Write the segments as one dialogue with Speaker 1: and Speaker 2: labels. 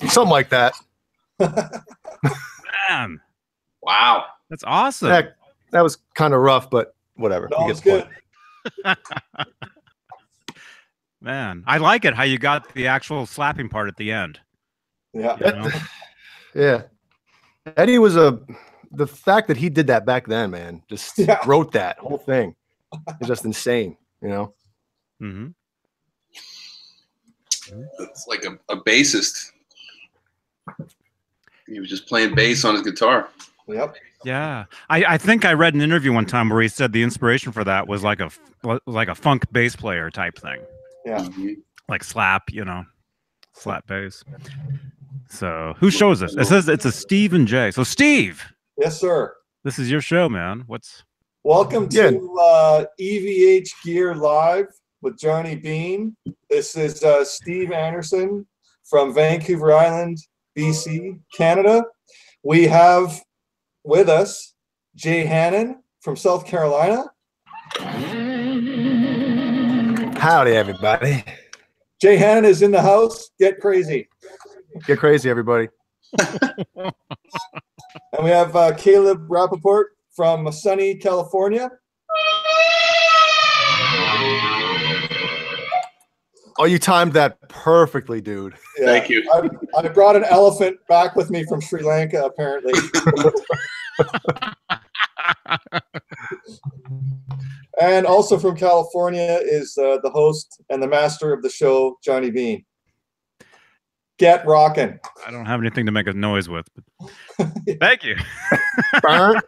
Speaker 1: Something like that.
Speaker 2: Man.
Speaker 3: Wow.
Speaker 2: That's awesome.
Speaker 1: That was kind of rough, but whatever.
Speaker 4: No, it's good.
Speaker 2: Man, I like it how you got the actual slapping part at the end.
Speaker 4: Yeah.
Speaker 2: You know?
Speaker 1: Yeah. Eddie was the fact that he did that back then, man, just wrote that whole thing. It's just insane, you know?
Speaker 2: Mm-hmm.
Speaker 3: It's like a bassist. He was just playing bass on his guitar.
Speaker 4: Yep.
Speaker 2: Yeah, I think I read an interview one time where he said the inspiration for that was like a funk bass player type thing.
Speaker 4: Yeah.
Speaker 2: Like slap, you know, slap bass. So who shows this? It says it's a Steve and Jay. So Steve.
Speaker 4: Yes, sir.
Speaker 2: This is your show, man.
Speaker 4: Welcome to EVH Gear Live with Johnny Beane. This is Steve Anderson from Vancouver Island, BC, Canada. We have with us Jay Hannon from South Carolina.
Speaker 1: Howdy, everybody.
Speaker 4: Jay Hannon is in the house. Get crazy.
Speaker 1: Get crazy, everybody.
Speaker 4: And we have Caleb Rappaport from sunny California.
Speaker 1: Oh, you timed that perfectly, dude.
Speaker 4: Yeah.
Speaker 3: Thank you.
Speaker 4: I brought an elephant back with me from Sri Lanka, apparently. And also from California is the host and the master of the show, Johnny Beane. Get rocking.
Speaker 2: I don't have anything to make a noise with. But thank you.
Speaker 4: March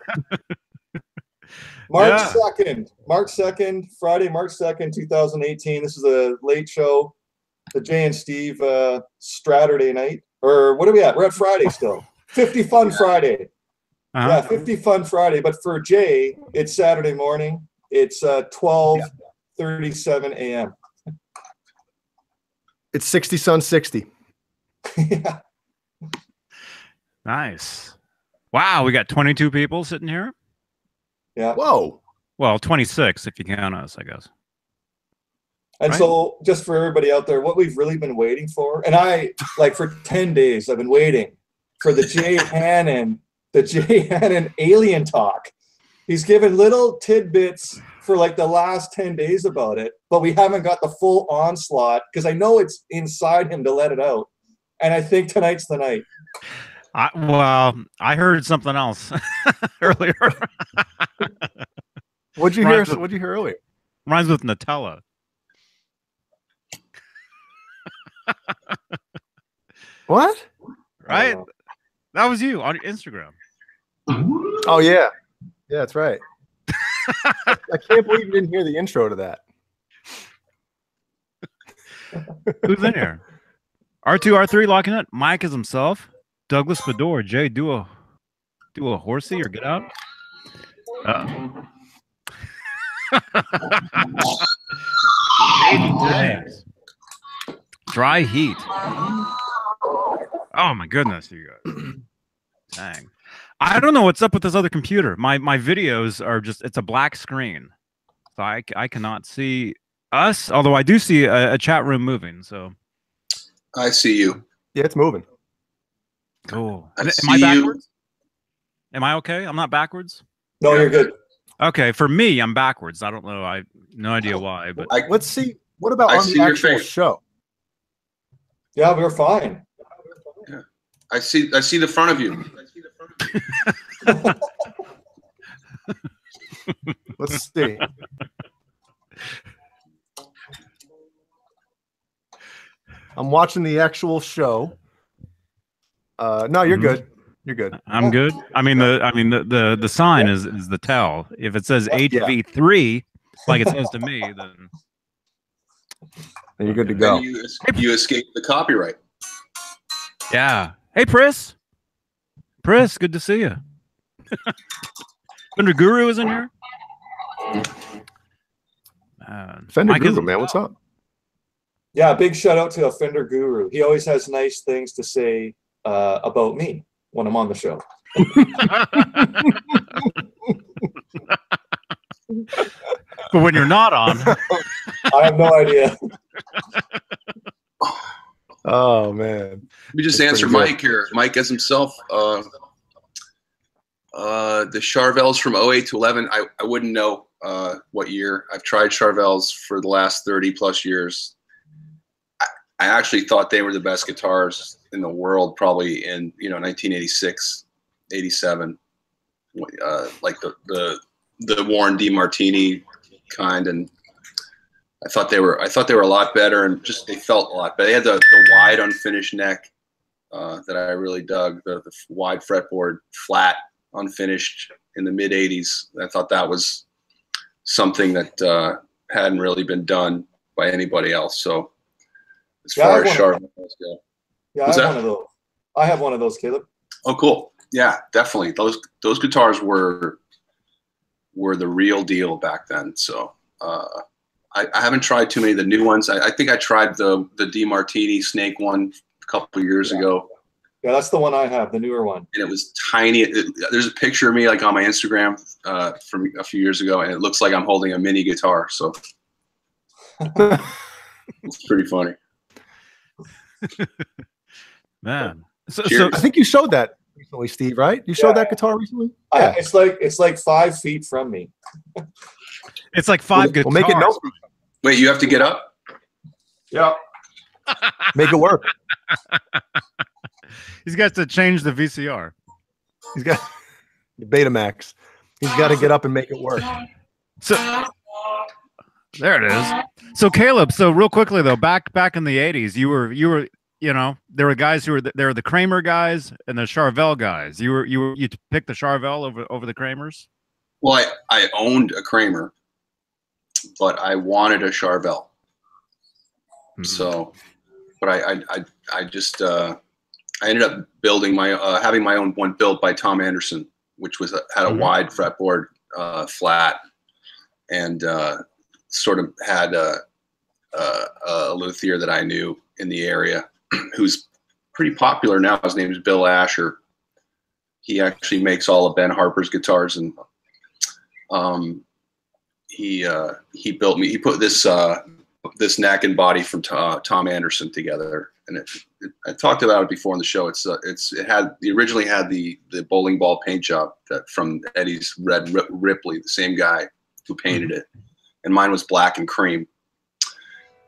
Speaker 4: 2nd, Friday, March 2nd, 2018. This is a late show. The Jay and Steve Saturday night. Or what are we at? We're at Friday still. 50 Fun Friday. Yeah, 50 Fun Friday. But for Jay, it's Saturday morning. It's 12:37 a.m.
Speaker 1: It's 60 Sun 60.
Speaker 4: Yeah.
Speaker 2: Nice. Wow, we got 22 people sitting here.
Speaker 4: Yeah.
Speaker 1: Whoa.
Speaker 2: Well, 26 if you count us, I guess.
Speaker 4: And so just for everybody out there, what we've really been waiting for, and I, like for 10 days, I've been waiting for the Jay Hannon alien talk. He's given little tidbits for like the last 10 days about it, but we haven't got the full onslaught because I know it's inside him to let it out. And I think tonight's the night.
Speaker 2: I heard something else earlier.
Speaker 1: What'd you hear earlier?
Speaker 2: Rhymes with Nutella.
Speaker 1: What?
Speaker 2: Right? That was you on Instagram.
Speaker 1: Oh yeah. Yeah, that's right. I can't believe you didn't hear the intro to that.
Speaker 2: Who's in here? R2, R3 locking it. Mike is himself. Douglas Fedor. Jay, do a horsey or get out. James. Dry heat. Oh my goodness, you guys. Dang. I don't know what's up with this other computer. My videos are it's a black screen. So I cannot see us, although I do see a chat room moving, so
Speaker 3: I see you.
Speaker 1: Yeah, it's moving.
Speaker 2: Cool. Am I backwards? Am I okay? I'm not backwards?
Speaker 4: No, you're good.
Speaker 2: Okay, for me, I'm backwards. I don't know. I no idea why, but
Speaker 1: let's see. What about on the actual show?
Speaker 4: Yeah, we're fine.
Speaker 3: Yeah. I see the front of you.
Speaker 1: Let's see. I'm watching the actual show. No, you're good. You're good.
Speaker 2: I'm good. I mean the sign is the tell. If it says HV3, like it says to me, then
Speaker 1: you're good to go.
Speaker 3: You escaped the copyright.
Speaker 2: Yeah. Hey, Pris. Pris, good to see you. Fender Guru is in here.
Speaker 1: Fender Guru, man, what's up?
Speaker 4: Yeah, big shout out to Fender Guru. He always has nice things to say about me when I'm on the show.
Speaker 2: But when you're not on,
Speaker 4: I have no idea.
Speaker 1: Oh man.
Speaker 3: Let me just answer Mike here. Mike as himself. The Charvels from 08 to 11. I wouldn't know what year. I've tried Charvels for the last 30 plus years. I actually thought they were the best guitars in the world, probably in 1986, 87, like the Warren D. Martini kind, and I thought they were a lot better, and just they felt a lot better. They had the wide unfinished neck that I really dug, the wide fretboard, flat unfinished in the mid 80s. I thought that was something that hadn't really been done by anybody else. So as far as Charvel go,
Speaker 4: yeah, I have one of those. I have one of those, Caleb.
Speaker 3: Oh, cool. Yeah, definitely. Those guitars were the real deal back then. So I haven't tried too many of the new ones. I think I tried the D Martini Snake one a couple of years ago.
Speaker 4: Yeah, that's the one I have, the newer one.
Speaker 3: And it was tiny. There's a picture of me like on my Instagram from a few years ago, and it looks like I'm holding a mini guitar. So it's pretty funny.
Speaker 2: Man. So
Speaker 1: I think you showed that recently, Steve, right? You showed that guitar recently? Yeah.
Speaker 4: It's like 5 feet from me.
Speaker 2: It's like 5 guitars.
Speaker 1: We'll make it no.
Speaker 3: Wait, you have to get up?
Speaker 4: Yeah.
Speaker 1: Make it work.
Speaker 2: He's got to change the VCR.
Speaker 1: He's got the Betamax. He's got to get up and make it work.
Speaker 2: So there it is. So Caleb, so real quickly though, back in the 80s, you were there were guys who were there were the Kramer guys and the Charvel guys. You picked the Charvel over the Kramers?
Speaker 3: Well, I owned a Kramer, but I wanted a Charvel. So, but I just I ended up building having my own one built by Tom Anderson, which had a wide fretboard, flat, and sort of had a luthier that I knew in the area, who's pretty popular now. His name is Bill Asher. He actually makes all of Ben Harper's guitars, and he built me. He put this neck and body from Tom Anderson together, and I talked about it before on the show. It originally had the bowling ball paint job from Eddie's Red Ripley, the same guy who painted it, and mine was black and cream.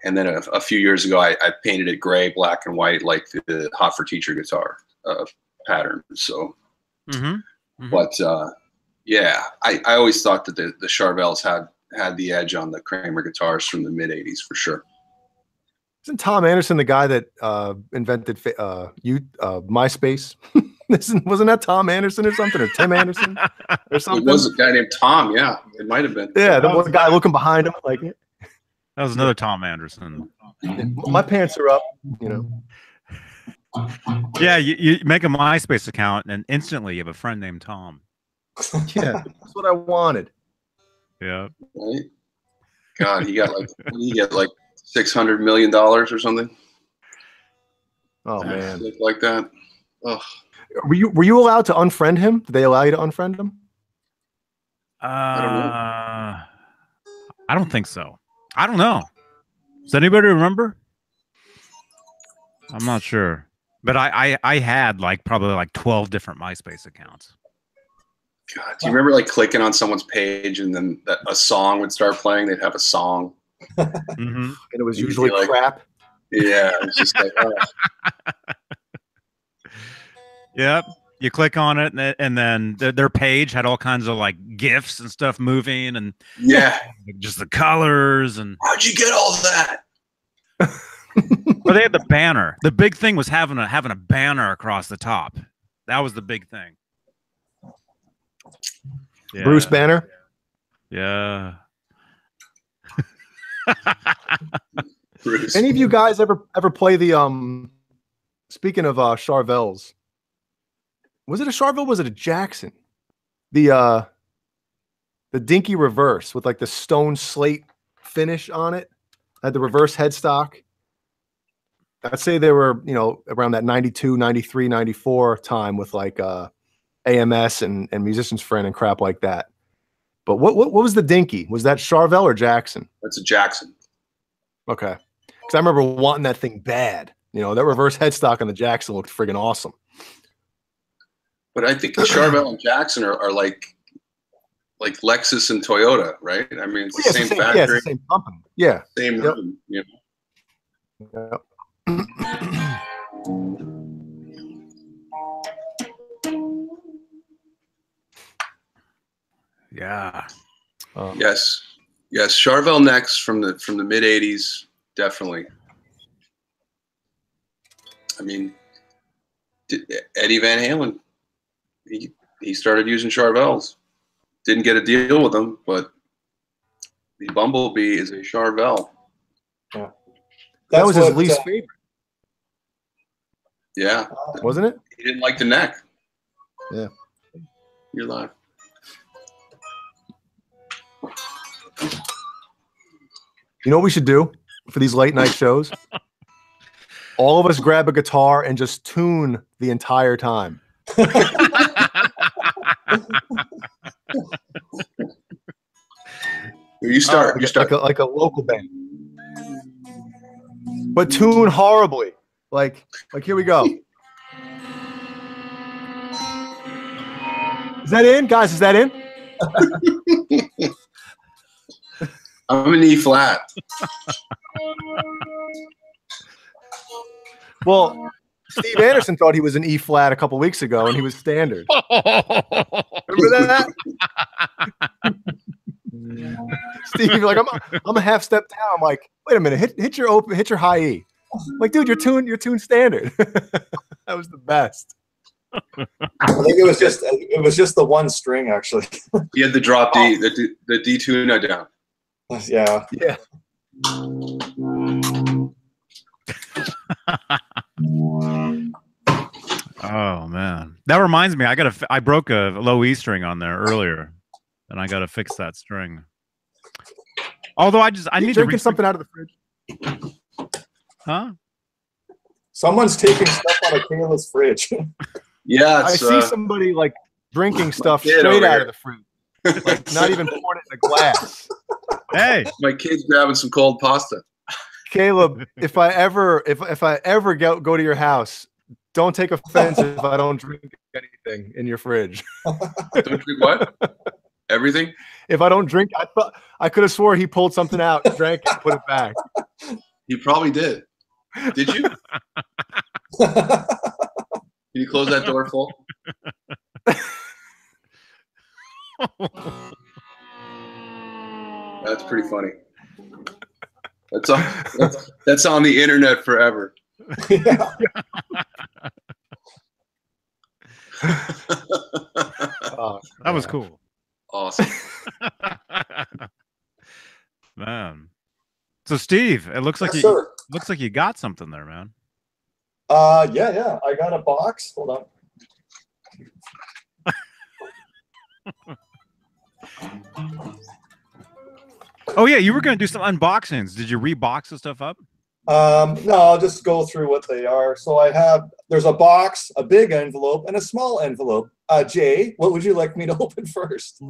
Speaker 3: And then a few years ago, I painted it gray, black, and white, like the Hot for Teacher guitar pattern. So, but yeah, I always thought that the Charvels had the edge on the Kramer guitars from the mid '80s for sure.
Speaker 1: Isn't Tom Anderson the guy that invented MySpace? Wasn't that Tom Anderson or something, or Tim Anderson or something?
Speaker 3: It was a guy named Tom. Yeah, it might have been.
Speaker 1: Yeah, the one guy looking behind him like it.
Speaker 2: That was another Tom Anderson.
Speaker 1: My pants are up,
Speaker 2: Yeah, you make a MySpace account and instantly you have a friend named Tom.
Speaker 1: Yeah, that's what I wanted.
Speaker 2: Yeah.
Speaker 3: Right? God, he got like $600 million or something.
Speaker 1: Oh man,
Speaker 3: like that. Oh.
Speaker 1: Were you allowed to unfriend him? Did they allow you to unfriend him?
Speaker 2: I don't think so. I don't know. Does anybody remember? I'm not sure. But I had probably 12 different MySpace accounts.
Speaker 3: God, do you remember clicking on someone's page and then a song would start playing? They'd have a song.
Speaker 1: And it was usually crap.
Speaker 3: Yeah, it was just like, oh.
Speaker 2: Yep. You click on it, and then their page had all kinds of GIFs and stuff moving, and just the colors. And
Speaker 3: how'd you get all that?
Speaker 2: Well, they had the banner. The big thing was having a banner across the top. That was the big thing. Yeah.
Speaker 1: Bruce Banner.
Speaker 2: Yeah.
Speaker 3: Bruce.
Speaker 1: Any of you guys ever play the speaking of Charvels? Was it a Charvel? Was it a Jackson? The dinky reverse with the stone slate finish on it. Had the reverse headstock. I'd say they were, around that 92, 93, 94 time with AMS and Musician's Friend and crap like that. But what was the dinky? Was that Charvel or Jackson?
Speaker 3: That's a Jackson.
Speaker 1: Okay. Because I remember wanting that thing bad. You know, that reverse headstock on the Jackson looked friggin' awesome.
Speaker 3: But I think Charvel and Jackson are like Lexus and Toyota, right? I mean, it's the same factory.
Speaker 1: Yeah, it's the same company. Yeah.
Speaker 3: Same room, you
Speaker 1: know.
Speaker 2: Yeah.
Speaker 3: Yes. Charvel necks from the mid '80s, definitely. I mean, Eddie Van Halen, he started using Charvels. Didn't get a deal with them, but the Bumblebee is a Charvel.
Speaker 4: Yeah.
Speaker 1: That was his least favorite.
Speaker 3: Yeah.
Speaker 1: Wasn't it?
Speaker 3: He didn't like the neck.
Speaker 1: Yeah.
Speaker 3: You're live.
Speaker 1: You know what we should do for these late night shows? All of us grab a guitar and just tune the entire time.
Speaker 3: You start. You start
Speaker 1: like a local band, but tune horribly. Like here we go. Is that in, guys? Is that in?
Speaker 3: I'm an E flat.
Speaker 1: Well, Steve Anderson thought he was an E flat a couple weeks ago, and he was standard. Remember that? Steve, you're like, I'm a half step down. I'm like, wait a minute, hit your high E. I'm like, dude, you're tuned standard. That was the best.
Speaker 4: I think it was just the one string actually.
Speaker 3: He had the drop D, the D tuner down.
Speaker 4: Yeah.
Speaker 1: Yeah.
Speaker 2: Oh man, that reminds me. I broke a low E string on there earlier, and I gotta fix that string. Although I need to
Speaker 1: drink something out of the fridge.
Speaker 2: Huh?
Speaker 4: Someone's taking stuff out of Kayla's fridge.
Speaker 3: Yeah,
Speaker 1: I see somebody like drinking stuff straight out of the fridge, like not even pouring it in a glass.
Speaker 2: Hey,
Speaker 3: my kid's grabbing some cold pasta.
Speaker 1: Caleb, if I ever go to your house, don't take offense if I don't drink anything in your fridge.
Speaker 3: Don't drink what? Everything?
Speaker 1: If I don't drink, I could have swore he pulled something out, drank it, put it back.
Speaker 3: He probably did. Did you? Can you close that door full? That's pretty funny. That's on the internet forever.
Speaker 4: Yeah.
Speaker 2: That was cool.
Speaker 3: Awesome.
Speaker 2: Man. So Steve, it looks like you got something there, man.
Speaker 4: Yeah. I got a box. Hold on.
Speaker 2: Oh yeah, you were gonna do some unboxings. Did you rebox the stuff up?
Speaker 4: No, I'll just go through what they are. So there's a box, a big envelope, and a small envelope. Jay, what would you like me to open first?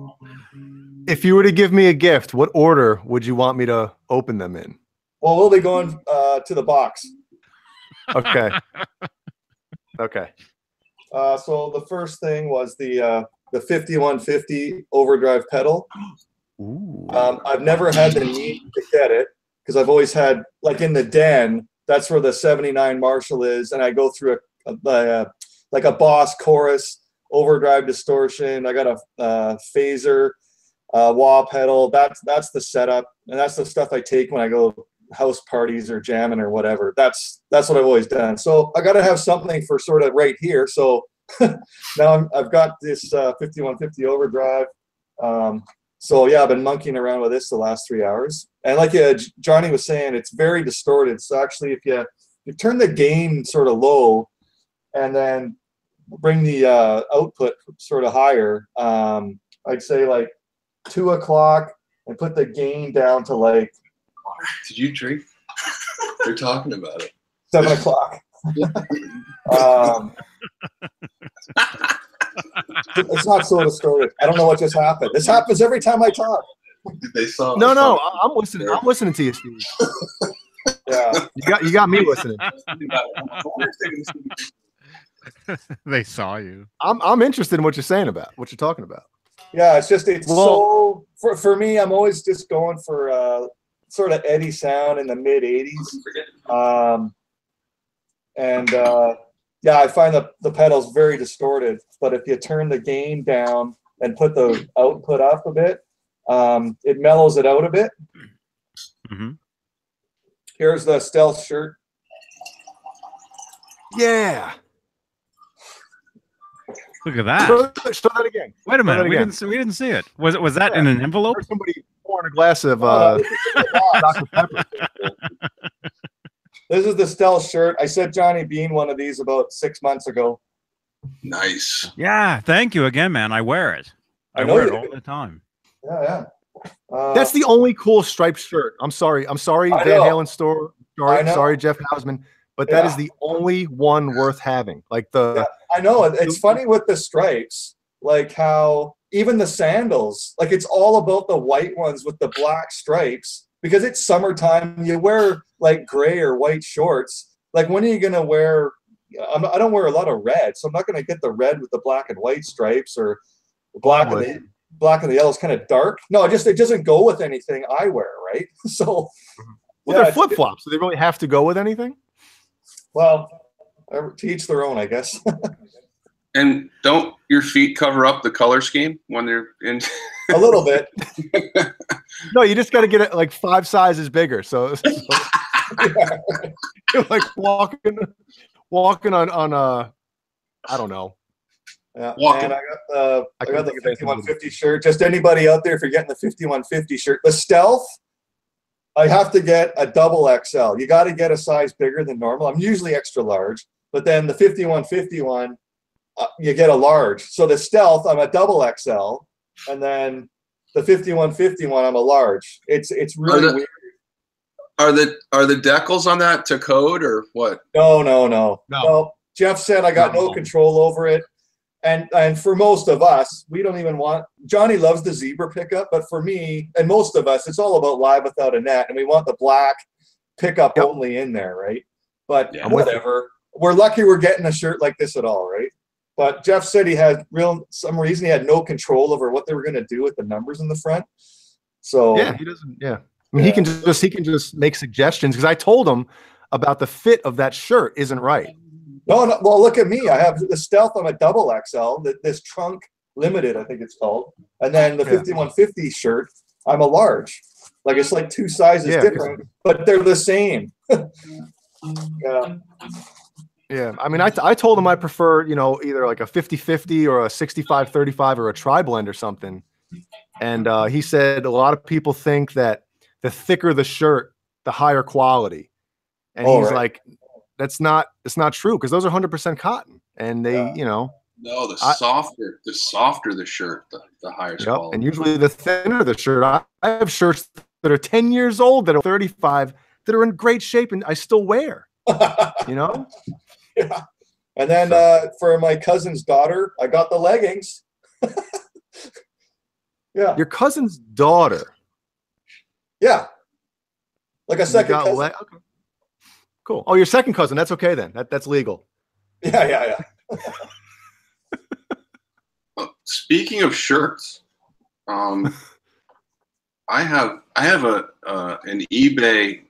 Speaker 1: If you were to give me a gift, what order would you want me to open them in?
Speaker 4: Well, we'll be going to the box.
Speaker 1: Okay. Okay.
Speaker 4: So the first thing was the 5150 overdrive pedal.
Speaker 1: Ooh.
Speaker 4: I've never had the need to get it because I've always had, like in the den, that's where the 79 Marshall is, and I go through like a Boss chorus, overdrive distortion. I got a phaser, wah pedal. That's the setup, and that's the stuff I take when I go house parties or jamming or whatever. That's what I've always done. So I got to have something for sort of right here. So now I've got this 5150 overdrive. So yeah, I've been monkeying around with this the last 3 hours. And like Johnny was saying, it's very distorted. So actually, if you turn the gain sort of low and then bring the output sort of higher, I'd say like 2 o'clock and put the gain down to like.
Speaker 3: Did you drink? They're talking about it.
Speaker 4: 7 o'clock. It's not so distorted. I don't know what just happened. This happens every time I talk.
Speaker 3: They saw.
Speaker 1: No, I'm listening. I'm listening to you, Steve.
Speaker 4: Yeah.
Speaker 1: You got me listening.
Speaker 2: They saw you.
Speaker 1: I'm interested in what you're saying about what you're talking about.
Speaker 4: Yeah, it's just
Speaker 1: Well-
Speaker 4: so for me, I'm always just going for sort of Eddie sound in the mid 80s. Yeah, I find the pedals very distorted, but if you turn the gain down and put the output up a bit, it mellows it out a bit.
Speaker 2: Mm-hmm.
Speaker 4: Here's the Stealth shirt.
Speaker 1: Yeah.
Speaker 2: Look at that.
Speaker 1: Show that again.
Speaker 2: Wait a minute.
Speaker 1: that
Speaker 2: We
Speaker 1: again.
Speaker 2: didn't see it. Was that in an envelope?
Speaker 1: Or somebody pouring a glass of Dr. Pepper.
Speaker 4: This is the Stealth shirt. I sent Johnny Beane one of these about 6 months ago.
Speaker 3: Nice.
Speaker 2: Yeah. Thank you again, man. I wear it. I
Speaker 4: know
Speaker 2: wear
Speaker 4: you
Speaker 2: it
Speaker 4: do.
Speaker 2: all the time.
Speaker 4: Yeah.
Speaker 1: That's the only cool striped shirt. I'm sorry,
Speaker 4: I
Speaker 1: Van
Speaker 4: know.
Speaker 1: Halen store.
Speaker 4: I know.
Speaker 1: Sorry, Jeff Hausman. But that
Speaker 4: Yeah.
Speaker 1: is the only one worth having. Like the
Speaker 4: Yeah, I know. It's funny with the stripes, like how even the sandals, like it's all about the white ones with the black stripes because it's summertime. You wear like gray or white shorts. Like when are you going to wear? I don't wear a lot of red, so I'm not going to get the red with the black and white stripes or black and the yellow is kind of dark. No, it doesn't go with anything I wear, right? So,
Speaker 1: well, they're flip flops. Do they really have to go with anything?
Speaker 4: well, to each their own, I guess.
Speaker 3: And don't your feet cover up the color scheme when they're in?
Speaker 4: A little bit.
Speaker 1: No, you just got to get it like 5 sizes bigger. So you're like walking on I don't know.
Speaker 4: Yeah,
Speaker 3: Walking.
Speaker 4: and I got
Speaker 1: I
Speaker 4: the
Speaker 1: couldn't think of anything.
Speaker 4: 5150 shirt. Just anybody out there, if you're getting the 5150 shirt, the Stealth, I have to get a double XL. You got to get a size bigger than normal. I'm usually extra large, but then the 5151, you get a large. So the Stealth, I'm a double XL, and then the 5151, I'm a large. It's really weird.
Speaker 3: Are the decals on that to code or what?
Speaker 4: No. Jeff said I got no control over it. And for most of us, we don't even want, Johnny loves the zebra pickup, but for me and most of us, it's all about Live Without a Net, and we want the black pickup only in there, right? But whatever. We're lucky we're getting a shirt like this at all, right? But Jeff said he had some reason he had no control over what they were going to do with the numbers in the front. So
Speaker 1: yeah, he doesn't. Yeah, I mean, he can just make suggestions because I told him about the fit of that shirt isn't right.
Speaker 4: No, well, look at me. I have the Stealth. I'm a double XL. This trunk limited, I think it's called, and then the 5150 shirt. I'm a large. Like it's like 2 sizes different, but they're the same. Yeah.
Speaker 1: Yeah, I mean, I told him I prefer, either like a 50-50 or a 65-35 or a tri-blend or something. And he said a lot of people think that the thicker the shirt, the higher quality. And he's like, it's not true because those are 100% cotton. And they,
Speaker 3: No, the softer the shirt, the higher quality.
Speaker 1: And usually the thinner the shirt. I have shirts that are 10 years old that are 35 that are in great shape and I still wear.
Speaker 4: Yeah. And then for my cousin's daughter, I got the leggings. Yeah.
Speaker 1: Your cousin's daughter.
Speaker 4: Yeah. Like a second cousin.
Speaker 1: Okay. Cool. Oh, your second cousin. That's okay then. That's legal.
Speaker 4: Yeah.
Speaker 3: Speaking of shirts, I have an eBay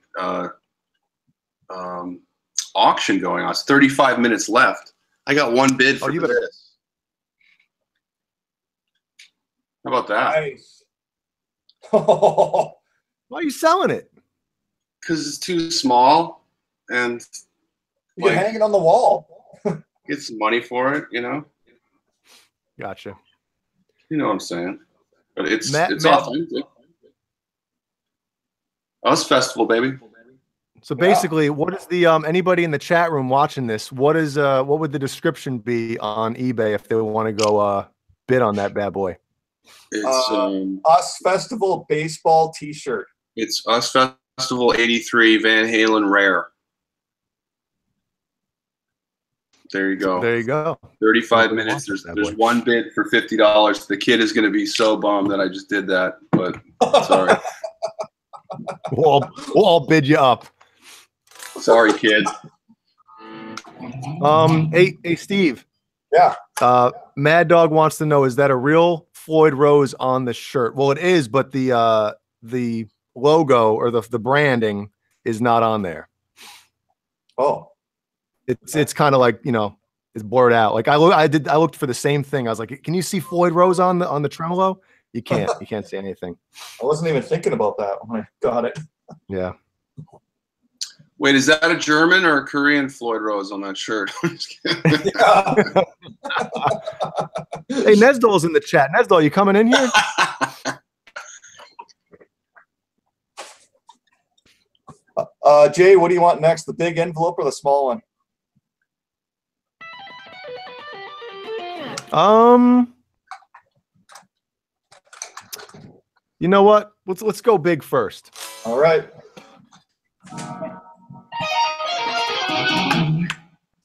Speaker 3: auction going on. It's 35 minutes left. I got one bid for this. How about that?
Speaker 4: Nice.
Speaker 1: Why are you selling it?
Speaker 3: Because it's too small, and
Speaker 4: you can hang it on the wall.
Speaker 3: Get some money for it,
Speaker 1: Gotcha.
Speaker 3: You know what I'm saying? But it's
Speaker 1: Matt,
Speaker 3: authentic. Us Festival, baby.
Speaker 1: So basically, what is the anybody in the chat room watching this? What would the description be on eBay if they want to go bid on that bad boy?
Speaker 3: It's
Speaker 4: Us Festival baseball T-shirt.
Speaker 3: It's Us Festival '83 Van Halen Rare. There you go.
Speaker 1: There you go.
Speaker 3: 35 minutes. There's one bid for $50. The kid is going to be so bummed that I just did that, but sorry.
Speaker 1: We'll all bid you up.
Speaker 3: Sorry, kid.
Speaker 1: Hey, Steve.
Speaker 4: Yeah.
Speaker 1: Mad Dog wants to know, is that a real Floyd Rose on the shirt? Well, it is, but the logo or the branding is not on there.
Speaker 4: Oh.
Speaker 1: It's kind of like, you know, it's blurred out. Like I looked for the same thing. I was like, can you see Floyd Rose on the tremolo? You can't see anything.
Speaker 4: I wasn't even thinking about that when I got it.
Speaker 1: Yeah.
Speaker 3: Wait, is that a German or a Korean Floyd Rose on that shirt?
Speaker 1: Hey, Nesdol's in the chat. Nesdol, you coming in here?
Speaker 4: Jay, what do you want next? The big envelope or the small one?
Speaker 1: You know what? Let's go big first.
Speaker 4: All right.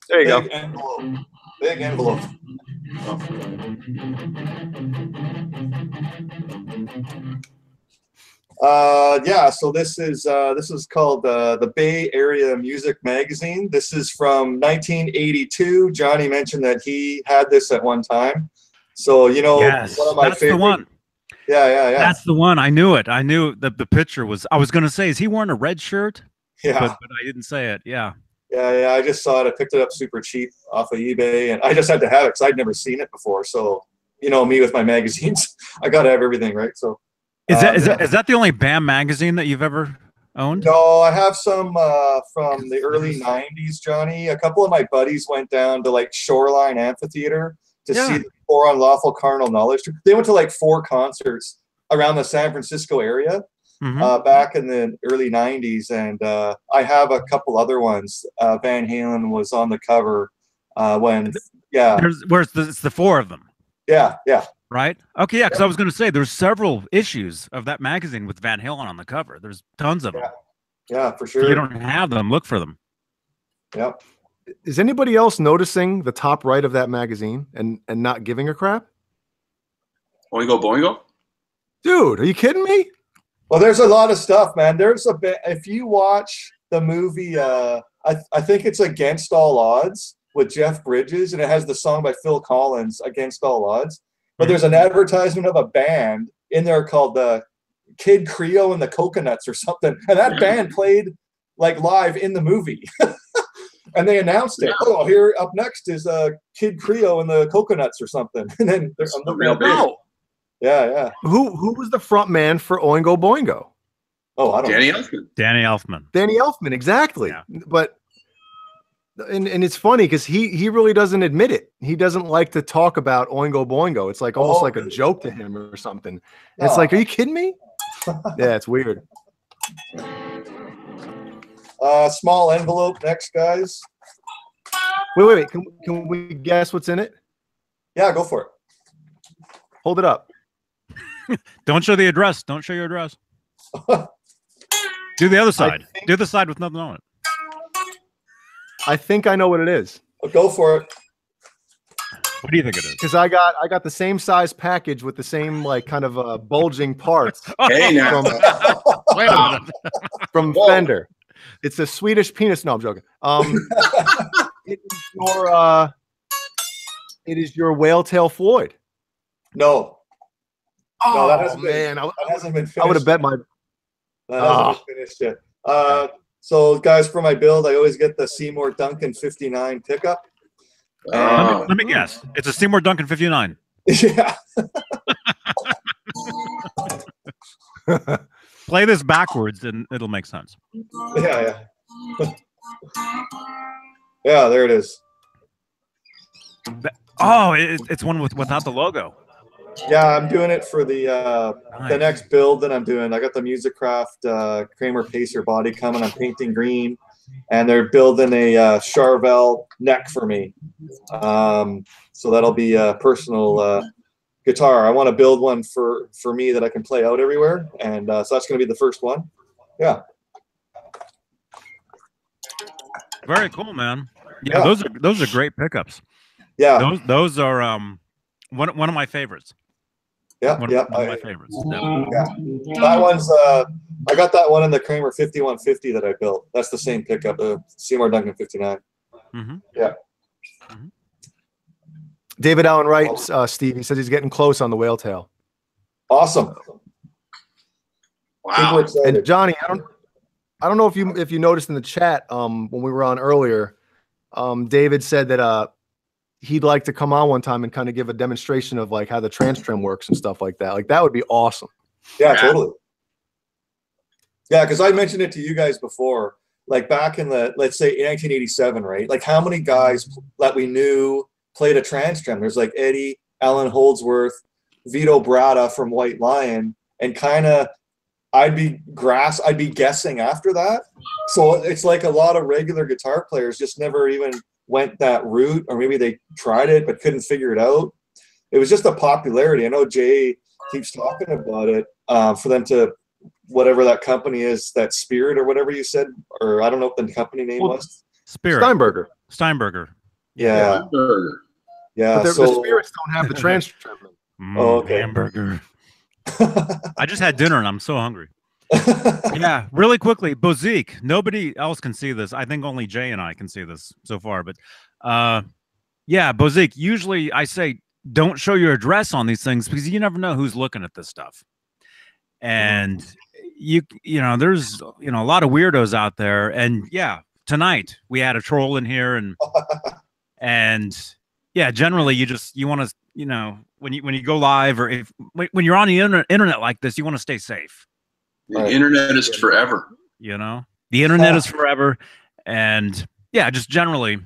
Speaker 1: There you
Speaker 4: Big
Speaker 1: go.
Speaker 4: Envelope. Big envelope. Yeah, so this is called the Bay Area Music Magazine. This is from 1982. Johnny mentioned that he had this at one time. So, you know,
Speaker 2: Yes,
Speaker 4: one of my
Speaker 2: that's
Speaker 4: favorite.
Speaker 2: the one.
Speaker 4: Yeah.
Speaker 2: That's the one. I knew it. I knew that the picture was. I was going to say, is he wearing a red shirt?
Speaker 4: Yeah.
Speaker 2: But I didn't say it. Yeah.
Speaker 4: Yeah. I just saw it. I picked it up super cheap off of eBay, and I just had to have it because I'd never seen it before. So, you know, me with my magazines, I got to have everything, right? So.
Speaker 2: Is that the only BAM magazine that you've ever owned?
Speaker 4: No, I have some from the early 90s, Johnny. A couple of my buddies went down to like Shoreline Amphitheater to see the 4 Unlawful Carnal Knowledge. They went to like 4 concerts around the San Francisco area back in the early 90s. And I have a couple other ones. Van Halen was on the cover when,
Speaker 2: it's the 4 of them.
Speaker 4: Yeah.
Speaker 2: Right? Okay, yeah, because I was going to say there's several issues of that magazine with Van Halen on the cover. There's tons of them.
Speaker 4: Yeah, for sure.
Speaker 2: If you don't have them, look for them.
Speaker 4: Yep.
Speaker 1: Is anybody else noticing the top right of that magazine and not giving a crap?
Speaker 3: Boingo Boingo?
Speaker 1: Dude, are you kidding me?
Speaker 4: Well, there's a lot of stuff, man. There's a bit. If you watch the movie, I think it's Against All Odds with Jeff Bridges, and it has the song by Phil Collins, Against All Odds. But there's an advertisement of a band in there called the Kid Creole and the Coconuts or something. And that band played like live in the movie. And they announced it. Oh, here up next is Kid Creole and the Coconuts or something. And then there's some real big. Yeah.
Speaker 1: Who was the front man for Oingo Boingo?
Speaker 4: Oh, I don't
Speaker 3: Danny
Speaker 4: know.
Speaker 3: Elfman.
Speaker 1: Danny Elfman, exactly.
Speaker 2: Yeah.
Speaker 1: But and it's funny because he really doesn't admit it. He doesn't like to talk about Oingo Boingo. It's like almost like a joke to him or something. And it's like, are you kidding me? Yeah, it's weird.
Speaker 4: Small envelope next, guys.
Speaker 1: Wait. Can we guess what's in it?
Speaker 4: Yeah, go for it.
Speaker 1: Hold it up.
Speaker 2: Don't show the address. Don't show your address. Do the other side. Do the side with nothing on it.
Speaker 1: I think I know what it is.
Speaker 4: Go for it.
Speaker 2: What do you think it is?
Speaker 1: Because I got the same size package with the same like kind of bulging parts
Speaker 3: Hey, now.
Speaker 2: Wait a minute.
Speaker 1: from Fender. It's a Swedish penis. No, I'm joking. It is your Whale Tail Floyd.
Speaker 4: No.
Speaker 1: Oh
Speaker 4: No, that hasn't
Speaker 1: man,
Speaker 4: that hasn't been finished.
Speaker 1: I would have bet my.
Speaker 4: That hasn't been finished yet. So, guys, for my build, I always get the Seymour Duncan 59 pickup.
Speaker 2: Let me guess. It's a Seymour Duncan 59.
Speaker 4: Yeah.
Speaker 2: Play this backwards and it'll make sense.
Speaker 4: Yeah. Yeah, there it is.
Speaker 2: Oh, it's one without the logo.
Speaker 4: Yeah, I'm doing it for the next build that I'm doing. I got the Musicraft Kramer Pacer body coming. I'm painting green, and they're building a Charvel neck for me. So that'll be a personal guitar. I want to build one for me that I can play out everywhere, and so that's going to be the first one. Yeah.
Speaker 2: Very cool, man. Yeah, those are great pickups.
Speaker 4: Yeah,
Speaker 2: those are one of my favorites.
Speaker 4: Yeah,
Speaker 2: one of my favorites.
Speaker 4: Yeah, that one's I got that one in the Kramer 5150 that I built. That's the same pickup, the Seymour Duncan 59. Yeah.
Speaker 1: David Allen writes, Steve, he says he's getting close on the whale tail.
Speaker 4: Awesome.
Speaker 3: Wow.
Speaker 1: And Johnny, I don't know if you noticed in the chat when we were on earlier, David said that he'd like to come on one time and kind of give a demonstration of like how the trans trim works and stuff like that. Like that would be awesome.
Speaker 4: Yeah, totally. Yeah, because I mentioned it to you guys before, like back in the, let's say 1987, right? Like how many guys that we knew played a trans trim? There's like Eddie, Alan Holdsworth, Vito Bratta from White Lion, and kind of I'd be guessing after that. So it's like a lot of regular guitar players just never even went that route, or maybe they tried it but couldn't figure it out. It was just a popularity. I know Jay keeps talking about it for them to, whatever that company is, that Spirit or whatever you said, or I don't know what the company name was.
Speaker 2: Spirit. Steinberger.
Speaker 4: Yeah. Yeah.
Speaker 1: But the Spirits don't have the trans trim.
Speaker 4: Oh, okay.
Speaker 2: Hamburger. I just had dinner and I'm so hungry. Yeah, really quickly, Bozique. Nobody else can see this. I think only Jay and I can see this so far. But yeah, Bozique. Usually, I say don't show your address on these things because you never know who's looking at this stuff. And you know, there's a lot of weirdos out there. And yeah, tonight we had a troll in here, and yeah, generally you want to when you go live or when you're on the internet like this, you want to stay safe.
Speaker 3: The internet is forever.
Speaker 2: The internet is forever. And yeah, just generally,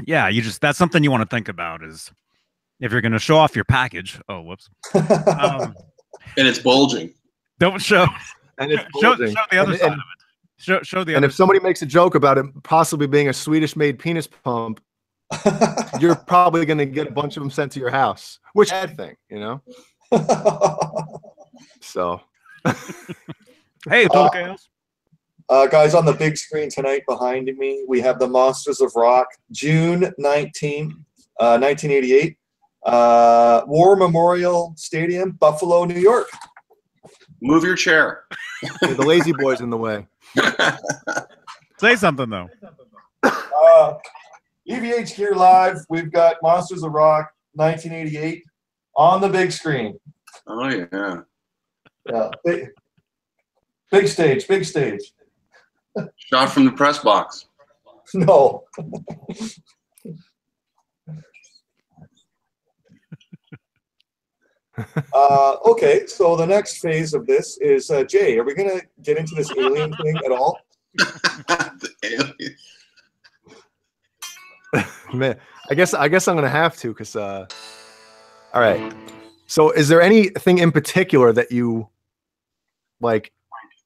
Speaker 2: yeah, that's something you want to think about is if you're going to show off your package. Oh, whoops.
Speaker 3: And it's bulging.
Speaker 2: Don't show.
Speaker 1: And it's
Speaker 2: show the other side of it. Show the other.
Speaker 1: And if somebody makes a joke about it possibly being a Swedish-made penis pump, you're probably going to get a bunch of them sent to your house, which is a bad thing, So.
Speaker 2: Hey, it's okay.
Speaker 4: Guys, on the big screen tonight behind me, we have the Monsters of Rock, June 19, 1988, War Memorial Stadium, Buffalo, New York.
Speaker 3: Move your chair.
Speaker 1: Yeah, the lazy boy's in the way.
Speaker 2: Say something, though.
Speaker 4: EVH Gear Live, we've got Monsters of Rock, 1988, on the big screen.
Speaker 3: Oh, yeah.
Speaker 4: Yeah, big stage, big stage.
Speaker 3: Shot from the press box.
Speaker 4: No. Okay, so the next phase of this is Jay. Are we gonna get into this alien thing at all?
Speaker 3: The alien.
Speaker 1: Man, I guess I'm gonna have to because all right. So is there anything in particular that you like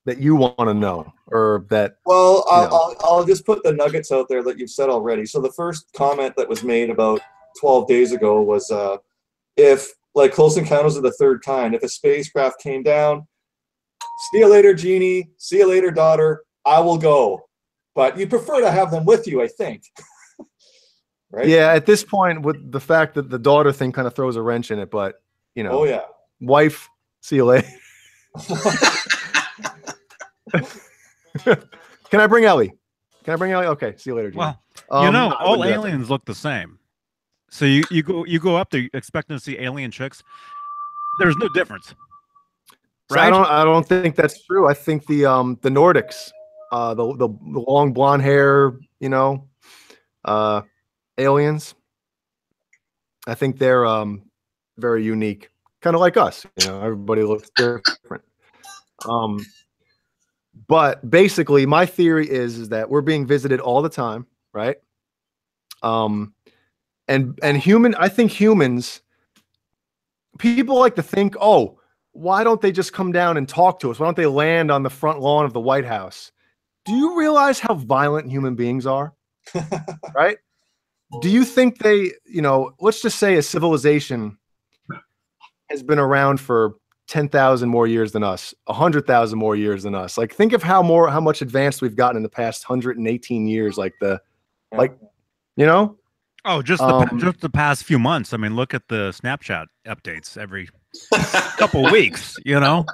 Speaker 1: that you want to know or that?
Speaker 4: Well, I'll just put the nuggets out there that you've said already. So the first comment that was made about 12 days ago was if like Close Encounters of the Third Kind, if a spacecraft came down, see you later, Jeannie, see you later, daughter, I will go. But you prefer to have them with you, I think. Right?
Speaker 1: Yeah, at this point, with the fact that the daughter thing kind of throws a wrench in it, but
Speaker 4: oh yeah,
Speaker 1: wife, see you later. Can I bring Ellie? Okay, see you later, Jimmy.
Speaker 2: Well, all aliens look the same. So you go up there expecting to see alien chicks. There's no difference.
Speaker 1: Right? So I don't think that's true. I think the Nordics, the long blonde hair, aliens. I think they're very unique, kind of like us. Everybody looks different. But basically, my theory is that we're being visited all the time, right? And I think humans, people like to think, oh, why don't they just come down and talk to us? Why don't they land on the front lawn of the White House? Do you realize how violent human beings are? Right? Do you think they, let's just say a civilization has been around for 10,000 more years than us, 100,000 more years than us. Like, think of how much advanced we've gotten in the past 118 years. Like You know?
Speaker 2: Oh, just the past few months. I mean, look at the Snapchat updates every couple weeks. You know,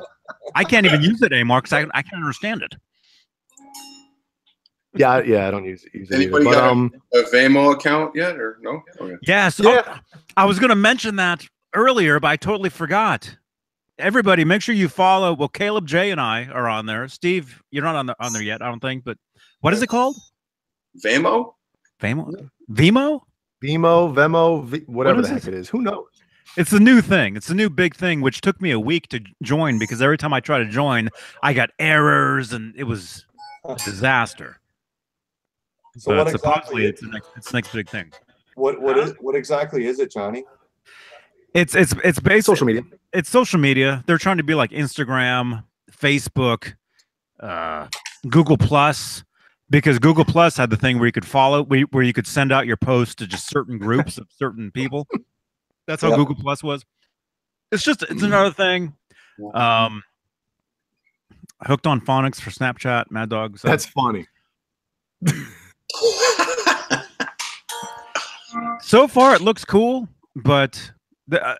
Speaker 2: I can't even use it anymore because I can't understand it.
Speaker 1: Yeah, I don't use it
Speaker 3: Anybody
Speaker 1: either.
Speaker 3: got a Vamo account yet, or no? Okay.
Speaker 2: Yes. Yeah. I was going to mention that earlier, but I totally forgot. Everybody, make sure you follow. Well, Caleb, Jay, and I are on there. Steve, you're not on there yet, I don't think. But what is it called?
Speaker 3: Vamo?
Speaker 2: Vamo? Vimo?
Speaker 1: Vemo, whatever the heck it is. Who knows?
Speaker 2: It's a new thing. It's a new big thing, which took me a week to join because every time I try to join, I got errors and it was a disaster.
Speaker 4: So
Speaker 2: but
Speaker 4: what
Speaker 2: supposedly
Speaker 4: exactly?
Speaker 2: it's the next big thing.
Speaker 4: What exactly is it, Johnny?
Speaker 2: It's based
Speaker 1: social media.
Speaker 2: It's social media. They're trying to be like Instagram, Facebook, Google Plus, because Google Plus had the thing where you could follow, where you could send out your posts to just certain groups of certain people. That's how Google Plus was. It's another thing. Hooked on phonics for Snapchat, Mad Dog. So.
Speaker 1: That's funny.
Speaker 2: So far, it looks cool, but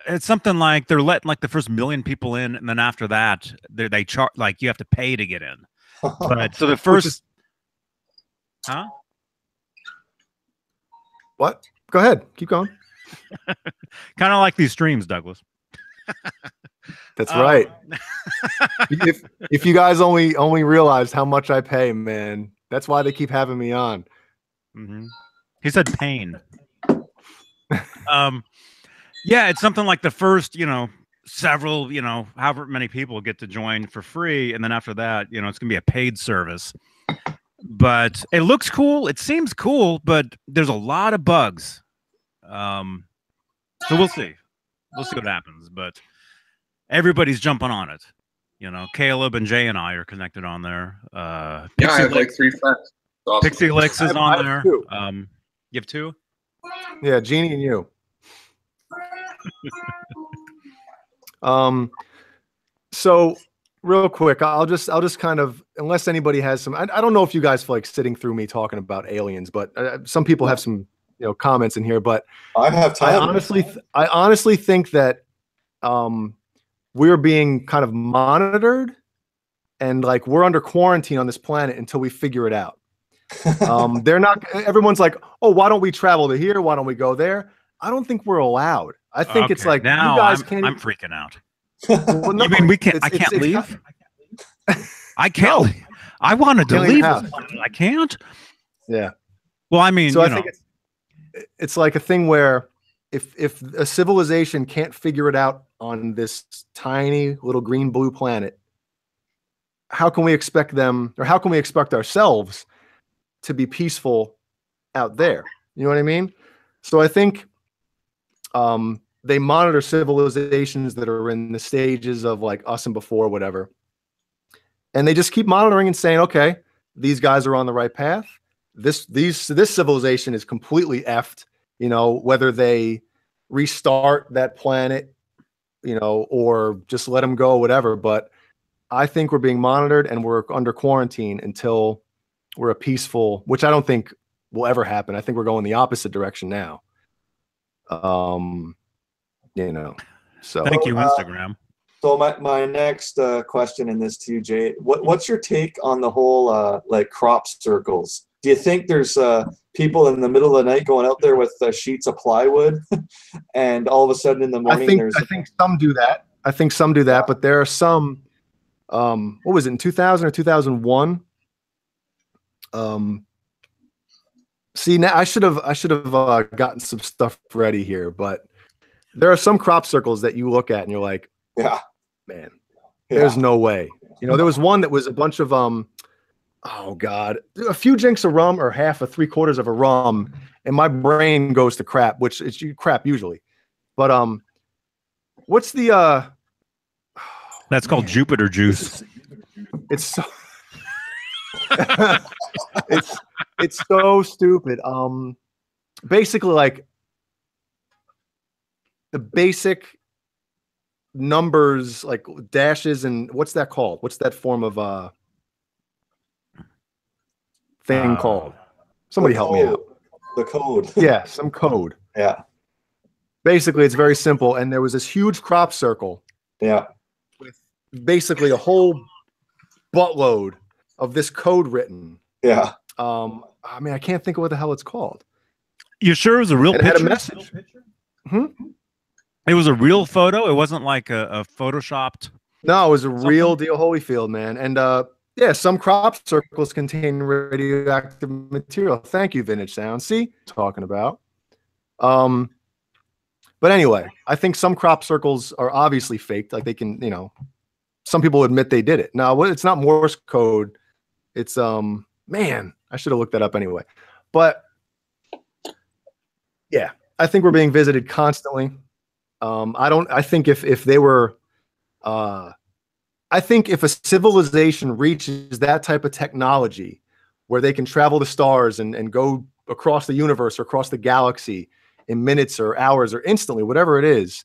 Speaker 2: it's something like they're letting like the first 1 million people in, and then after that, they charge like you have to pay to get in. But so the first, huh?
Speaker 1: What? Go ahead, keep going.
Speaker 2: Kind of like these streams, Douglas.
Speaker 1: That's right. if you guys only realized how much I pay, man, that's why they keep having me on.
Speaker 2: Mm-hmm. He said pain. Yeah, it's something like the first, several, however many people get to join for free, and then after that, it's gonna be a paid service. But it looks cool. It seems cool, but there's a lot of bugs. So we'll see. We'll see what happens. But everybody's jumping on it. Caleb and Jay and I are connected on there.
Speaker 3: I have like 3 friends.
Speaker 2: Awesome. Pixie Licks is on there. You have 2?
Speaker 1: Yeah, Jeannie and you. So real quick, I'll just kind of, unless anybody has some, I don't know if you guys feel like sitting through me talking about aliens, but some people have some comments in here. But
Speaker 4: I have time.
Speaker 1: I honestly think that we're being kind of monitored, and like we're under quarantine on this planet until we figure it out. They're not. Everyone's like, oh, why don't we travel to here? Why don't we go there? I don't think we're allowed. I think it's like
Speaker 2: now
Speaker 1: you guys
Speaker 2: can't. I'm freaking out.
Speaker 1: Well, no,
Speaker 2: you mean we can't? I can't leave. I can't. No. I wanted to leave. I can't.
Speaker 1: Yeah.
Speaker 2: Well, I mean,
Speaker 1: so I think it's like a thing where if a civilization can't figure it out on this tiny little green blue planet, how can we expect them, or how can we expect ourselves to be peaceful out there? You know what I mean? So I think they monitor civilizations that are in the stages of like us and before, whatever. And they just keep monitoring and saying, okay, these guys are on the right path. This civilization is completely effed, whether they restart that planet, or just let them go, whatever. But I think we're being monitored and we're under quarantine until we're a peaceful, which I don't think will ever happen. I think we're going the opposite direction now. So
Speaker 2: thank you, Instagram.
Speaker 4: So my next question in this to you, Jay, what's your take on the whole like crop circles? Do you think there's people in the middle of the night going out there with sheets of plywood, and all of a sudden in the morning
Speaker 1: I think some do that. But there are some. What was it, in 2000 or 2001? See, now I should have gotten some stuff ready here, but there are some crop circles that you look at and you're like,
Speaker 4: yeah,
Speaker 1: man, there's no way. There was one that was a bunch of oh God, a few drinks of rum or half or 3/4 of a rum, and my brain goes to crap, which is crap usually. But what's the
Speaker 2: that's called Jupiter juice.
Speaker 1: It's so it's so stupid. Basically, like the basic numbers, like dashes, and what's that called? What's that form of thing called? Somebody help me out.
Speaker 4: The code.
Speaker 1: Yeah, some code.
Speaker 4: Yeah.
Speaker 1: Basically, it's very simple. And there was this huge crop circle.
Speaker 4: Yeah.
Speaker 1: With basically a whole buttload of this code written.
Speaker 4: Yeah.
Speaker 1: I mean, I can't think of what the hell it's called.
Speaker 2: You sure it was a real picture?
Speaker 1: It had a message.
Speaker 2: It was a real photo. It wasn't like a photoshopped.
Speaker 1: No, it was a real deal Holyfield, man. And yeah, some crop circles contain radioactive material. Thank you, Vintage Sound. See, talking about. But anyway, I think some crop circles are obviously faked. Like they can, you know, some people admit they did it. Now, it's not Morse code. It's man, I should have looked that up anyway. But yeah, I think we're being visited constantly. I think if they were, I think if a civilization reaches that type of technology where they can travel the stars and go across the universe or across the galaxy in minutes or hours or instantly, whatever it is,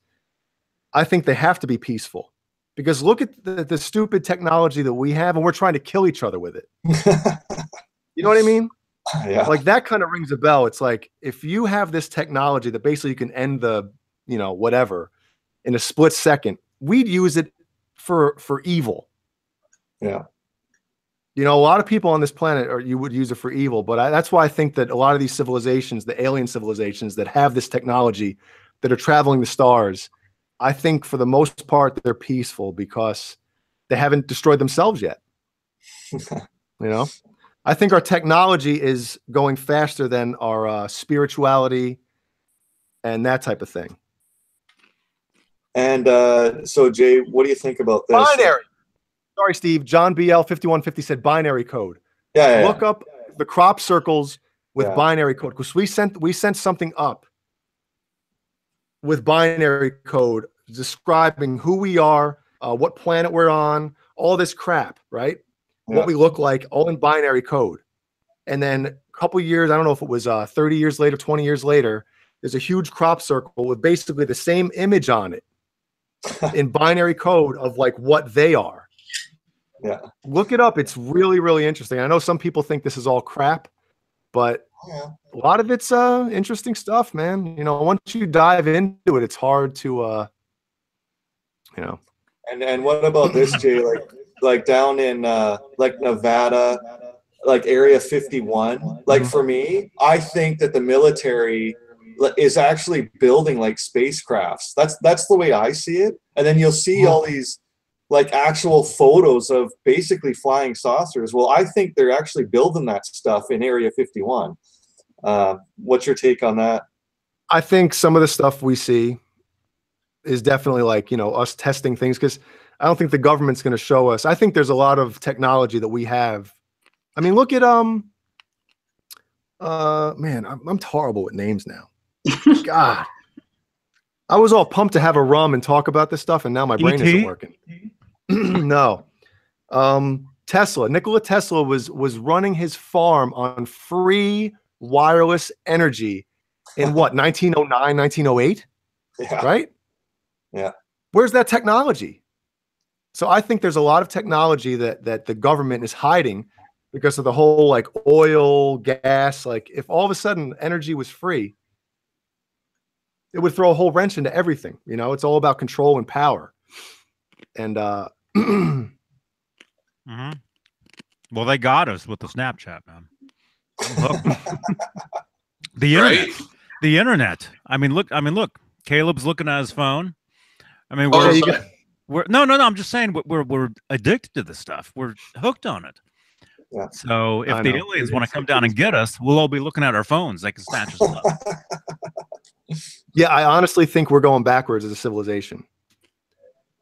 Speaker 1: I think they have to be peaceful. Because look at the stupid technology that we have, and we're trying to kill each other with it. You know what I mean?
Speaker 4: Yeah.
Speaker 1: Like that kind of rings a bell. It's like if you have this technology that basically you can end the, you know, whatever in a split second, we'd use it for evil.
Speaker 4: Yeah.
Speaker 1: You know, a lot of people on this planet, or you would use it for evil, but that's why I think that a lot of these civilizations, the alien civilizations that have this technology, that are traveling the stars, I think for the most part they're peaceful because they haven't destroyed themselves yet. You know, I think our technology is going faster than our spirituality and that type of thing.
Speaker 4: And so, Jay, what do you think about this?
Speaker 1: Binary. Sorry, Steve. John BL 5150 said binary code.
Speaker 4: Yeah.
Speaker 1: Look up the crop circles with
Speaker 4: Yeah.
Speaker 1: binary code, because we sent something up with binary code describing who we are, what planet we're on, all this crap, right?
Speaker 4: Yeah.
Speaker 1: What we look like, all in binary code. And then a couple years, I don't know if it was 30 years later, 20 years later, there's a huge crop circle with basically the same image on it in binary code of like what they are.
Speaker 4: Yeah.
Speaker 1: Look it up. It's really, really interesting. I know some people think this is all crap, but
Speaker 4: Yeah.
Speaker 1: a lot of it's interesting stuff, man. You know, once you dive into it, it's hard to you know.
Speaker 4: And what about this, Jay? Like down in like Nevada, like Area 51. Like for me, I think that the military is actually building like spacecrafts. That's the way I see it. And then you'll see all these like actual photos of basically flying saucers. Well, I think they're actually building that stuff in Area 51. What's your take on that?
Speaker 1: I think some of the stuff we see is definitely like, you know, us testing things, because I don't think the government's going to show us. I think there's a lot of technology that we have. I mean, look at man, I'm horrible with names now. God, I was all pumped to have a rum and talk about this stuff, and now my brain isn't working. No. Tesla, Nikola Tesla was running his farm on free wireless energy in what, 1909, 1908?
Speaker 4: Yeah.
Speaker 1: Right?
Speaker 4: Yeah.
Speaker 1: Where's that technology? So I think there's a lot of technology that the government is hiding because of the whole like oil, gas. Like if all of a sudden energy was free, it would throw a whole wrench into everything. You know, it's all about control and power. And
Speaker 2: well, they got us with the Snapchat, man. The internet.
Speaker 3: Right?
Speaker 2: The internet. I mean, look. Caleb's looking at his phone. I mean, no. I'm just saying we're addicted to this stuff. We're hooked on it.
Speaker 4: Yeah.
Speaker 2: So if the aliens want to come down and get us, we'll all be looking at our phones. They can snatch us up.
Speaker 1: Yeah, I honestly think we're going backwards as a civilization.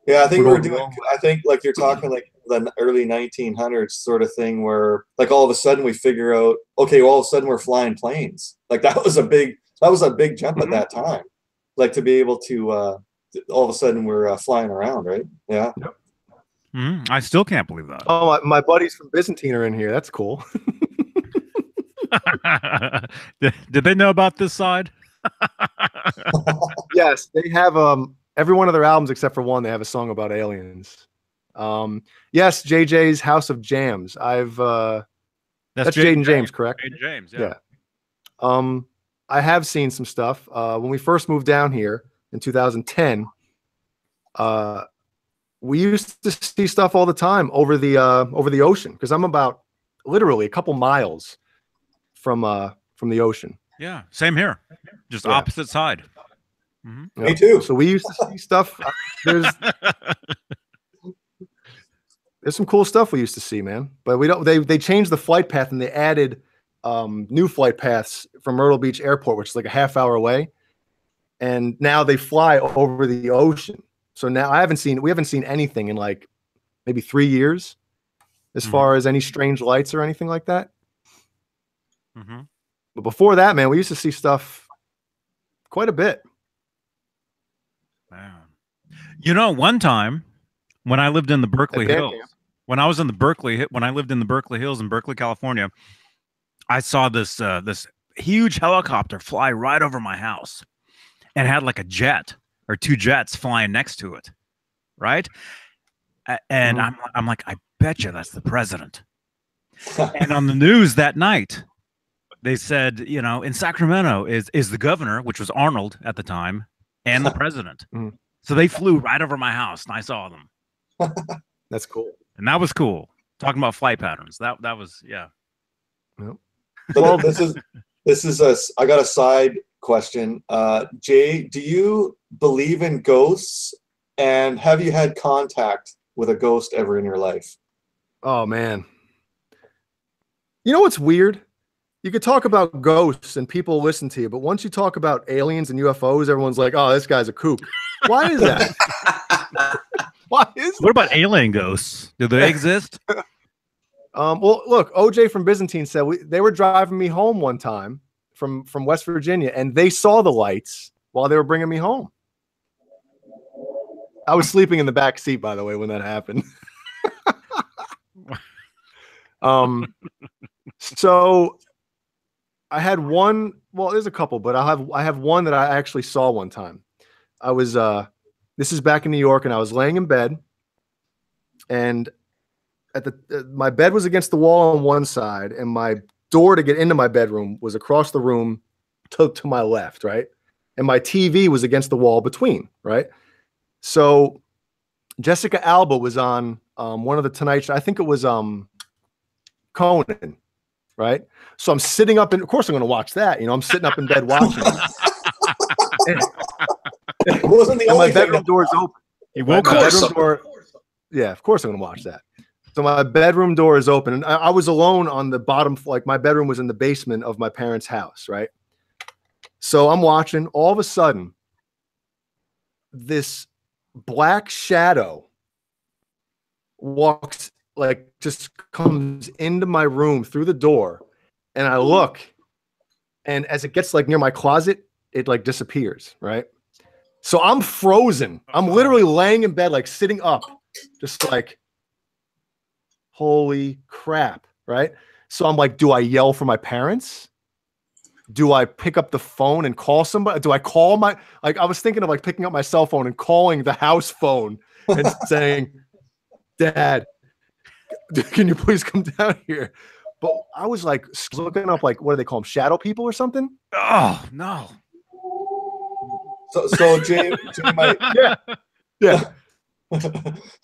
Speaker 4: Yeah, I think I think like you're talking like the early 1900s sort of thing where like all of a sudden we figure out, okay, all of a sudden we're flying planes. Like that was a big jump at that time. Like to be able to all of a sudden we're flying around, right? Yeah.
Speaker 1: Yep.
Speaker 2: I still can't believe that.
Speaker 1: Oh, my buddies from Byzantine are in here. That's cool.
Speaker 2: Did they know about this side?
Speaker 1: Yes, they have every one of their albums except for one. They have a song about aliens. Yes, JJ's House of Jams. That's Jaden James, correct?
Speaker 2: Jaden James, yeah.
Speaker 1: I have seen some stuff. When we first moved down here in 2010, we used to see stuff all the time over the ocean, because I'm about literally a couple miles from the ocean.
Speaker 2: Yeah, same here. Just opposite side. Mm-hmm.
Speaker 4: Me too.
Speaker 1: So we used to see stuff. There's some cool stuff we used to see, man. But we don't. They changed the flight path, and they added new flight paths from Myrtle Beach Airport, which is like a half-hour away. And now they fly over the ocean. So now we haven't seen anything in like maybe 3 years, as far as any strange lights or anything like that.
Speaker 2: Mm-hmm.
Speaker 1: But before that, man, we used to see stuff quite a bit.
Speaker 2: Man. You know, one time when I lived in the Berkeley Hills, when I lived in the Berkeley Hills in Berkeley, California, I saw this huge helicopter fly right over my house, and had like a jet or two jets flying next to it, right? And I'm like, I bet you that's the president. And on the news that night, they said, you know, in Sacramento is the governor, which was Arnold at the time, and the president. So they flew right over my house, and I saw them.
Speaker 1: That's cool.
Speaker 2: And that was cool. Talking about flight patterns. That was, yeah.
Speaker 1: Yep.
Speaker 4: Well, this is I got a side question. Jay, do you believe in ghosts, and have you had contact with a ghost ever in your life?
Speaker 1: Oh man. You know what's weird? You could talk about ghosts and people listen to you, but once you talk about aliens and UFOs, everyone's like, "Oh, this guy's a kook." Why is that? Why is
Speaker 2: What about alien ghosts? Do they exist?
Speaker 1: Well, look, OJ from Byzantine said they were driving me home one time from West Virginia, and they saw the lights while they were bringing me home. I was sleeping in the back seat, by the way, when that happened. So I had one. Well, there's a couple, but I have one that I actually saw one time. I was this is back in New York, and I was laying in bed, and my bed was against the wall on one side, and my door to get into my bedroom was across the room to my left, right? And my TV was against the wall between, right? So Jessica Alba was on one of the Tonight Show. I think it was Conan, right? So I'm sitting up, and of course I'm going to watch that. You know, I'm sitting up in bed watching it.
Speaker 4: It wasn't the
Speaker 1: and
Speaker 4: only
Speaker 1: my bedroom door is open.
Speaker 2: He woke
Speaker 1: My
Speaker 2: up.
Speaker 1: bedroom door, yeah, of course I'm going to watch that. So my bedroom door is open, and I was alone on the bottom. Like my bedroom was in the basement of my parents' house, right? So I'm watching. All of a sudden, this black shadow walks, like just comes into my room through the door, and I look, and as it gets like near my closet, it like disappears, right? So I'm frozen. I'm literally laying in bed, like sitting up, just like, holy crap, right? So I'm like, do I yell for my parents? Do I pick up the phone and call somebody? Do I call I was thinking of like picking up my cell phone and calling the house phone and saying, Dad, can you please come down here? But I was like looking up, like, what do they call them? Shadow people or something?
Speaker 2: Oh, no.
Speaker 4: So Jay might,
Speaker 1: yeah.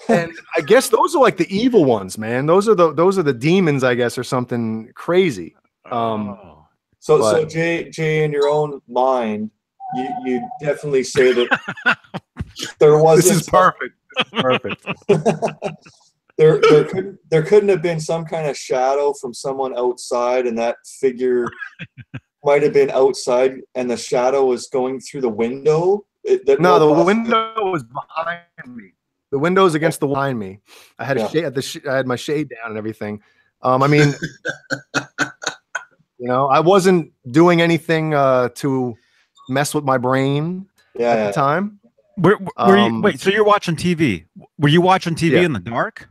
Speaker 1: And I guess those are like the evil ones, man. Those are the demons, I guess, or something crazy.
Speaker 4: So Jay, in your own mind, you definitely say that there wasn't.
Speaker 1: This is perfect. This is perfect.
Speaker 4: there couldn't have been some kind of shadow from someone outside, and that figure might have been outside, and the shadow was going through the window. The
Speaker 1: window was behind me. The window's against the wall behind me. I had I had my shade down and everything. I mean, you know, I wasn't doing anything to mess with my brain at the time.
Speaker 2: Wait, so you're watching TV? Were you watching TV in the dark?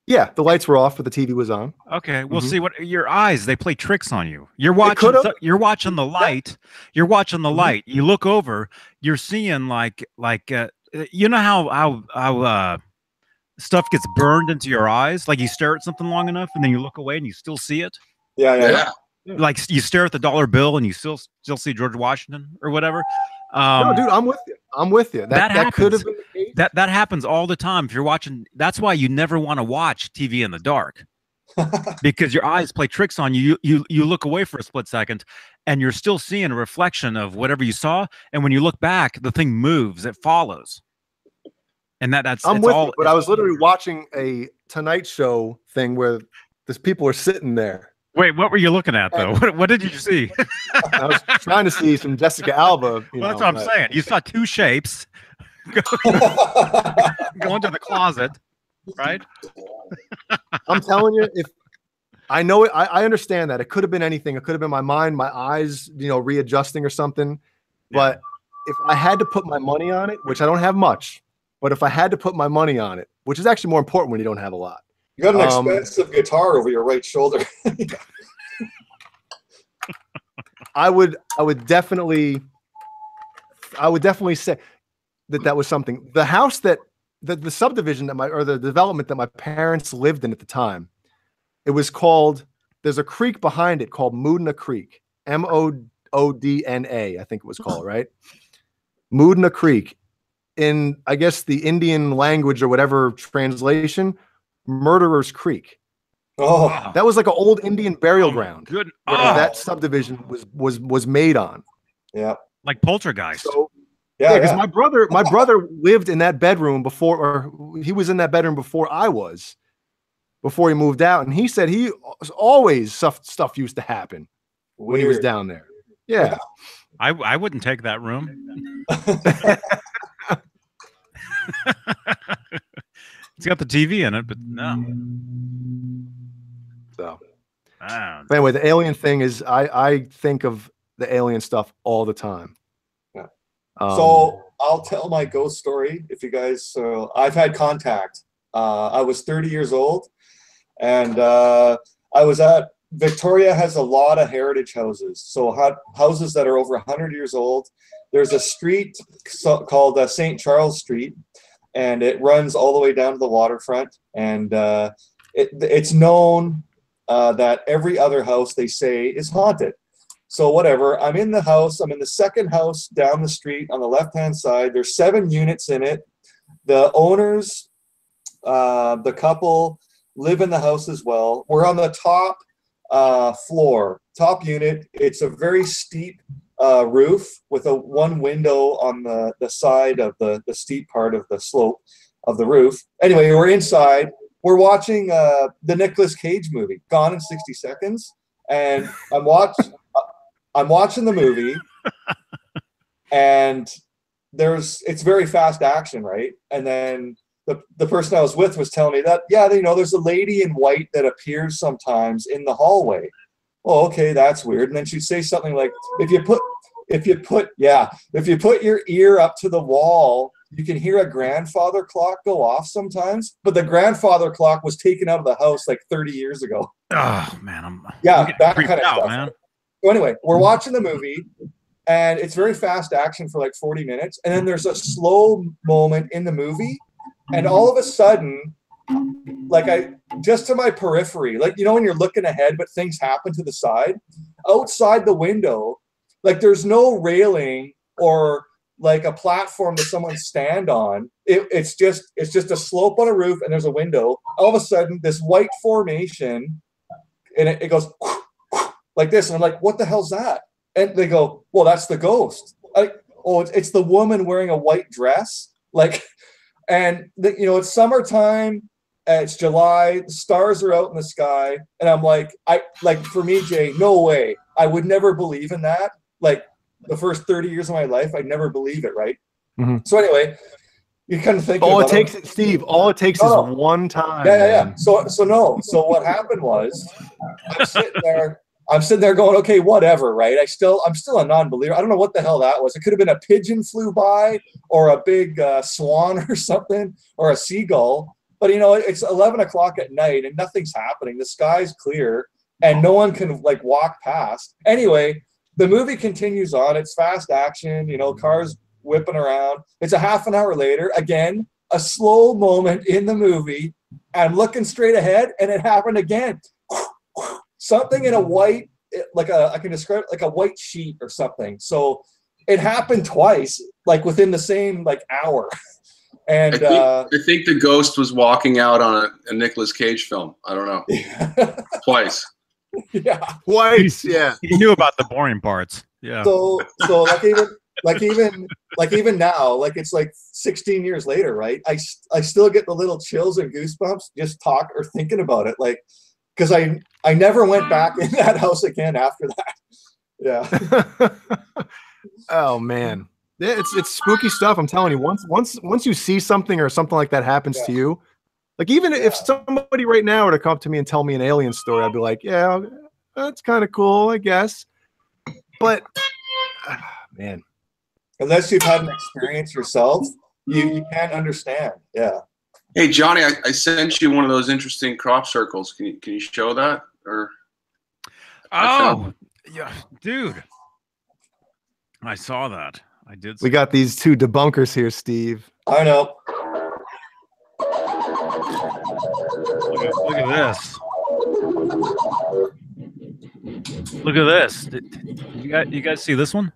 Speaker 1: Yeah, the lights were off, but the TV was on.
Speaker 2: Okay, well, see what your eyes, they play tricks on you. You're watching the light. You're watching the light. You look over, you're seeing like you know how stuff gets burned into your eyes, like you stare at something long enough and then you look away and you still see it.
Speaker 4: Yeah.
Speaker 2: like you stare at the dollar bill and you still see George Washington or whatever.
Speaker 1: No, dude, I'm with you. I'm with you. That could have been the case.
Speaker 2: That happens all the time if you're watching. That's why you never want to watch TV in the dark. Because your eyes play tricks on you. You look away for a split second and you're still seeing a reflection of whatever you saw, and when you look back the thing moves, it follows. And I'm with you,
Speaker 1: but I was literally watching a Tonight Show thing where these people are sitting there.
Speaker 2: Wait, what were you looking at though? What did you see?
Speaker 1: I was trying to see some Jessica Alba.
Speaker 2: That's what I'm saying. You saw two shapes go into the closet, right?
Speaker 1: I'm telling you, if I know it, I understand that it could have been anything. It could have been my mind, my eyes, readjusting or something. But if I had to put my money on it, which I don't have much, but if I had to put my money on it, which is actually more important when you don't have a lot.
Speaker 4: You got an expensive guitar over your right shoulder.
Speaker 1: I would definitely say that was something. The house that the subdivision the development that my parents lived in at the time, it was called, there's a creek behind it called Moodna Creek, Moodna, I think it was called, right? Moodna Creek. In, I guess, the Indian language or whatever translation, Murderer's Creek.
Speaker 4: Oh,
Speaker 1: that was like an old Indian burial ground.
Speaker 2: Good.
Speaker 1: That subdivision was made on.
Speaker 4: Yeah,
Speaker 2: like Poltergeist.
Speaker 1: So, because my brother lived in that bedroom before, or he was in that bedroom before he moved out, and he said he always stuff used to hapen when he was down there. Yeah.
Speaker 2: I wouldn't take that room. It's got the TV in it, but no.
Speaker 1: So, but anyway, the alien thing is, I think of the alien stuff all the time.
Speaker 4: Yeah. So I'll tell my ghost story if you guys. So I've had contact. I was 30 years old, and I was at Victoria has a lot of heritage houses. So houses that are over 100 years old. There's a street called St. Charles Street, and it runs all the way down to the waterfront. And it's known that every other house, they say, is haunted. So whatever, I'm in the house. I'm in the second house down the street on the left-hand side. There's 7 units in it. The owners, the couple, live in the house as well. We're on the top floor, top unit. It's a very steep roof with one window on the side of the steep part of the slope of the roof. Anyway, we're inside. We're watching the Nicolas Cage movie, Gone in 60 Seconds, and I'm watching the movie, and it's very fast action, right? And then the person I was with was telling me that, there's a lady in white that appears sometimes in the hallway. Oh, okay, that's weird. And then she'd say something like, if you put your ear up to the wall, you can hear a grandfather clock go off sometimes. But the grandfather clock was taken out of the house like 30 years ago.
Speaker 2: Oh man,
Speaker 4: that kind of stuff.
Speaker 2: Man.
Speaker 4: So anyway, we're watching the movie, and it's very fast action for like 40 minutes, and then there's a slow moment in the movie, and all of a sudden, like just to my periphery, like when you're looking ahead but things happen to the side, outside the window, like there's no railing or like a platform that someone stand on. It's just a slope on a roof, and there's a window. All of a sudden, this white formation, and it goes like this, and I'm like, what the hell's that? And they go, well, that's the ghost. It's the woman wearing a white dress, like, and it's summertime. It's July. The stars are out in the sky, and I'm like, for me, Jay, no way. I would never believe in that. Like the first 30 years of my life, I'd never believe it. Right.
Speaker 1: Mm-hmm.
Speaker 4: So anyway, you kind of think
Speaker 1: all it takes, Steve. All it takes is one time.
Speaker 4: Yeah. So what happened was, I'm sitting there going, okay, whatever, right? I'm still a non-believer. I don't know what the hell that was. It could have been a pigeon flew by, or a big swan or something, or a seagull. But it's 11 o'clock at night and nothing's happening. The sky's clear and no one can like walk past. Anyway, the movie continues on. It's fast action, cars whipping around. It's a half an hour later. Again, a slow moment in the movie. I'm looking straight ahead, and it happened again. Something in a white, I can describe it like a white sheet or something. So it happened twice, like within the same like hour. And
Speaker 3: I think the ghost was walking out on a Nicolas Cage film. I don't know. Twice.
Speaker 4: Yeah.
Speaker 1: Twice. Yeah.
Speaker 2: He knew about the boring parts. Yeah.
Speaker 4: So even now, like it's like 16 years later, right? I still get the little chills and goosebumps just talk or thinking about it, like because I never went back in that house again after that. Yeah.
Speaker 1: Oh man. Yeah, it's spooky stuff. I'm telling you. Once you see something or something like that happens to you, like even if somebody right now were to come up to me and tell me an alien story, I'd be like, yeah, that's kind of cool, I guess. But man,
Speaker 4: unless you've had an experience yourself, you can't understand. Yeah.
Speaker 3: Hey Johnny, I sent you one of those interesting crop circles. Can you show that? Or
Speaker 2: oh yeah, dude, I saw that. I did.
Speaker 1: We got these two debunkers here, Steve.
Speaker 4: I know.
Speaker 2: Look at this. Look at this. You guys see this one?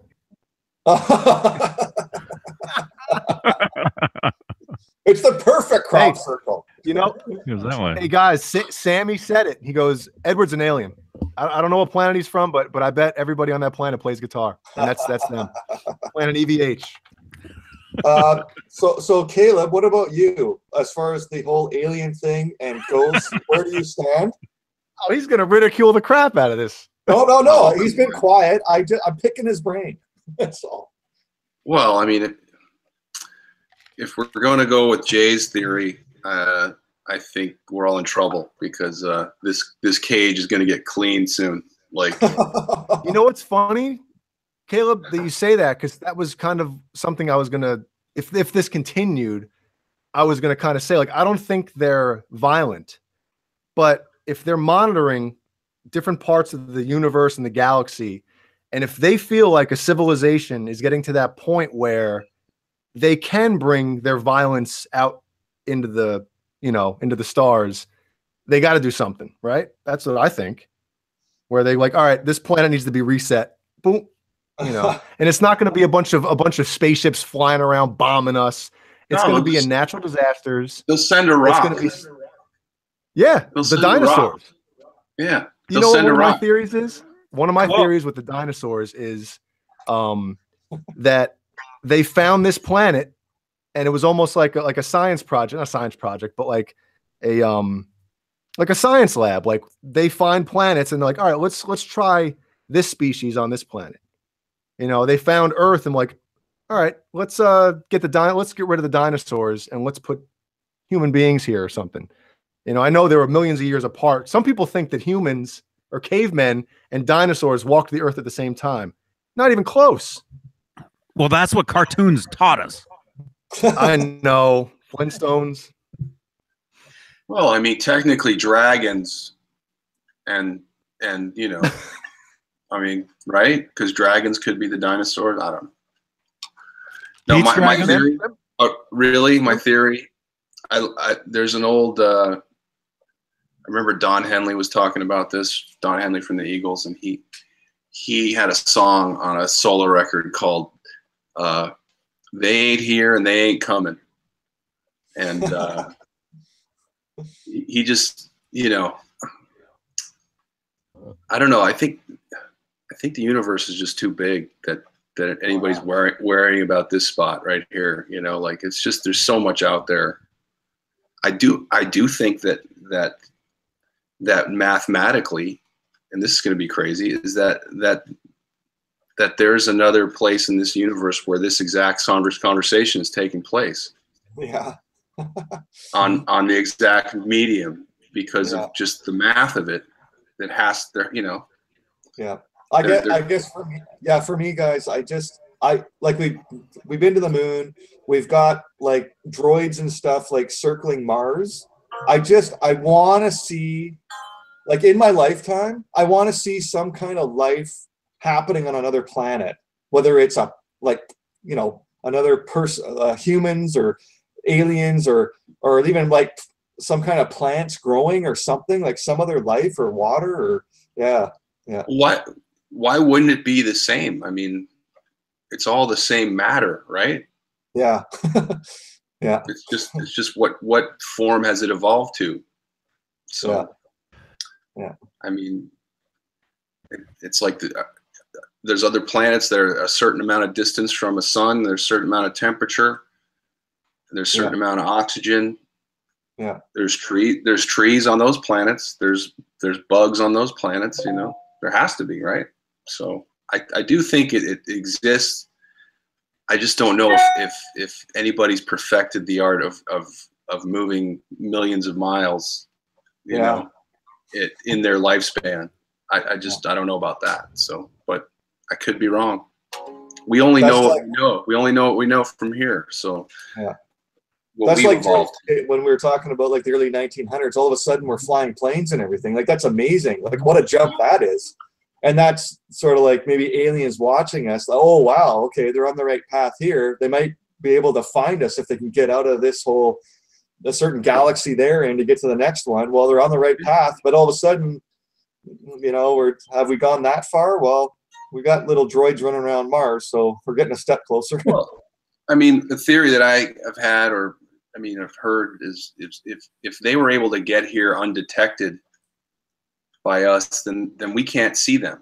Speaker 4: It's the perfect crop circle.
Speaker 1: You know,
Speaker 2: that way.
Speaker 1: Hey guys, Sammy said it. He goes, Edward's an alien. I don't know what planet he's from, but I bet everybody on that planet plays guitar, and that's them. Planet EVH.
Speaker 4: So Caleb, what about you? As far as the whole alien thing and ghosts, where do you stand?
Speaker 1: Oh, he's gonna ridicule the crap out of this.
Speaker 4: No. He's been quiet. I'm picking his brain. That's all.
Speaker 3: Well, I mean, if we're going to go with Jay's theory, I think we're all in trouble because this cage is going to get cleaned soon. Like,
Speaker 1: you know what's funny, Caleb, that you say that, because that was kind of something I was gonna, if this continued, I was gonna kind of say, like, I don't think they're violent, but if they're monitoring different parts of the universe and the galaxy, and if they feel like a civilization is getting to that point where they can bring their violence out into the, into the stars, they got to do something, right? That's what I think. Where they like, all right, this planet needs to be reset. Boom, and it's not going to be a bunch of spaceships flying around bombing us. It's going to be a natural disasters.
Speaker 3: They'll send a rock.
Speaker 1: It's going to be, the dinosaurs.
Speaker 3: Yeah,
Speaker 1: you know what one of my theories is? One of my theories with the dinosaurs is that they found this planet, and it was almost like a science project, not a science project, but like a science lab. Like they find planets and they're like, all right, let's try this species on this planet. They found Earth and like, all right, let's get rid of the dinosaurs and let's put human beings here or something. I know they were millions of years apart. Some people think that humans or cavemen and dinosaurs walked the Earth at the same time. Not even close.
Speaker 2: Well, that's what cartoons taught us.
Speaker 1: I know. Flintstones.
Speaker 3: Well, I mean, technically dragons and I mean, right? Because dragons could be the dinosaurs. I don't know. No, my theory. Oh, really? My theory. There's an old. I remember Don Henley was talking about this. Don Henley from the Eagles, and he had a song on a solo record called "They Ain't Here and They Ain't Coming," and he just, I don't know. I think the universe is just too big that anybody's worrying about this spot right here. Like it's just there's so much out there. I do think that mathematically, and this is going to be crazy, is that there's another place in this universe where this exact conversation is taking place.
Speaker 4: Yeah.
Speaker 3: on the exact medium because of just the math of it that has there.
Speaker 4: Yeah. I guess for me, guys, we've been to the moon. We've got like droids and stuff like circling Mars. I want to see, like in my lifetime, I want to see some kind of life happening on another planet, whether it's another person, humans or aliens or even like some kind of plants growing or something, like some other life or water or Yeah.
Speaker 3: Why wouldn't it be the same? I mean, it's all the same matter, right?
Speaker 4: Yeah. Yeah.
Speaker 3: It's just what form has it evolved to? So,
Speaker 4: yeah.
Speaker 3: I mean, it's like there's other planets that are a certain amount of distance from a sun. There's a certain amount of temperature. There's a certain amount of oxygen.
Speaker 4: Yeah.
Speaker 3: There's trees on those planets. There's bugs on those planets. You know, there has to be, right? So I do think it exists. I just don't know if anybody's perfected the art of moving millions of miles, you know, in their lifespan. I don't know about that. So, but I could be wrong. We only know what we know. We only know what we know from here. So
Speaker 4: yeah. That's like when we were talking about like the early 1900s, all of a sudden we're flying planes and everything. Like, that's amazing. Like, what a jump that is. And that's sort of like maybe aliens watching us. Oh, wow. Okay, they're on the right path here. They might be able to find us if they can get out of this a certain galaxy they're in to get to the next one. Well, they're on the right path. But all of a sudden, you know, have we gone that far? Well, we got little droids running around Mars, so we're getting a step closer.
Speaker 3: Well, I mean, the theory that I have had, or I mean, I've heard is if they were able to get here undetected by us, then we can't see them.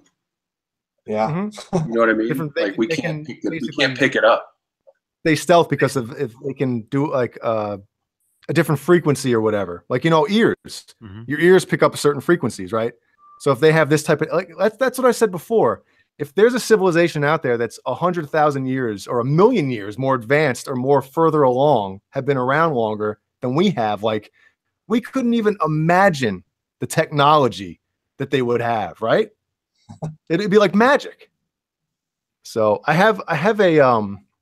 Speaker 4: Yeah.
Speaker 3: You know what I mean? Like we can't pick it up.
Speaker 1: They stealth because of if they can do like a different frequency or whatever. Like, you know, ears. Your ears pick up certain frequencies, right? So if they have this type of like that's what I said before. If there's a civilization out there that's 100,000 years or 1,000,000 years more advanced or more further along, have been around longer than we have, like we couldn't even imagine the technology that they would have, right? It'd be like magic. So I have a I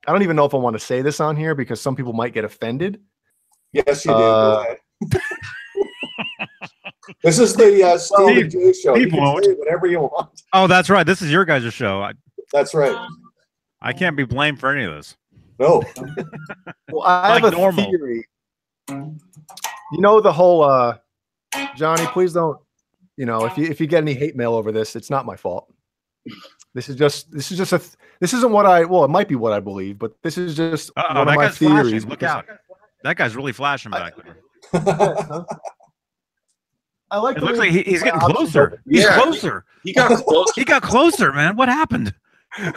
Speaker 1: don't even know if I want to say this on here because some people might get offended.
Speaker 4: Yes, you do. Go ahead. This is the Steve J show. You can say whatever you want.
Speaker 2: Oh, that's right. This is your guys' show.
Speaker 4: That's right.
Speaker 2: I can't be blamed for any of this.
Speaker 4: No.
Speaker 1: Well, I have a theory. You know the whole Johnny, please don't. You know, if you get any hate mail over this, it's not my fault. This isn't what it might be what I believe, but this is just one of my theories.
Speaker 2: Look out. That guy's really flashing back there.
Speaker 1: I like.
Speaker 2: It looks like he's getting closer. He's closer.
Speaker 3: He got closer.
Speaker 2: He got closer, man. What happened?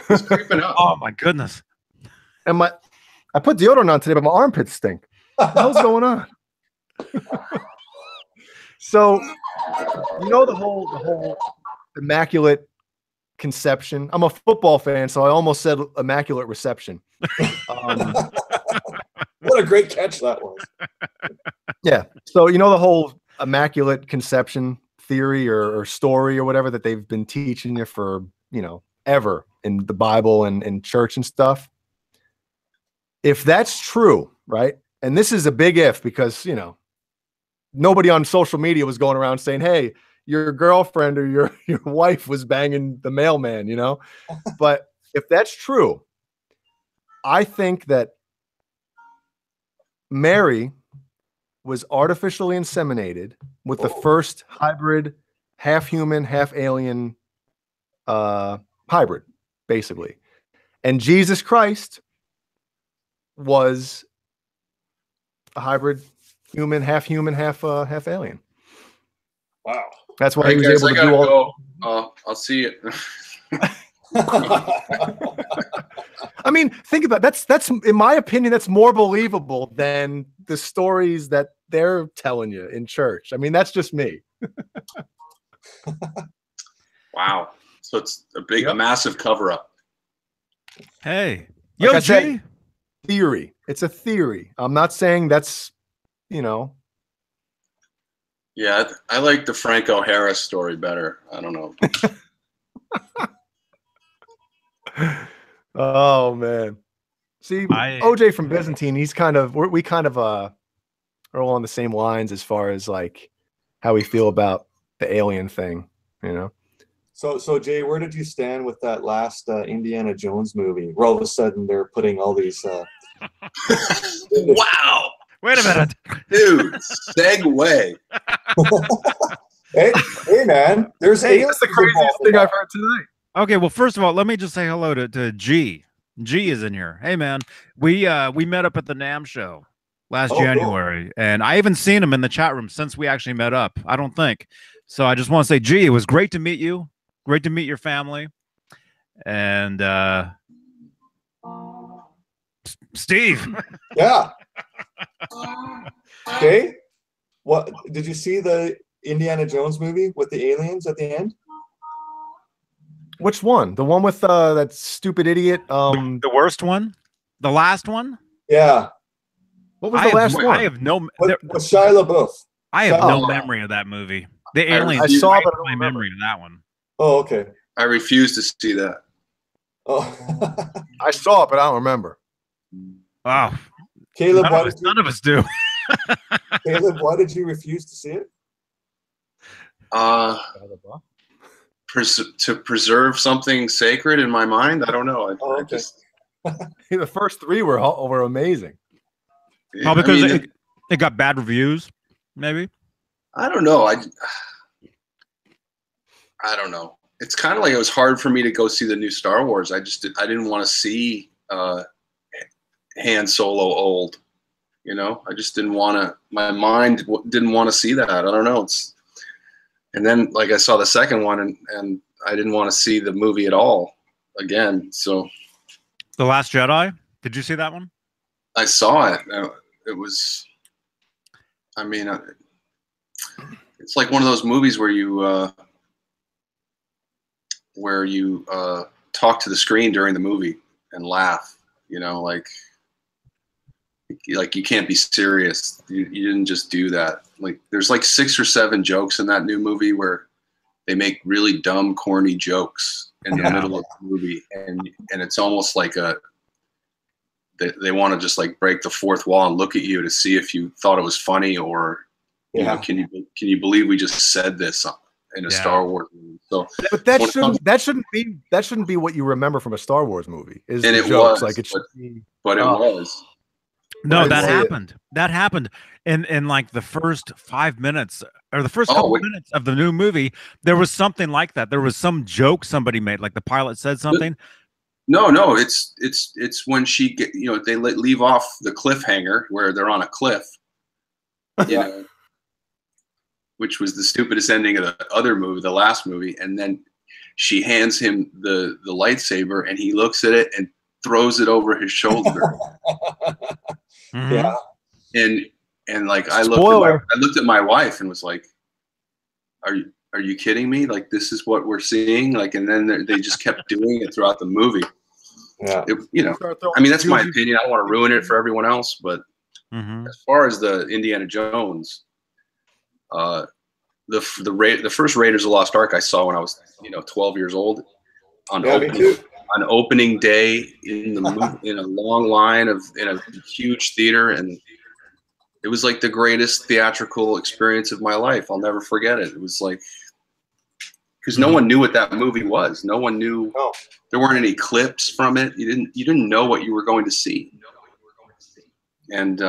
Speaker 3: He's creeping up.
Speaker 2: Oh my goodness.
Speaker 1: And I put deodorant on today, but my armpits stink. What the hell's going on? So, you know the whole immaculate conception. I'm a football fan, so I almost said immaculate reception.
Speaker 4: What a great catch that was.
Speaker 1: Yeah. So you know the whole immaculate conception theory or story or whatever that they've been teaching you for, you know, ever in the Bible and in church and stuff. If that's true, right? And this is a big if because, you know, nobody on social media was going around saying, hey, your girlfriend or your wife was banging the mailman, you know? But if that's true, I think that Mary was artificially inseminated with the first hybrid, half human, half alien hybrid, basically. And Jesus Christ was a hybrid, half human, half alien.
Speaker 4: Wow.
Speaker 1: That's why he was able to do all.
Speaker 3: I'll see it.
Speaker 1: I mean, think about it. That's in my opinion, that's more believable than the stories that they're telling you in church. I mean, that's just me.
Speaker 3: Wow. So it's a massive cover up.
Speaker 2: Hey,
Speaker 1: like I said, theory. It's a theory. I'm not saying that's, you know.
Speaker 3: Yeah, I like the Franco Harris story better. I don't know.
Speaker 1: Oh man. See, OJ from Byzantine, we kind of are all on the same lines as far as like how we feel about the alien thing, you know.
Speaker 4: So Jay, where did you stand with that last Indiana Jones movie? Where all of a sudden they're putting all these
Speaker 3: Wow.
Speaker 2: Wait a minute.
Speaker 3: Dude, segue.
Speaker 4: Hey, man, there's
Speaker 1: Hey,
Speaker 4: aliens
Speaker 1: that's the craziest
Speaker 4: involved in
Speaker 1: thing
Speaker 4: that.
Speaker 1: I've heard tonight.
Speaker 2: Okay, well, first of all, let me just say hello to G. G is in here. Hey, man, we met up at the NAMM show last
Speaker 4: Oh, cool.
Speaker 2: January, and I haven't seen him in the chat room since we actually met up. I don't think so. I just want to say, G, it was great to meet you. Great to meet your family, and Steve.
Speaker 4: Yeah. Okay. What did you see the Indiana Jones movie with the aliens at the end?
Speaker 1: Which one? The one with that stupid idiot?
Speaker 2: The worst one? The last one?
Speaker 4: Yeah.
Speaker 1: What was the last one?
Speaker 2: I have no.
Speaker 4: With Shia LaBeouf.
Speaker 2: I have
Speaker 4: Shia
Speaker 2: no
Speaker 4: LaBeouf.
Speaker 2: memory of that movie. The aliens.
Speaker 1: I saw it, but I
Speaker 2: my
Speaker 1: don't remember.
Speaker 2: memory of that one.
Speaker 4: Oh, okay.
Speaker 3: I refuse to see that.
Speaker 4: Oh.
Speaker 1: I saw it, but I don't remember.
Speaker 2: Oh,
Speaker 4: Caleb,
Speaker 2: none of us do.
Speaker 4: Caleb, why did you refuse to see it?
Speaker 3: To preserve something sacred in my mind. I don't know.
Speaker 4: Oh, okay.
Speaker 1: The first three were amazing.
Speaker 2: Oh, because it got bad reviews, maybe.
Speaker 3: I don't know. I don't know. It's kind of like it was hard for me to go see the new Star Wars. I didn't want to see Han Solo old. You know, I just didn't want to. My mind didn't want to see that. I don't know. And then like I saw the second one, and I didn't want to see the movie at all again. So,
Speaker 2: The Last Jedi. Did you see that one?
Speaker 3: I saw it. It was. I mean, it's like one of those movies where you talk to the screen during the movie and laugh. You know, like you can't be serious. You didn't just do that. Like there's like 6 or 7 jokes in that new movie where they make really dumb, corny jokes in the middle of the movie, and it's almost like they want to just like break the fourth wall and look at you to see if you thought it was funny or you know, can you believe we just said this in a Star Wars movie? So,
Speaker 1: but that shouldn't be what you remember from a Star Wars movie. Is
Speaker 3: and
Speaker 1: the
Speaker 3: it
Speaker 1: jokes
Speaker 3: was
Speaker 1: like it should be?
Speaker 3: But it was.
Speaker 2: No, that happened. That happened in like the first 5 minutes or the first couple minutes of the new movie. There was something like that. There was some joke somebody made, like the pilot said something.
Speaker 3: No, it's when she they leave off the cliffhanger where they're on a cliff, you know, which was the stupidest ending of the other movie, the last movie, and then she hands him the lightsaber and he looks at it and throws it over his shoulder.
Speaker 4: Yeah.
Speaker 3: And like I looked at my wife and was like, are you kidding me? Like this is what we're seeing? Like, and then they just kept doing it throughout the movie.
Speaker 4: Yeah.
Speaker 3: You know, I mean, that's my opinion. I don't want to ruin it for everyone else, but as far as the Indiana Jones, the first Raiders of the Lost Ark I saw when I was 12 years old on opening day in a long line in a huge theater, and it was like the greatest theatrical experience of my life. I'll never forget it. It was like because no one knew what that movie was. No one knew.
Speaker 4: No.
Speaker 3: There weren't any clips from it. You didn't know what you were going to see. And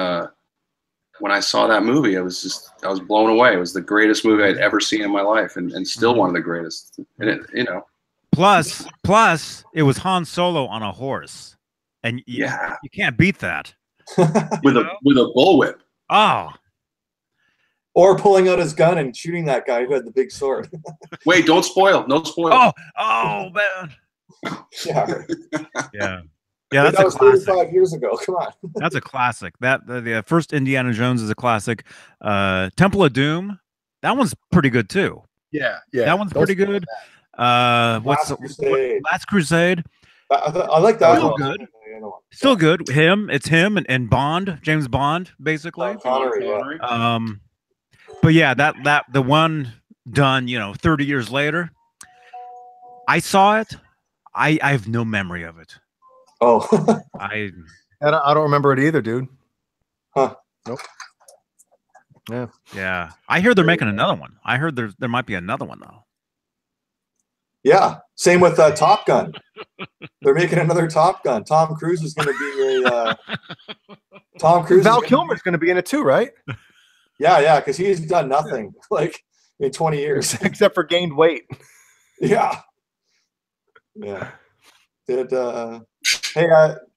Speaker 3: when I saw that movie, I was blown away. It was the greatest movie I'd ever seen in my life, and still one of the greatest. And it,
Speaker 2: Plus, it was Han Solo on a horse, and you can't beat that
Speaker 3: with a bullwhip.
Speaker 2: Oh,
Speaker 4: or pulling out his gun and shooting that guy who had the big sword.
Speaker 3: Wait, don't spoil. No spoil.
Speaker 2: Oh man.
Speaker 4: Yeah.
Speaker 2: Yeah.
Speaker 4: That was 35 years ago. Come on.
Speaker 2: That's a classic. That the first Indiana Jones is a classic. Temple of Doom. That one's pretty good too.
Speaker 1: Yeah.
Speaker 2: That one's pretty good. Last Crusade.
Speaker 4: I like that.
Speaker 2: Still good. Still good. It's him and Bond, James Bond, basically.
Speaker 4: Connery, yeah.
Speaker 2: But yeah, that the one done, 30 years later. I saw it. I have no memory of it.
Speaker 4: Oh.
Speaker 1: I don't remember it either, dude.
Speaker 4: Huh.
Speaker 1: Nope.
Speaker 2: Yeah. I hear they're making another one. I heard there might be another one though.
Speaker 4: Yeah. Same with Top Gun. They're making another Top Gun. Tom Cruise is going to be a Tom Cruise.
Speaker 1: Val Kilmer's going to be in it too, right?
Speaker 4: Yeah, because he's done nothing. Like in 20 years.
Speaker 1: Except for gained weight.
Speaker 4: Yeah. Yeah.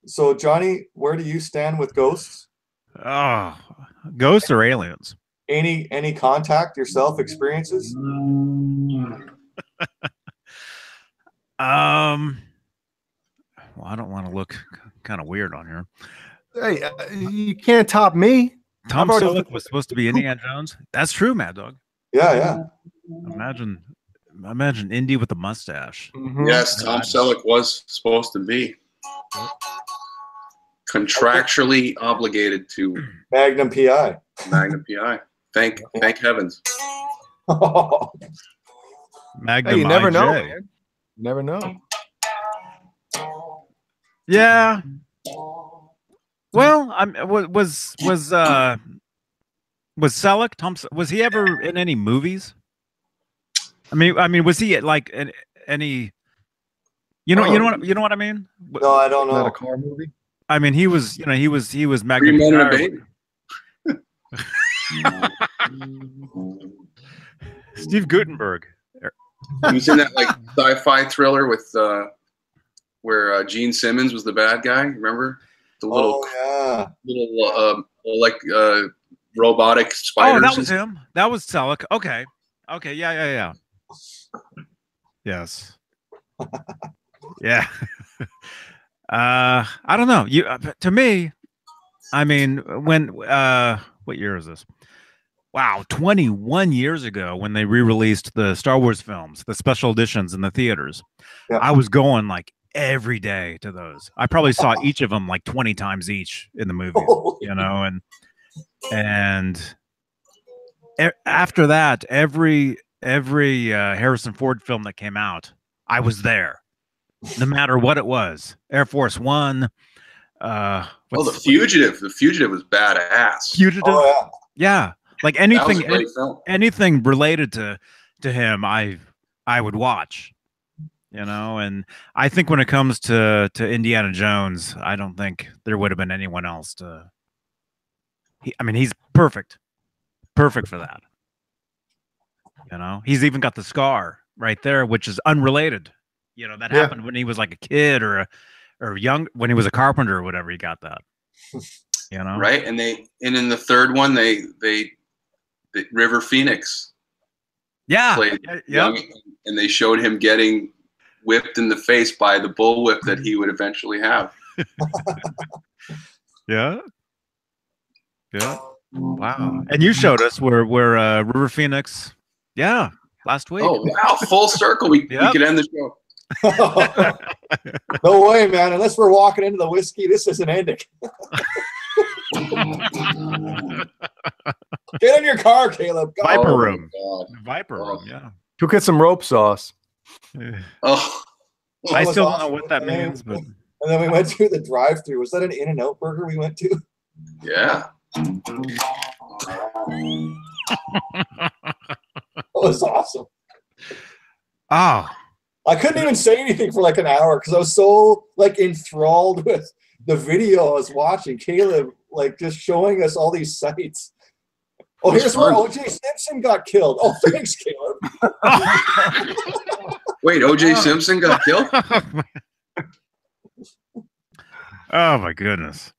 Speaker 4: So Johnny, where do you stand with ghosts?
Speaker 2: Oh, ghosts or aliens?
Speaker 4: Any contact yourself experiences?
Speaker 2: Well, I don't want to look kind of weird on here.
Speaker 1: Hey, you can't top me.
Speaker 2: Tom Selleck was supposed to be Indiana Jones. That's true, Mad Dog.
Speaker 4: Yeah.
Speaker 2: Imagine Indy with a mustache.
Speaker 1: Mm-hmm.
Speaker 3: Yes, Tom Selleck was supposed to be contractually obligated to
Speaker 4: Magnum PI.
Speaker 3: Magnum PI. Thank heavens.
Speaker 2: Magnum.
Speaker 1: Hey, you never
Speaker 2: IJ.
Speaker 1: know, man. You never know.
Speaker 2: Yeah. Well, was Selleck was he ever in any movies? I mean, was he like in any? You know what I mean?
Speaker 4: No, I don't know.
Speaker 1: Not a car movie.
Speaker 2: I mean, he was Magnum
Speaker 3: Three Men and a
Speaker 2: PI.
Speaker 3: Baby.
Speaker 2: Steve Guttenberg.
Speaker 3: He was in that like sci-fi thriller with where Gene Simmons was the bad guy. Remember the little robotic spiders?
Speaker 2: Oh, that was him. That was Selleck. Okay. Yeah. Yes. Yeah. I don't know. To me, I mean, when what year is this? Wow, 21 years ago when they re-released the Star Wars films, the special editions in the theaters.
Speaker 4: Yeah.
Speaker 2: I was going like every day to those. I probably saw each of them like 20 times each in the movie, and after that, every Harrison Ford film that came out, I was there, no matter what it was. Air Force One.
Speaker 3: The Fugitive. The Fugitive was badass.
Speaker 2: Fugitive.
Speaker 4: Oh,
Speaker 2: yeah. Like anything related to him, I would watch, and I think when it comes to Indiana Jones, I don't think there would have been anyone else he's perfect for that. He's even got the scar right there, which is unrelated. That happened when he was like a kid or young, when he was a carpenter or whatever. He got that,
Speaker 3: right? And in the third one, they River Phoenix, played young, and they showed him getting whipped in the face by the bullwhip that he would eventually have.
Speaker 2: Yeah. Wow. And you showed us where River Phoenix. Yeah, last week.
Speaker 3: Oh wow! Full circle. We could end the show.
Speaker 4: No way, man. Unless we're walking into the whiskey, this isn't ending. Get in your car, Caleb. Go.
Speaker 2: Viper room. Viper room, yeah.
Speaker 1: Go get some rope sauce.
Speaker 3: Oh.
Speaker 2: I still don't know what that means, but...
Speaker 4: And then we went to the drive-thru. Was that an In-N-Out burger we went to?
Speaker 3: Yeah.
Speaker 4: That was awesome.
Speaker 2: Oh.
Speaker 4: I couldn't even say anything for like an hour because I was so like enthralled with the video I was watching. Caleb like just showing us all these sites. Oh, here's where O.J. Simpson got killed. Oh, thanks, Caleb.
Speaker 3: Wait, O.J. Simpson got killed?
Speaker 2: Oh my goodness.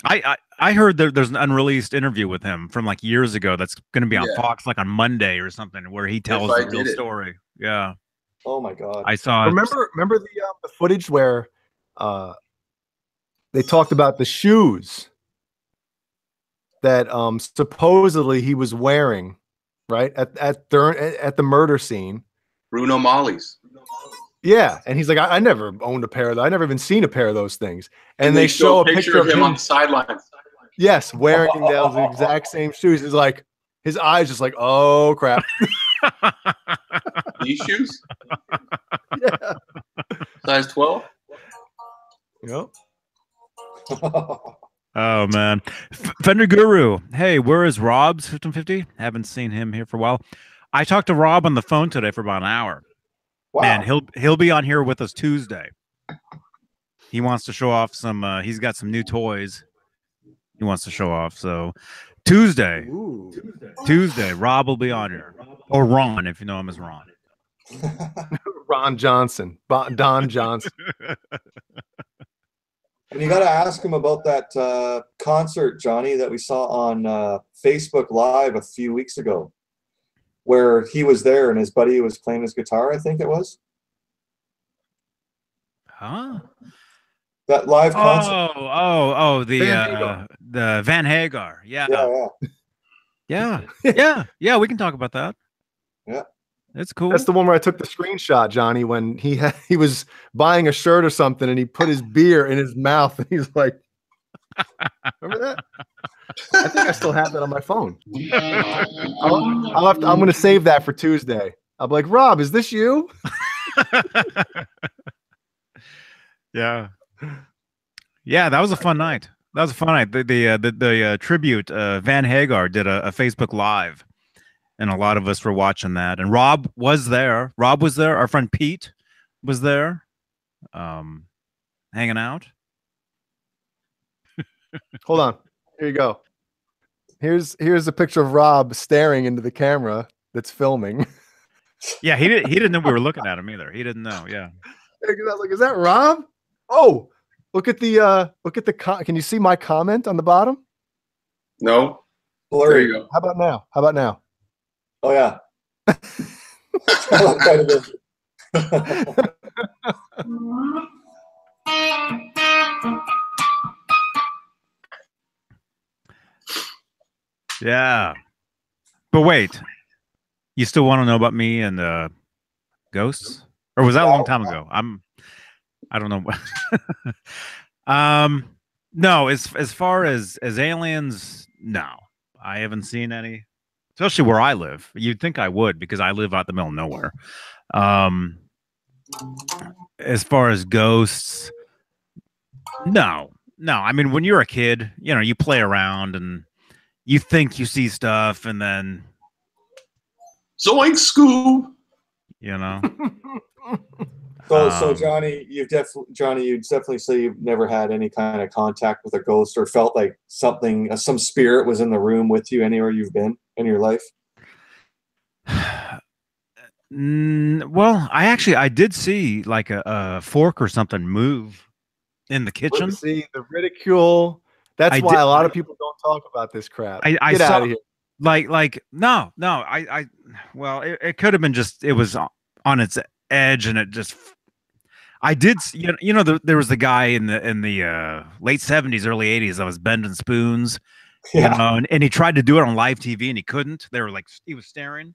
Speaker 2: I heard there's an unreleased interview with him from like years ago that's going to be on Fox like on Monday or something where he tells the real story. Yeah.
Speaker 4: Oh my God.
Speaker 1: I saw. Remember the footage where they talked about the shoes that supposedly he was wearing, right at the murder scene.
Speaker 3: Bruno Mali's.
Speaker 1: Yeah, and he's like, I never owned a pair of those. I never even seen a pair of those things. And they show a picture of him
Speaker 3: on the sideline.
Speaker 1: Yes, wearing those exact same shoes. He's like, his eyes just like, oh crap.
Speaker 3: These shoes?
Speaker 1: Yeah.
Speaker 3: Size 12?
Speaker 1: Yep.
Speaker 2: Oh man. Fender Guru. Hey, where is Rob's 1550? Haven't seen him here for a while. I talked to Rob on the phone today for about an hour. Wow. And he'll be on here with us Tuesday. He wants to show off some he's got some new toys he wants to show off. So Tuesday, Rob will be on here. Or Ron, if you know him as Ron.
Speaker 1: Ron Johnson, Don Johnson.
Speaker 4: And you got to ask him about that concert, Johnny, that we saw on Facebook Live a few weeks ago, where he was there and his buddy was playing his guitar, I think it was.
Speaker 2: Huh?
Speaker 4: That live concert.
Speaker 2: Oh, the Van Hagar. Yeah. Yeah, we can talk about that.
Speaker 4: Yeah.
Speaker 2: It's cool.
Speaker 1: That's the one where I took the screenshot, Johnny, when he was buying a shirt or something and he put his beer in his mouth and he's like, remember that? I think I still have that on my phone. I'm going to save that for Tuesday. I'll be like, Rob, is this you?
Speaker 2: Yeah. Yeah, that was a fun night. The tribute, Van Hagar did a Facebook Live. And a lot of us were watching that. And Rob was there. Our friend Pete was there, hanging out.
Speaker 1: Hold on. Here you go. Here's a picture of Rob staring into the camera that's filming.
Speaker 2: Yeah, he didn't know we were looking at him either. He didn't know. Yeah.
Speaker 1: I was like, is that Rob? Oh, look at the can you see my comment on the bottom?
Speaker 3: No.
Speaker 4: Blurry.
Speaker 3: There you go.
Speaker 1: How about now?
Speaker 4: Oh, yeah.
Speaker 2: Yeah. But wait, you still want to know about me and ghosts? Or was that a long time ago? I don't know. No, as far as aliens, no. I haven't seen any. Especially where I live. You'd think I would because I live out the middle of nowhere. As far as ghosts, no. I mean, when you're a kid, you play around and you think you see stuff, and then
Speaker 3: Zoink Scoob.
Speaker 4: So Johnny, you'd definitely say you've never had any kind of contact with a ghost or felt like some spirit was in the room with you anywhere you've been in your life.
Speaker 2: Well, I did see like a fork or something move in the kitchen.
Speaker 1: See the ridicule. That's why a lot of people don't talk about this crap.
Speaker 2: I
Speaker 1: Get
Speaker 2: saw,
Speaker 1: out of here.
Speaker 2: No. Well, it could have been just it was on its edge, and it just. I did, there was the guy in the late 70s, early 80s that was bending spoons, and he tried to do it on live TV and he couldn't. They were like, he was staring.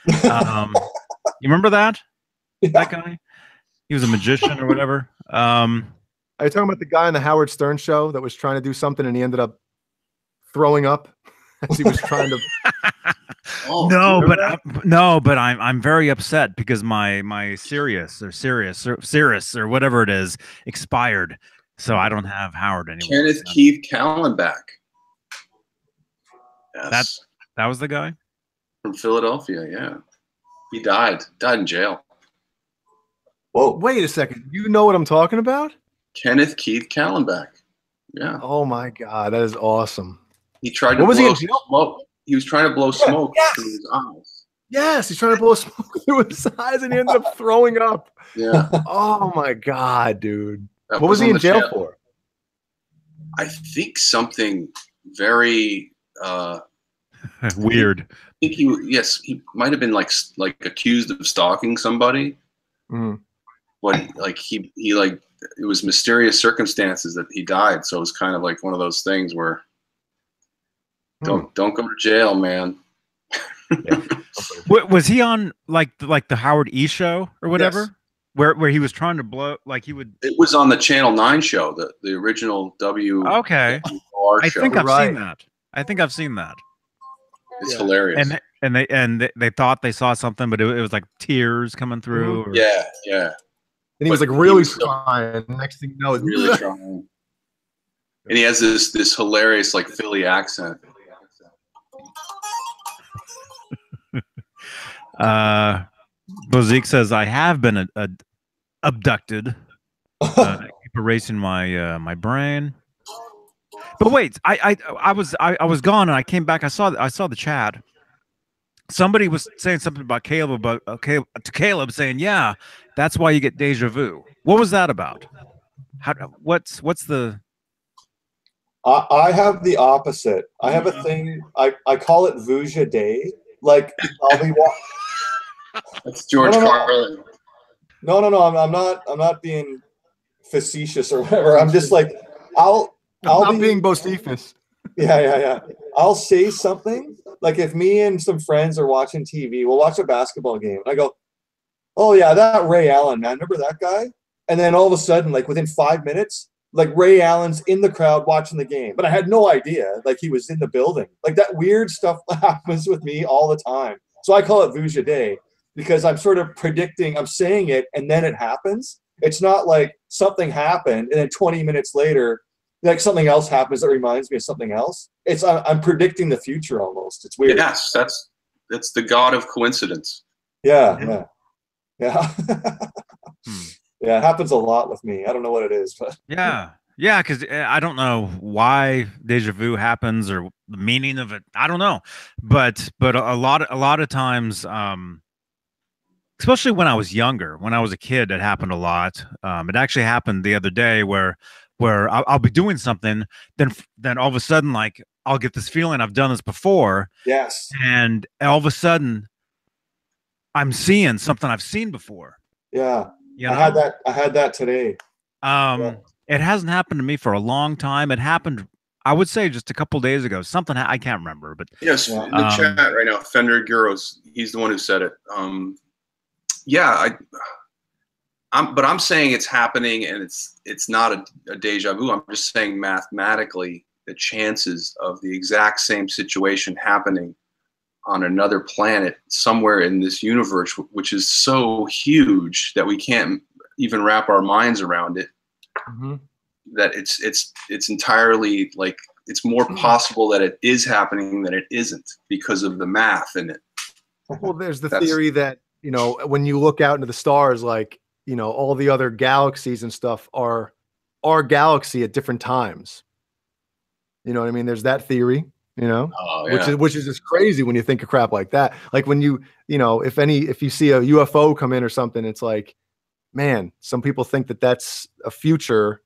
Speaker 2: You remember that? Yeah. That guy? He was a magician or whatever.
Speaker 1: Are you talking about the guy on the Howard Stern show that was trying to do something and he ended up throwing up as he was trying to?
Speaker 2: But I'm very upset because my Sirius or whatever it is expired, so I don't have Howard anymore.
Speaker 3: Kenneth Keith Kallenbach. Yes.
Speaker 2: That was the guy
Speaker 3: from Philadelphia. Yeah, he died in jail.
Speaker 1: Whoa! Wait a second. You know what I'm talking about?
Speaker 3: Kenneth Keith Kallenbach. Yeah.
Speaker 1: Oh my God, that is awesome.
Speaker 3: He tried to. What was he in jail? Smoke. He was trying to blow smoke through his eyes.
Speaker 1: Yes, he's trying to blow smoke through his eyes, and he ended up throwing up.
Speaker 3: Yeah.
Speaker 1: Oh my God, dude. What was he in jail for?
Speaker 3: I think something very
Speaker 2: weird.
Speaker 3: I think he might have been like accused of stalking somebody.
Speaker 1: Mm.
Speaker 3: But like he it was mysterious circumstances that he died, so it was kind of like one of those things where. Don't go to jail, man.
Speaker 2: Yeah. Was he on like the Howard E show or whatever? Yes. Where he was trying to blow he would.
Speaker 3: It was on the Channel 9 show, the original W.
Speaker 2: Okay.
Speaker 3: WR show.
Speaker 2: I think I've seen that.
Speaker 3: It's hilarious.
Speaker 2: And they thought they saw something, but it was like tears coming through.
Speaker 3: Mm-hmm. Yeah.
Speaker 1: And he was like really trying. Next thing you know, it's
Speaker 3: really trying. And he has this hilarious like Philly accent.
Speaker 2: Bozique says I have been abducted. Keep erasing my brain. But wait, I was gone and I came back. I saw the chat. somebody was saying something about Caleb, about to Caleb saying, yeah, that's why you get deja vu. What was that about? What's the?
Speaker 4: I have the opposite. I have a thing. I call it Vuja Day. Like I'll be.
Speaker 3: That's George Carlin.
Speaker 4: No. I'm not being facetious or whatever. I'm just like I'll
Speaker 1: not being boastful.
Speaker 4: Yeah. I'll say something like if me and some friends are watching TV, we'll watch a basketball game, and I go, "Oh yeah, that Ray Allen, man, remember that guy?" And then all of a sudden, like within 5 minutes, like Ray Allen's in the crowd watching the game, but I had no idea like he was in the building. Like that weird stuff happens with me all the time. So I call it Vuja Day because I'm sort of predicting. I'm saying it, and then it happens. It's not like something happened, and then 20 minutes later, like something else happens that reminds me of something else. I'm predicting the future almost. It's weird.
Speaker 3: Yes, that's the god of coincidence.
Speaker 4: Yeah. Yeah, it happens a lot with me. I don't know what it is, but
Speaker 2: yeah, because I don't know why deja vu happens or the meaning of it. I don't know, but a lot of times, especially when I was younger, when I was a kid, it happened a lot. It actually happened the other day where I'll be doing something, then all of a sudden, like I'll get this feeling I've done this before.
Speaker 4: Yes,
Speaker 2: and all of a sudden, I'm seeing something I've seen before.
Speaker 4: Yeah.
Speaker 2: You know?
Speaker 4: I had that today.
Speaker 2: It hasn't happened to me for a long time. It happened, I would say, just a couple days ago. Something I can't remember, but
Speaker 3: yes, in the chat right now, Fender Guros, he's the one who said it. I'm saying it's happening, and it's not a deja vu. I'm just saying mathematically the chances of the exact same situation happening on another planet somewhere in this universe, which is so huge that we can't even wrap our minds around it.
Speaker 1: Mm-hmm.
Speaker 3: That it's entirely like it's more possible that it is happening than it isn't because of the math in it.
Speaker 1: Well, there's the theory that, you know, when you look out into the stars, like, you know, all the other galaxies and stuff are our galaxy at different times. You know what I mean? There's that theory, you know, which is just crazy when you think of crap like that. Like when you know, if you see a UFO come in or something, it's like, man, some people think that that's a future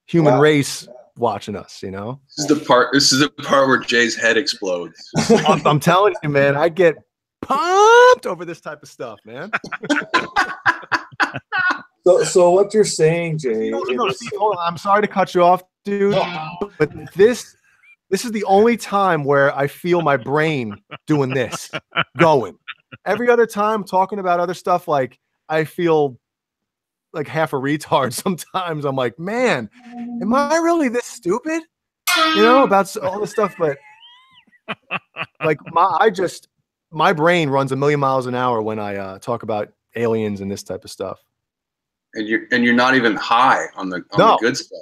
Speaker 1: human race watching us, you know?
Speaker 3: This is the part where Jay's head explodes.
Speaker 1: I'm telling you, man, I get pumped over this type of stuff, man.
Speaker 4: So what you're saying, Jay?
Speaker 1: Steve, hold on. I'm sorry to cut you off, dude, but this is the only time where I feel my brain doing this, going. Every other time, talking about other stuff, like I feel like half a retard. Sometimes I'm like, man, am I really this stupid? You know, about all this stuff, but like my brain runs a million miles an hour when I talk about aliens and this type of stuff.
Speaker 3: And you're not even high on the good stuff.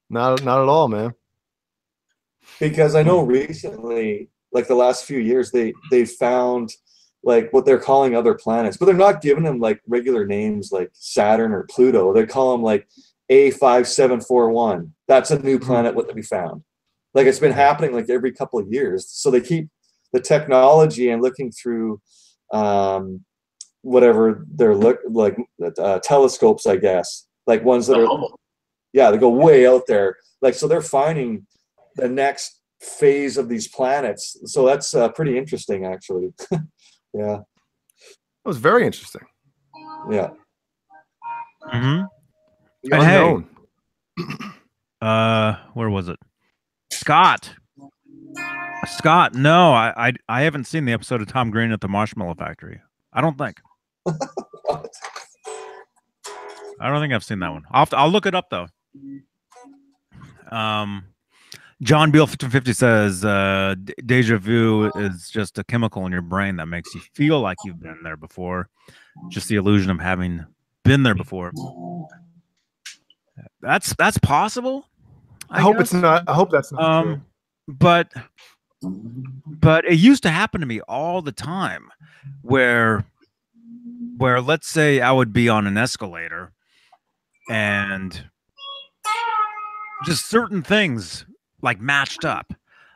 Speaker 1: Not at all, man.
Speaker 4: Because I know recently, like the last few years, they found like what they're calling other planets, but they're not giving them like regular names like Saturn or Pluto. They call them like A5741. That's a new planet what we found. Like it's been happening like every couple of years. So they keep the technology and looking through whatever they're telescopes, I guess, like ones that they go way out there. Like, so they're finding the next phase of these planets. So that's pretty interesting, actually. Yeah.
Speaker 1: That was very interesting.
Speaker 4: Yeah.
Speaker 2: Mm-hmm. Where was it? Scott, no, I haven't seen the episode of Tom Green at the Marshmallow Factory. I don't think. I don't think I've seen that one. I'll look it up though. John Beal 50 says deja vu is just a chemical in your brain that makes you feel like you've been there before. Just the illusion of having been there before. That's possible. I
Speaker 1: hope
Speaker 2: guess.
Speaker 1: it's not. I hope that's not true.
Speaker 2: But it used to happen to me all the time where let's say I would be on an escalator and just certain things like matched up.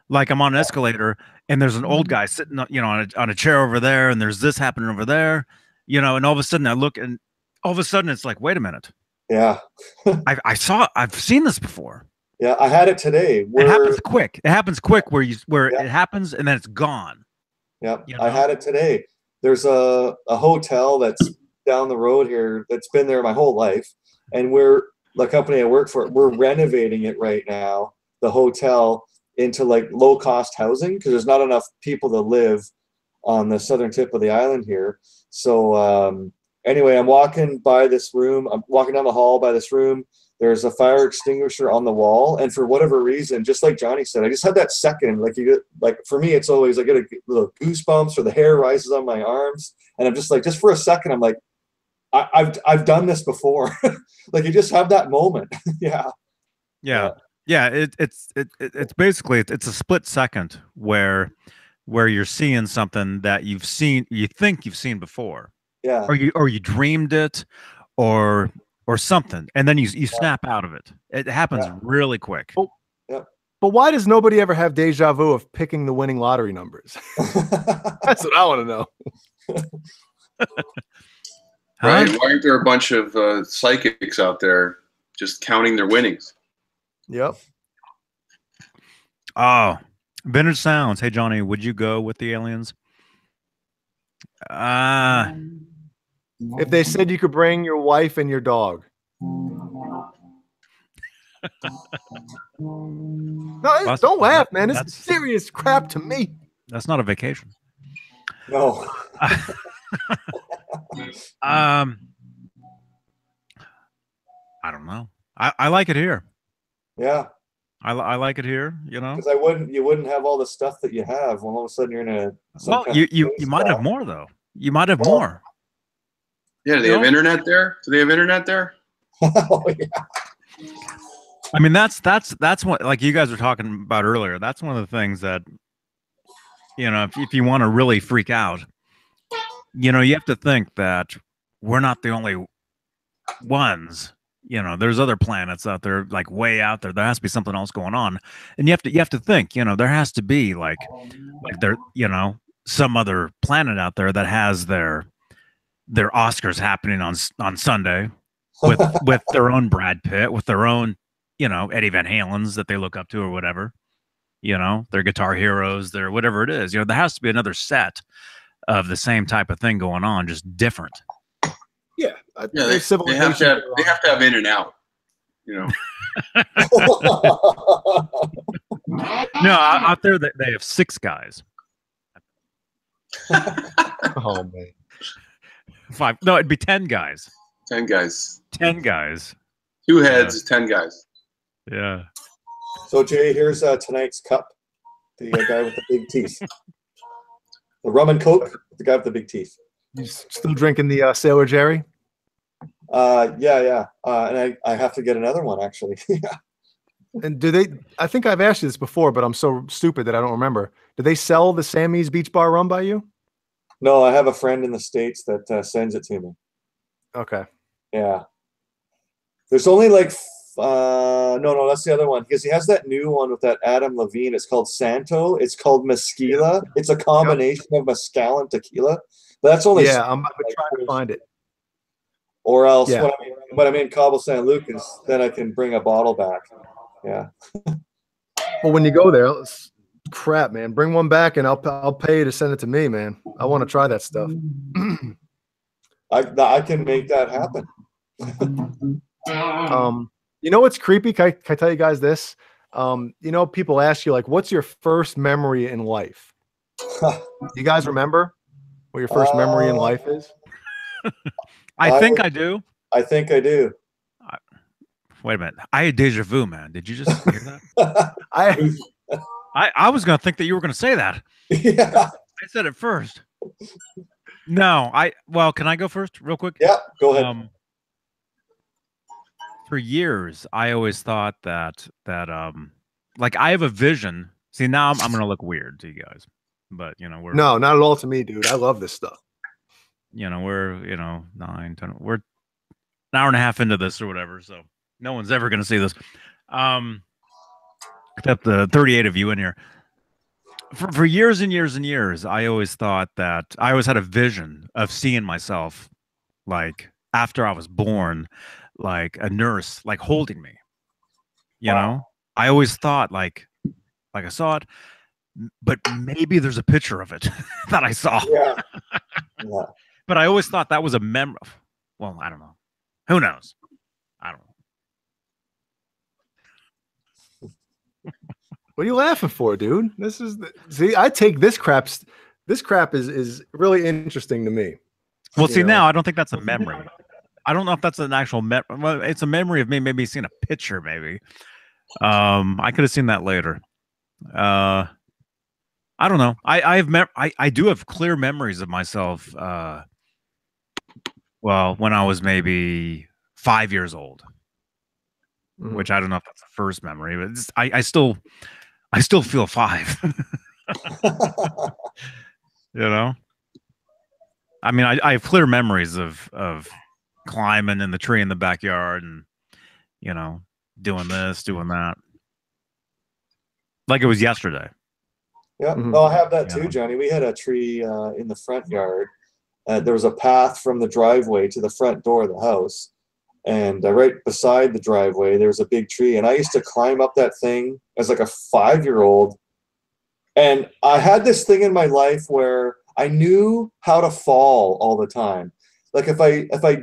Speaker 2: Like I'm on an escalator and there's an old guy sitting, on a chair over there, and there's this happening over there, and all of a sudden I look, and all of a sudden it's like, wait a minute.
Speaker 4: Yeah.
Speaker 2: I've seen this before.
Speaker 4: Yeah, I had it today.
Speaker 2: It happens quick. It happens quick where it happens and then it's gone.
Speaker 4: Yeah, I had it today. There's a hotel that's down the road here that's been there my whole life, and the company I work for, we're renovating it right now, the hotel, into like low cost housing because there's not enough people to live on the southern tip of the island here. So anyway, I'm walking by this room. I'm walking down the hall by this room. There's a fire extinguisher on the wall, and for whatever reason, just like Johnny said, I just had that second. Like for me, it's always I get a little goosebumps or the hair rises on my arms, and I'm just like, just for a second, I'm like, I've done this before. Like you just have that moment. Yeah.
Speaker 2: It's basically it's a split second where you're seeing something that you think you've seen before.
Speaker 4: Yeah.
Speaker 2: Or you dreamed it, or something, and then you snap out of it. It happens really quick.
Speaker 1: Oh, yeah. But why does nobody ever have deja vu of picking the winning lottery numbers? That's what I want to know.
Speaker 3: Right? Why aren't there a bunch of psychics out there just counting their winnings?
Speaker 1: Yep.
Speaker 2: Oh, Vintage Sounds. Hey, Johnny, would you go with the aliens?
Speaker 1: If they said you could bring your wife and your dog. No, don't laugh, man. It's serious crap to me.
Speaker 2: That's not a vacation.
Speaker 4: No.
Speaker 2: I don't know. I like it here.
Speaker 4: Yeah.
Speaker 2: I like it here,
Speaker 4: Because you wouldn't have all the stuff that you have when all of a sudden you're in a.
Speaker 2: You might have more though. You might have more.
Speaker 3: Yeah, do they have internet there? Do they have internet there?
Speaker 4: Oh yeah.
Speaker 2: I mean, that's what, like you guys were talking about earlier. That's one of the things that, if you want to really freak out, you have to think that we're not the only ones. There's other planets out there, like way out there. There has to be something else going on, and you have to think. There has to be like there, some other planet out there that has their Oscars happening on Sunday with their own Brad Pitt, with their own Eddie Van Halen's that they look up to or whatever. Their Guitar Heroes, their whatever it is. There has to be another set of the same type of thing going on, just different.
Speaker 1: Yeah,
Speaker 3: they have to have in and out.
Speaker 2: No, out there they have 6 guys.
Speaker 1: Oh man.
Speaker 2: 5. No, it'd be 10 guys.
Speaker 3: 10 guys.
Speaker 2: 10 guys.
Speaker 3: 2 heads, 10 guys.
Speaker 2: Yeah.
Speaker 4: So Jay, here's tonight's cup. The guy with the big teeth. The rum and coke. The guy with the big teeth.
Speaker 1: You still drinking the Sailor Jerry?
Speaker 4: Yeah. And I have to get another one actually. Yeah.
Speaker 1: And do they? I think I've asked you this before, but I'm so stupid that I don't remember. Do they sell the Sammy's Beach Bar rum by you?
Speaker 4: No, I have a friend in the States that sends it to me.
Speaker 1: Okay.
Speaker 4: Yeah. There's only like no, that's the other one because he has that new one with that Adam Levine. It's called Santo. It's called Mesquila. It's a combination of mezcal and tequila. But that's only
Speaker 1: I'm trying to find it.
Speaker 4: Or else when I'm in Cabo San Lucas, then I can bring a bottle back. Yeah.
Speaker 1: Well, when you go there, crap, man, bring one back and I'll pay you to send it to me, man. I want to try that stuff.
Speaker 4: I can make that happen.
Speaker 1: You know what's creepy? Can I tell you guys this? People ask you like, what's your first memory in life? You guys remember what your first memory in life is?
Speaker 2: I think I do.
Speaker 4: I think I do.
Speaker 2: Wait a minute. I had deja vu, man. Did you just hear that? I was going to think that you were going to say that.
Speaker 4: Yeah.
Speaker 2: I said it first. No, can I go first real quick?
Speaker 4: Yeah, go ahead.
Speaker 2: For years, I always thought that like I have a vision. See, now I'm going to look weird to you guys, but we're
Speaker 1: no, not at all to me, dude. I love this stuff.
Speaker 2: We're 9, 10, we're an hour and a half into this or whatever, so no one's ever going to see this, except the 38 of you in here. for years and years and years, I always thought that I always had a vision of seeing myself like after I was born, like a nurse, like holding me. You know, I always thought like I saw it, but maybe there's a picture of it that I saw.
Speaker 4: Yeah. Yeah.
Speaker 2: But I always thought that was a memory. Well, I don't know. Who knows? I don't know.
Speaker 1: What are you laughing for, dude? This is see, I take this crap. This crap is really interesting to me.
Speaker 2: Well, see, now I don't think that's a memory. I don't know if that's an actual memory. Well, it's a memory of me maybe seeing a picture, maybe. I could have seen that later. I don't know. I do have clear memories of myself. Well, when I was maybe 5 years old, which I don't know if that's the first memory, but I still feel 5. You know, I mean, I have clear memories of climbing in the tree in the backyard and, you know, doing this, doing that. Like it was yesterday.
Speaker 4: Yeah. Well, I have that too, Johnny. We had a tree in the front yard. There was a path from the driveway to the front door of the house. And right beside the driveway, there was a big tree. And I used to climb up that thing as like a 5-year-old. And I had this thing in my life where I knew how to fall all the time. Like if I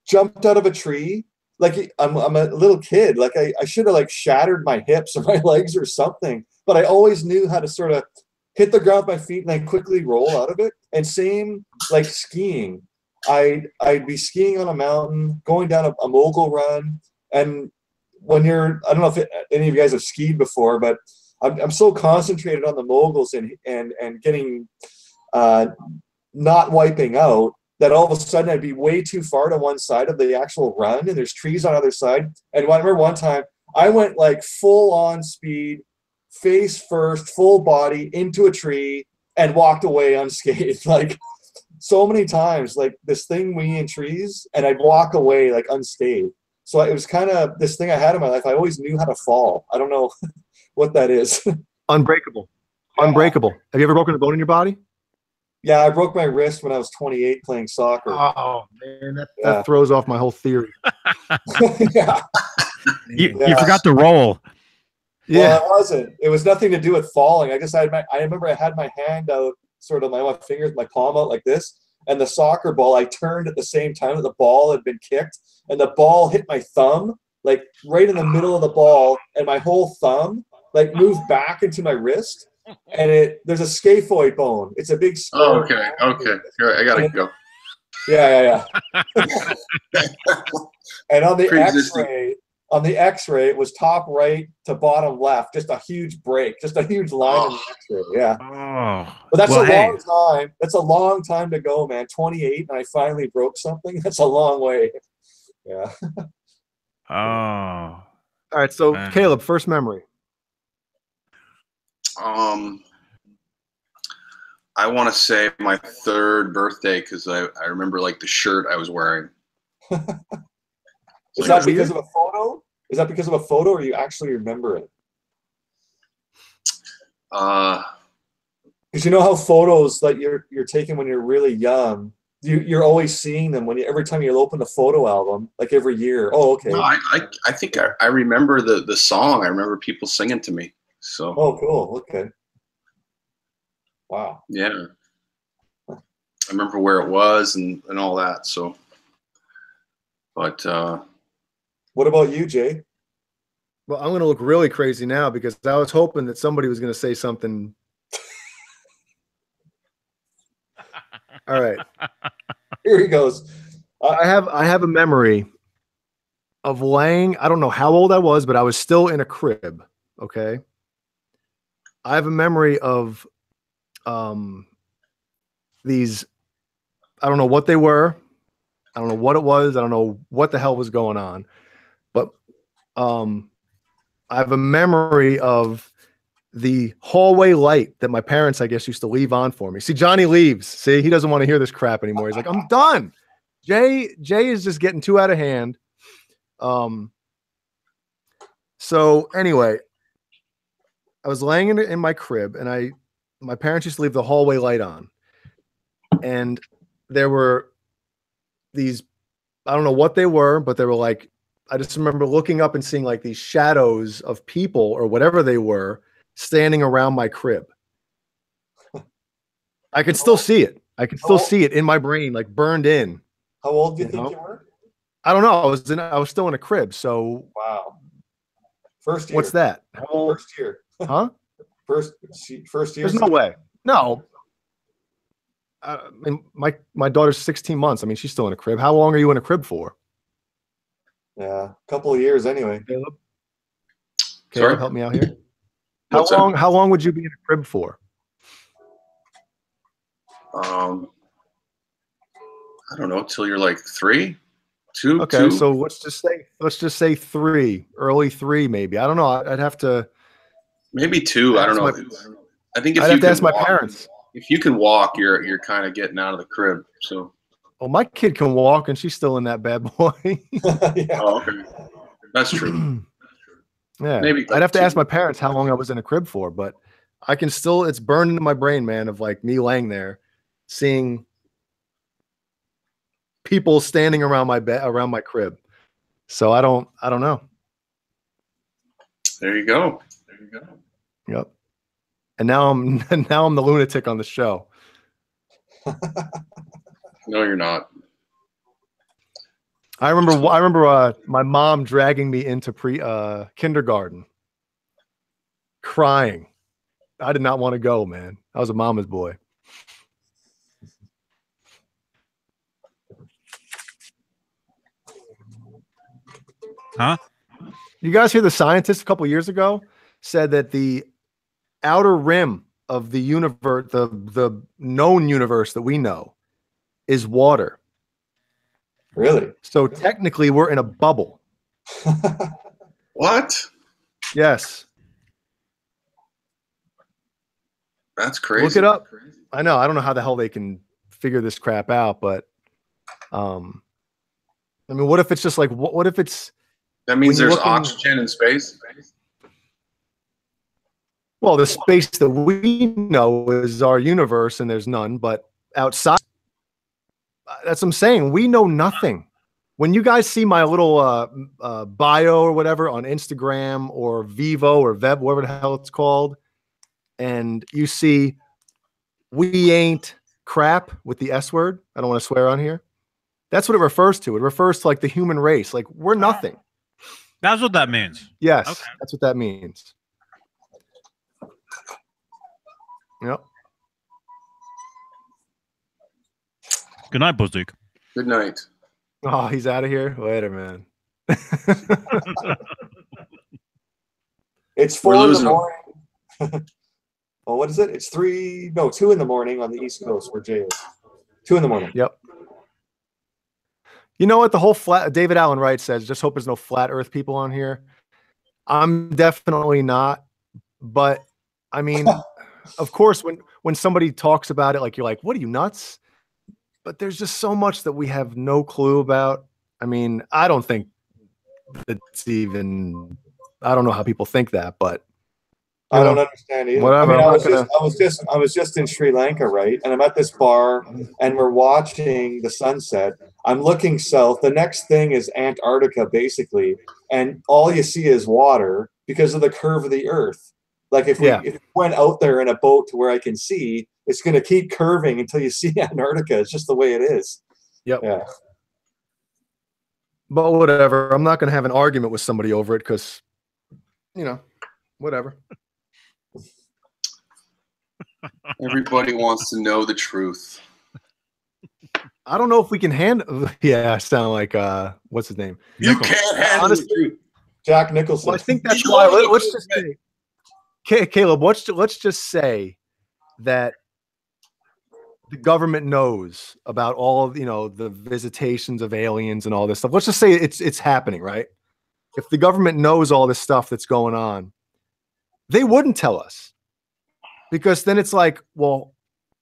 Speaker 4: jumped out of a tree, like I'm a little kid, like I should have like shattered my hips or my legs or something, but I always knew how to sort of hit the ground with my feet and then quickly roll out of it. And same like skiing. I'd be skiing on a mountain, going down a mogul run. And when you're, I don't know if any of you guys have skied before, but I'm so concentrated on the moguls and getting not wiping out that all of a sudden I'd be way too far to one side of the actual run and there's trees on the other side. And I remember one time I went like full on speed, face first, full body into a tree and walked away unscathed. Like so many times, like this thing we in trees and I'd walk away like unscathed. So it was kind of this thing I had in my life. I always knew how to fall. I don't know what that is.
Speaker 1: Unbreakable. Unbreakable. Have you ever broken a bone in your body?
Speaker 4: Yeah, I broke my wrist when I was 28 playing soccer.
Speaker 1: Oh man, that throws off my whole theory.
Speaker 4: Yeah.
Speaker 2: You forgot to roll.
Speaker 4: Yeah, well, it wasn't. It was nothing to do with falling. I guess I remember I had my hand out, sort of my fingers, my palm out like this, and the soccer ball. I turned at the same time that the ball had been kicked, and the ball hit my thumb, like right in the middle of the ball, and my whole thumb like moved back into my wrist. And there's a scaphoid bone. It's a big skull.
Speaker 3: Oh, okay. Here, I gotta go.
Speaker 4: Yeah. And on the X-ray, it was top right to bottom left, just a huge break, just a huge line in the X-ray. Yeah.
Speaker 2: Oh.
Speaker 4: But that's long time. That's a long time to go, man. 28, and I finally broke something. That's a long way. Yeah.
Speaker 2: Oh.
Speaker 1: All right. So, Caleb, first memory.
Speaker 3: I want to say my 3rd birthday because I remember like the shirt I was wearing.
Speaker 4: Is that because of a photo? Is that because of a photo, or you actually remember it? Because you know how photos that you're taking when you're really young, you're always seeing them every time you open the photo album, like every year. Oh, okay.
Speaker 3: No, I think I remember the song. I remember people singing to me. So.
Speaker 4: Oh, cool. Okay. Wow.
Speaker 3: Yeah. I remember where it was and all that. So. But.
Speaker 4: What about you, Jay?
Speaker 1: Well, I'm going to look really crazy now because I was hoping that somebody was going to say something. All right.
Speaker 4: Here he goes.
Speaker 1: I have a memory of laying. I don't know how old I was, but I was still in a crib. Okay. I have a memory of these. I don't know what they were. I don't know what it was. I don't know what the hell was going on. But I have a memory of the hallway light that my parents, I guess, used to leave on for me. See, Johnny leaves. See, he doesn't want to hear this crap anymore. He's like, I'm done. Jay is just getting too out of hand. So anyway, I was laying in my crib and I my parents used to leave the hallway light on, and there were these, I don't know what they were, but they were like, I just remember looking up and seeing like these shadows of people or whatever they were standing around my crib. I could still see it. I could still see it in my brain, like burned in.
Speaker 4: How old do you think you were?
Speaker 1: I don't know. I was still in a crib. So
Speaker 4: wow. First year.
Speaker 1: What's that?
Speaker 4: First year.
Speaker 1: Huh?
Speaker 4: First year.
Speaker 1: There's no way. No. I mean, my daughter's 16 months. I mean, she's still in a crib. How long are you in a crib for?
Speaker 4: Yeah, a couple of years anyway.
Speaker 1: Caleb, help me out here. How long would you be in a crib for?
Speaker 3: I don't know, till you're like 3, 2.
Speaker 1: Okay, 2. So let's just say 3, early 3, maybe. I don't know. I'd have to.
Speaker 3: Maybe 2. I don't know. I think if
Speaker 1: I'd
Speaker 3: you
Speaker 1: have to ask
Speaker 3: walk,
Speaker 1: my parents.
Speaker 3: If you can walk, you're kind of getting out of the crib. So.
Speaker 1: Well, my kid can walk, and she's still in that bad boy.
Speaker 4: Yeah.
Speaker 3: Oh, okay. That's true.
Speaker 1: Yeah,
Speaker 3: maybe
Speaker 1: I'd have to ask my parents how long I was in a crib for, but I can still. It's burned into my brain, man, of like me laying there, seeing people standing around my bed, around my crib. So I don't know.
Speaker 3: There you go.
Speaker 1: Yep. And now I'm the lunatic on the show.
Speaker 3: No, you're not.
Speaker 1: I remember my mom dragging me into kindergarten, crying. I did not want to go, man. I was a mama's boy.
Speaker 2: Huh?
Speaker 1: You guys hear the scientist a couple years ago said that the outer rim of the universe, the known universe that we know, is water.
Speaker 4: Really?
Speaker 1: So technically we're in a bubble.
Speaker 3: What?
Speaker 1: Yes.
Speaker 3: That's crazy.
Speaker 1: Look it up. I know. I don't know how the hell they can figure this crap out, but I mean, what if it's just like, what if it's...
Speaker 3: That means there's oxygen in space?
Speaker 1: Well, the space that we know is our universe, and there's none, but outside, that's what I'm saying. We know nothing. When you guys see my little bio or whatever on Instagram or Vivo or Veb, whatever the hell it's called, and you see we ain't crap with the S word, I don't want to swear on here. That's what it refers to. It refers to like the human race. Like we're nothing.
Speaker 2: That's what that means.
Speaker 1: Yes,
Speaker 2: okay.
Speaker 1: That's what that means. Yep.
Speaker 2: Good night, Bozik.
Speaker 3: Good night.
Speaker 1: Oh, he's out of here. Later, man.
Speaker 4: It's 4 in the morning. Well, what is it? It's 2 in the morning on the East Coast where Jay is. 2 in the morning.
Speaker 1: Yep. You know what? The whole David Allen Wright says, just hope there's no flat earth people on here. I'm definitely not. But I mean, of course, when somebody talks about it, like you're like, what are you, nuts? But there's just so much that we have no clue about. I mean, I don't think it's even, I don't know how people think that, but
Speaker 4: I don't understand either.
Speaker 1: Whatever.
Speaker 4: I mean, I was just in Sri Lanka, right? And I'm at this bar and we're watching the sunset. I'm looking south. The next thing is Antarctica, basically. And all you see is water because of the curve of the earth. Like if we went out there in a boat to where I can see, it's going to keep curving until you see Antarctica. It's just the way it is.
Speaker 1: Yep.
Speaker 4: Yeah.
Speaker 1: But whatever. I'm not going to have an argument with somebody over it because, you know, whatever.
Speaker 3: Everybody wants to know the truth.
Speaker 1: I don't know if we can handle. Yeah, I sound like what's his name?
Speaker 3: You can't handle the truth.
Speaker 4: Jack Nicholson.
Speaker 1: Well, I think that's why. Let's just say, Caleb. Let's just say that the government knows about all of, you know, the visitations of aliens and all this stuff. Let's just say it's happening, right? If the government knows all this stuff that's going on, they wouldn't tell us. Because then it's like, well,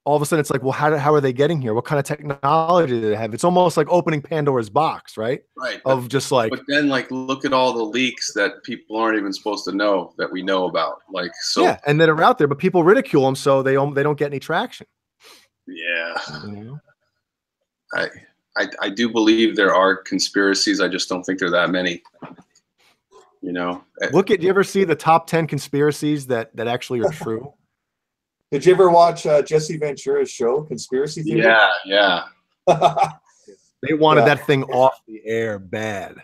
Speaker 1: all of a sudden it's like, well, how are they getting here? What kind of technology do they have? It's almost like opening Pandora's box, right?
Speaker 3: Right.
Speaker 1: Of just like,
Speaker 3: but then like look at all the leaks that people aren't even supposed to know that we know about. Like, so
Speaker 1: yeah, and that are out there, but people ridicule them, so they don't get any traction.
Speaker 3: yeah,
Speaker 1: You know?
Speaker 3: I do believe there are conspiracies. I just don't think there are that many. You know,
Speaker 1: Do you ever see the top 10 conspiracies that actually are true?
Speaker 4: Did you ever watch Jesse Ventura's show, Conspiracy Theory?
Speaker 3: Yeah.
Speaker 1: They wanted that thing off the air bad.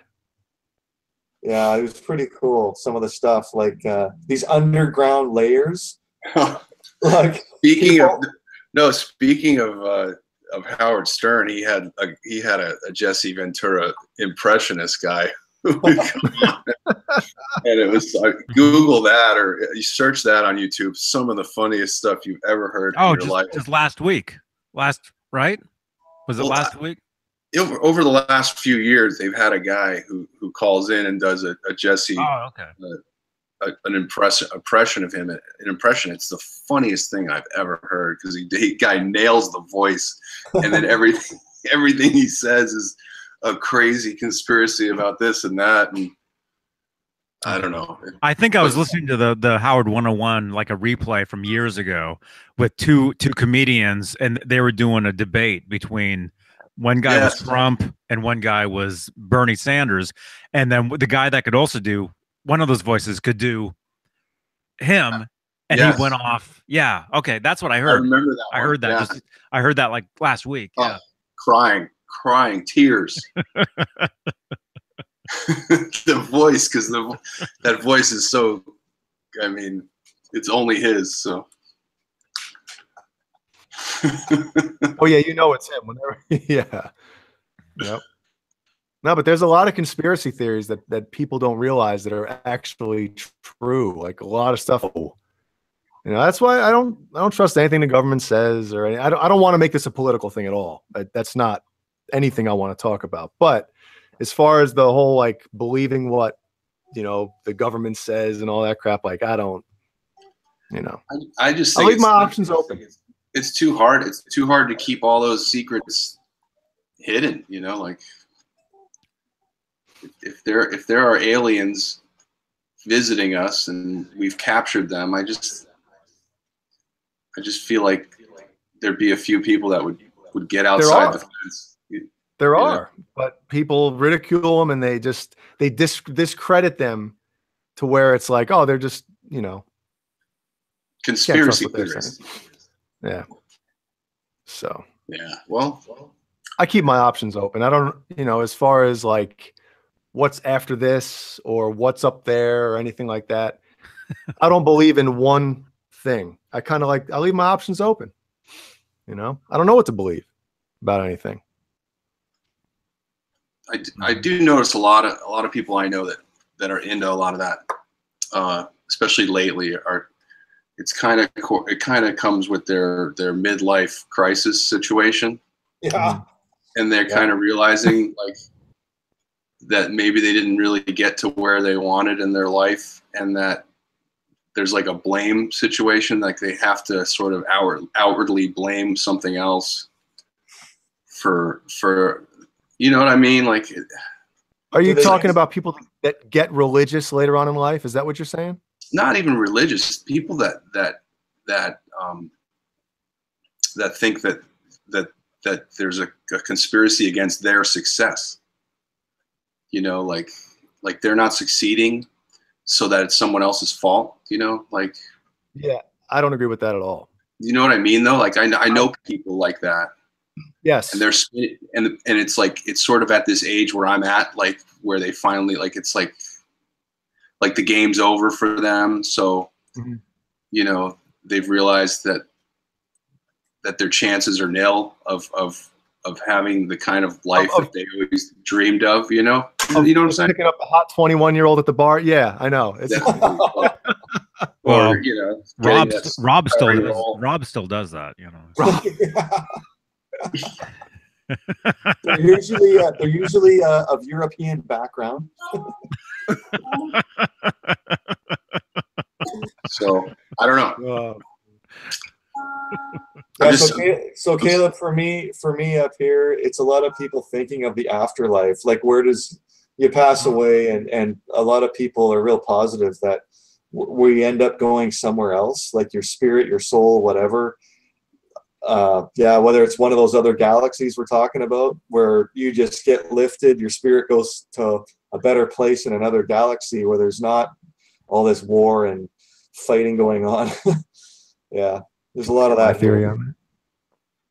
Speaker 4: Yeah, it was pretty cool. Some of the stuff, like these underground layers. Like
Speaker 3: speaking of Howard Stern, he had a Jesse Ventura impressionist guy. And it was Google that, or you search that on YouTube. Some of the funniest stuff you've ever heard in your life.
Speaker 2: Just last week, right? Was it last week?
Speaker 3: Over the last few years, they've had a guy who calls in and does a Jesse, an impression of him, an impression. It's the funniest thing I've ever heard, because the guy nails the voice, and then everything he says is a crazy conspiracy about this and that, and I don't know.
Speaker 2: I think I was listening to the Howard 101, like a replay from years ago, with two comedians, and they were doing a debate between one guy was Trump and one guy was Bernie Sanders, and then the guy that could also do one of those voices could do him, and he went off. Yeah, okay, that's what I heard.
Speaker 3: I remember that.
Speaker 2: I heard that.
Speaker 3: Yeah.
Speaker 2: I heard that like last week. Yeah.
Speaker 3: Crying tears. The voice, because that voice is so, I mean, it's only his. So
Speaker 1: oh yeah, you know it's him whenever. Yeah. Yep. No, but there's a lot of conspiracy theories that people don't realize that are actually true. Like a lot of stuff. You know, that's why I don't trust anything the government says, or I don't want to make this a political thing at all. That's not anything I want to talk about. But as far as the whole like believing what, you know, the government says and all that crap, like I don't, you know,
Speaker 3: I just
Speaker 1: I'll
Speaker 3: think
Speaker 1: leave my options open.
Speaker 3: It's too hard. It's too hard to keep all those secrets hidden, you know, like if there are aliens visiting us and we've captured them, I just feel like there'd be a few people that would get outside the fence.
Speaker 1: There are, but people ridicule them and they discredit them to where it's like, oh, they're just, you know,
Speaker 3: conspiracy theorists.
Speaker 1: Yeah. So.
Speaker 3: Yeah. Well,
Speaker 1: I keep my options open. I don't, you know, as far as like what's after this or what's up there or anything like that. I don't believe in one thing. I kind of like, I leave my options open. You know, I don't know what to believe about anything.
Speaker 3: I do notice a lot of people I know that are into a lot of that, especially lately. It kind of comes with their midlife crisis situation.
Speaker 4: Yeah,
Speaker 3: and they're kind of realizing like that maybe they didn't really get to where they wanted in their life, and that there's like a blame situation, like they have to sort of outwardly blame something else for. You know what I mean? Like,
Speaker 1: are you talking about people that get religious later on in life? Is that what you're saying?
Speaker 3: Not even religious people that think that there's a conspiracy against their success. You know, like they're not succeeding, so that it's someone else's fault. You know, like.
Speaker 1: Yeah, I don't agree with that at all.
Speaker 3: You know what I mean, though? Like I know people like that.
Speaker 1: Yes.
Speaker 3: And and it's like, it's sort of at this age where I'm at, like where they finally, like, it's like the game's over for them. So, you know, they've realized that their chances are nil of having the kind of life that they always dreamed of, you know? You know what I'm saying?
Speaker 1: Picking up a hot 21-year-old at the bar. Yeah, I know. It's
Speaker 2: well,
Speaker 3: you know,
Speaker 2: Rob still does that, you know.
Speaker 4: They're usually of European background.
Speaker 3: So I don't know.
Speaker 4: Yeah, so Caleb, for me up here, it's a lot of people thinking of the afterlife. Like, where does you pass away? And a lot of people are real positive that we end up going somewhere else, like your spirit, your soul, whatever. Yeah, whether it's one of those other galaxies we're talking about, where you just get lifted, your spirit goes to a better place in another galaxy where there's not all this war and fighting going on. Yeah. There's a lot of that.
Speaker 1: My theory on that.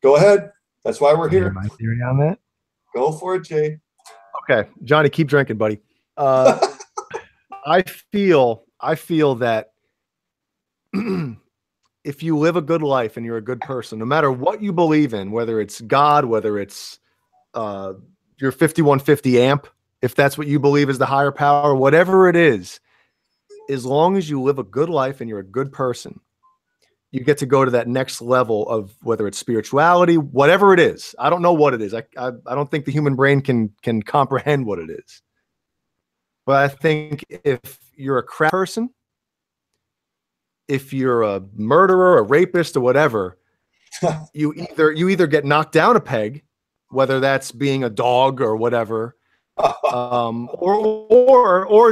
Speaker 4: Go ahead. That's why we're here.
Speaker 1: My theory on that.
Speaker 4: Go for it, Jay.
Speaker 1: Okay, Johnny, keep drinking, buddy. I feel that if you live a good life and you're a good person, no matter what you believe in, whether it's God, whether it's your 5150 amp, if that's what you believe is the higher power, whatever it is, as long as you live a good life and you're a good person, you get to go to that next level of whether it's spirituality, whatever it is. I don't know what it is. I don't think the human brain can comprehend what it is. But I think if you're a crap person, if you're a murderer, a rapist, or whatever, you either get knocked down a peg, whether that's being a dog or whatever, or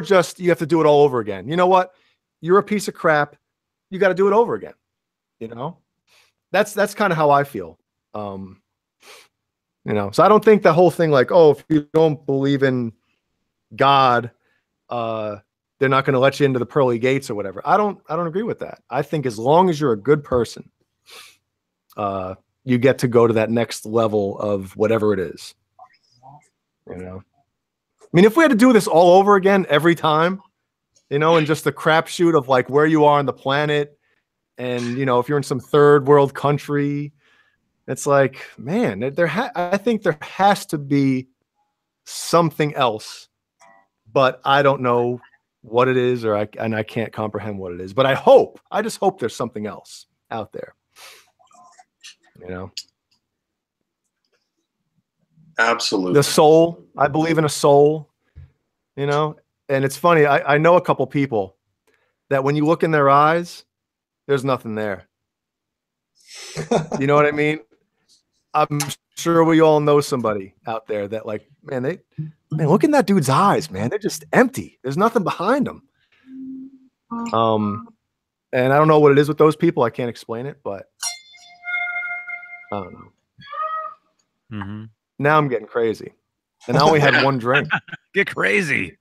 Speaker 1: just you have to do it all over again. You know what? You're a piece of crap. You got to do it over again. You know, that's kind of how I feel. You know, so I don't think the whole thing like, oh, if you don't believe in God, they're not going to let you into the pearly gates or whatever. I don't agree with that. I think as long as you're a good person, you get to go to that next level of whatever it is. You know, I mean, if we had to do this all over again every time, you know, and just the crapshoot of like where you are on the planet. And, you know, if you're in some third world country, it's like, man, I think there has to be something else, but I don't know what it is, and I can't comprehend what it is. But I just hope there's something else out there. You know?
Speaker 3: Absolutely.
Speaker 1: The soul, I believe in a soul, you know? And it's funny, I know a couple people that when you look in their eyes, there's nothing there. You know what I mean? I'm sure we all know somebody out there that like, man, look in that dude's eyes, man. They're just empty. There's nothing behind them. And I don't know what it is with those people. I can't explain it, but I don't know.
Speaker 2: Mm-hmm.
Speaker 1: Now I'm getting crazy. And I only had one drink.
Speaker 2: Get crazy.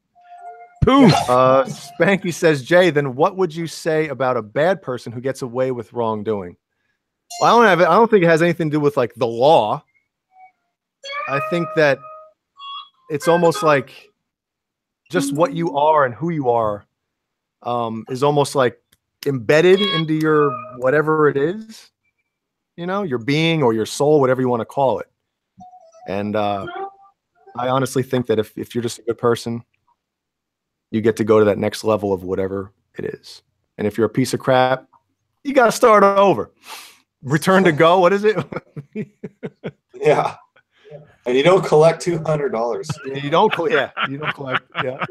Speaker 2: Poof.
Speaker 1: Spanky says, Jay, then what would you say about a bad person who gets away with wrongdoing? Well, I don't think it has anything to do with like the law. I think that it's almost like just what you are and who you are is almost like embedded into your whatever it is, you know, your being or your soul, whatever you want to call it. And I honestly think that if you're just a good person, you get to go to that next level of whatever it is. And if you're a piece of crap, you got to start over. Return to go. What is it?
Speaker 4: Yeah. And you don't collect $200.
Speaker 1: You don't collect. Yeah. You don't collect. Yeah.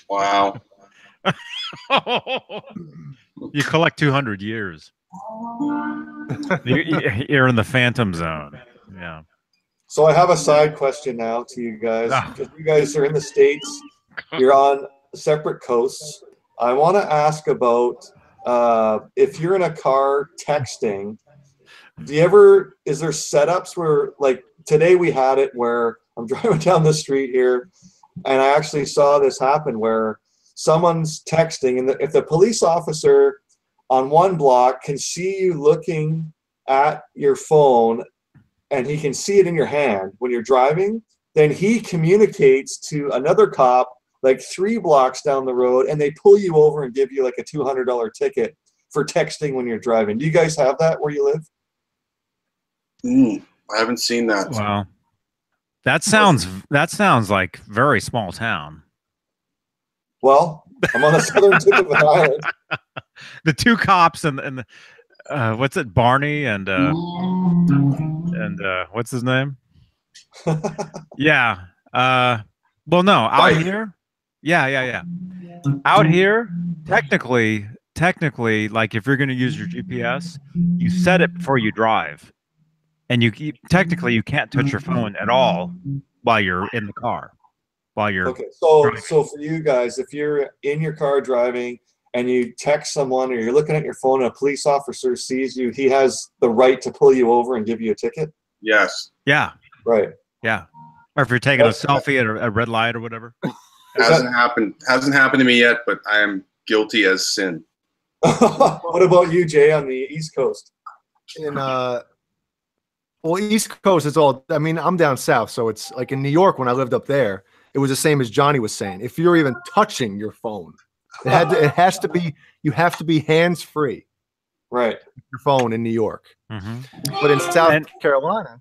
Speaker 3: Wow.
Speaker 2: You collect 200 years. You're in the phantom zone. Yeah.
Speaker 4: So I have a side question now to you guys. Because you guys are in the States. You're on separate coasts. I want to ask about if you're in a car texting, is there setups where, like today we had it where I'm driving down the street here and I actually saw this happen where someone's texting and if the police officer on one block can see you looking at your phone and he can see it in your hand when you're driving, then he communicates to another cop like 3 blocks down the road and they pull you over and give you like a $200 ticket for texting when you're driving. Do you guys have that where you live?
Speaker 3: I haven't seen that.
Speaker 2: Wow. That sounds like very small town.
Speaker 4: Well, I'm on the southern tip of an island.
Speaker 2: The 2 cops and the what's it, Barney and what's his name? Yeah. Well, no, out here. Yeah. Out here, technically, technically, like if you're going to use your GPS, you set it before you drive, and technically you can't touch your phone at all while you're in the car. While you're
Speaker 4: okay. So
Speaker 2: driving.
Speaker 4: so for you guys, if you're in your car driving and you text someone or you're looking at your phone and a police officer sees you, he has the right to pull you over and give you a ticket?
Speaker 3: Yes.
Speaker 2: Yeah.
Speaker 4: Right.
Speaker 2: Yeah. Or if you're taking a selfie at a red light or whatever.
Speaker 3: Hasn't happened to me yet, but I am guilty as sin.
Speaker 4: What about you, Jay, on the East Coast?
Speaker 1: In well, East Coast, it's all. I mean, I'm down south, so it's like in New York when I lived up there. It was the same as Johnny was saying. If you're even touching your phone, it has to be. You have to be hands free.
Speaker 4: Right.
Speaker 1: Your phone in New York, but in South Carolina,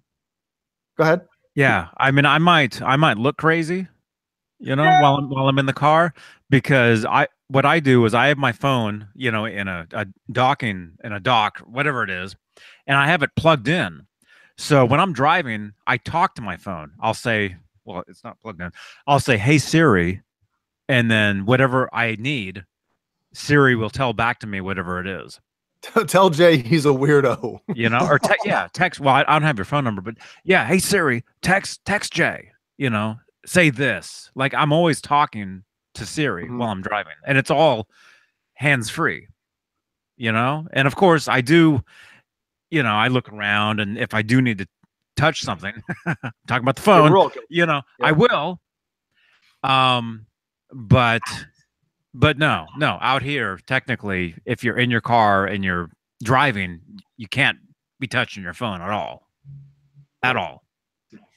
Speaker 1: go ahead.
Speaker 2: Yeah, I mean, I might look crazy, you know, while I'm in the car, because what I do is I have my phone, you know, in a dock, whatever it is, and I have it plugged in. So when I'm driving, I talk to my phone. I'll say, well, it's not plugged in. I'll say, "Hey Siri," and then whatever I need, Siri will tell back to me whatever it is.
Speaker 1: Tell Jay he's a weirdo.
Speaker 2: You know, or text. Well, I don't have your phone number, but yeah, hey Siri, text Jay. You know, say this. Like I'm always talking to Siri while I'm driving, and it's all hands free. You know, and of course I do. You know, I look around, and if I do need to touch something, talking about the phone, you know, yeah. I will. But no, out here, technically, if you're in your car and you're driving, you can't be touching your phone at all. At all.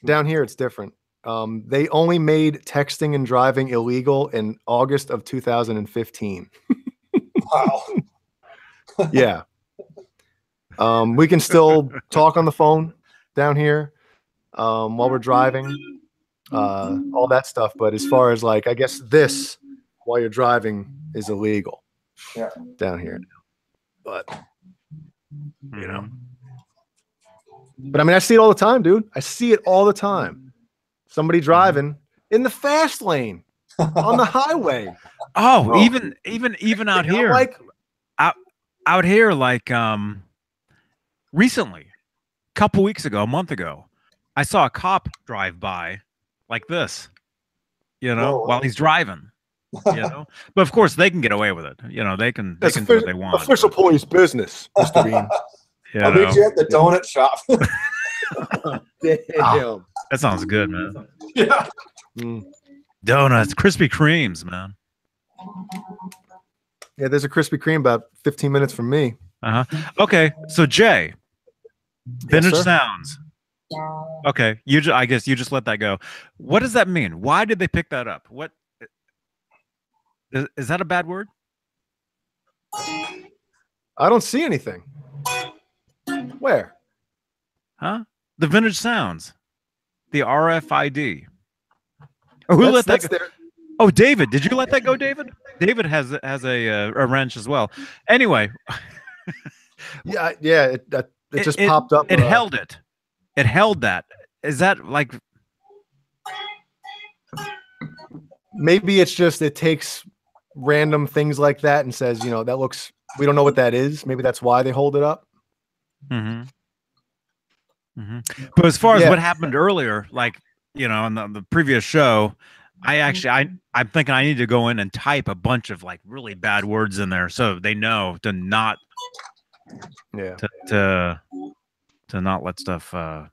Speaker 1: Down here, it's different. They only made texting and driving illegal in August of 2015.
Speaker 4: Wow.
Speaker 1: Yeah. We can still talk on the phone down here while we're driving, all that stuff. But as far as like, I guess this while you're driving is illegal down here. But, you know. But I mean, I see it all the time, dude. I see it all the time. Somebody driving in the fast lane on the highway.
Speaker 2: Oh, even out here.
Speaker 1: Like
Speaker 2: out here, like recently, a couple weeks ago, a month ago, I saw a cop drive by like this, you know, while he's driving. You know, but of course they can get away with it. You know, they can do what they want.
Speaker 1: Official police business, Mr. Beane.
Speaker 4: I'll meet you at the donut shop.
Speaker 1: Damn.
Speaker 2: That sounds good, man.
Speaker 4: Yeah.
Speaker 2: Donuts, Krispy Kremes, man.
Speaker 1: Yeah, there's a Krispy Kreme about 15 minutes from me.
Speaker 2: Okay, so Jay, vintage sounds. Okay, I guess you just let that go. What does that mean? Why did they pick that up? What is that a bad word?
Speaker 1: I don't see anything. Where?
Speaker 2: Huh? The vintage sounds. The RFID. Oh, who let that go? Oh, David. Did you let that go, David? David has a wrench as well. Anyway.
Speaker 1: Yeah. It just popped up.
Speaker 2: It held it. It held that. Is that like?
Speaker 1: Maybe it's just it takes random things like that and says, you know, that looks. We don't know what that is. Maybe that's why they hold it up.
Speaker 2: But as far as what happened earlier, like, you know, on the previous show, I'm thinking I need to go in and type a bunch of like really bad words in there so they know to not to not let stuff I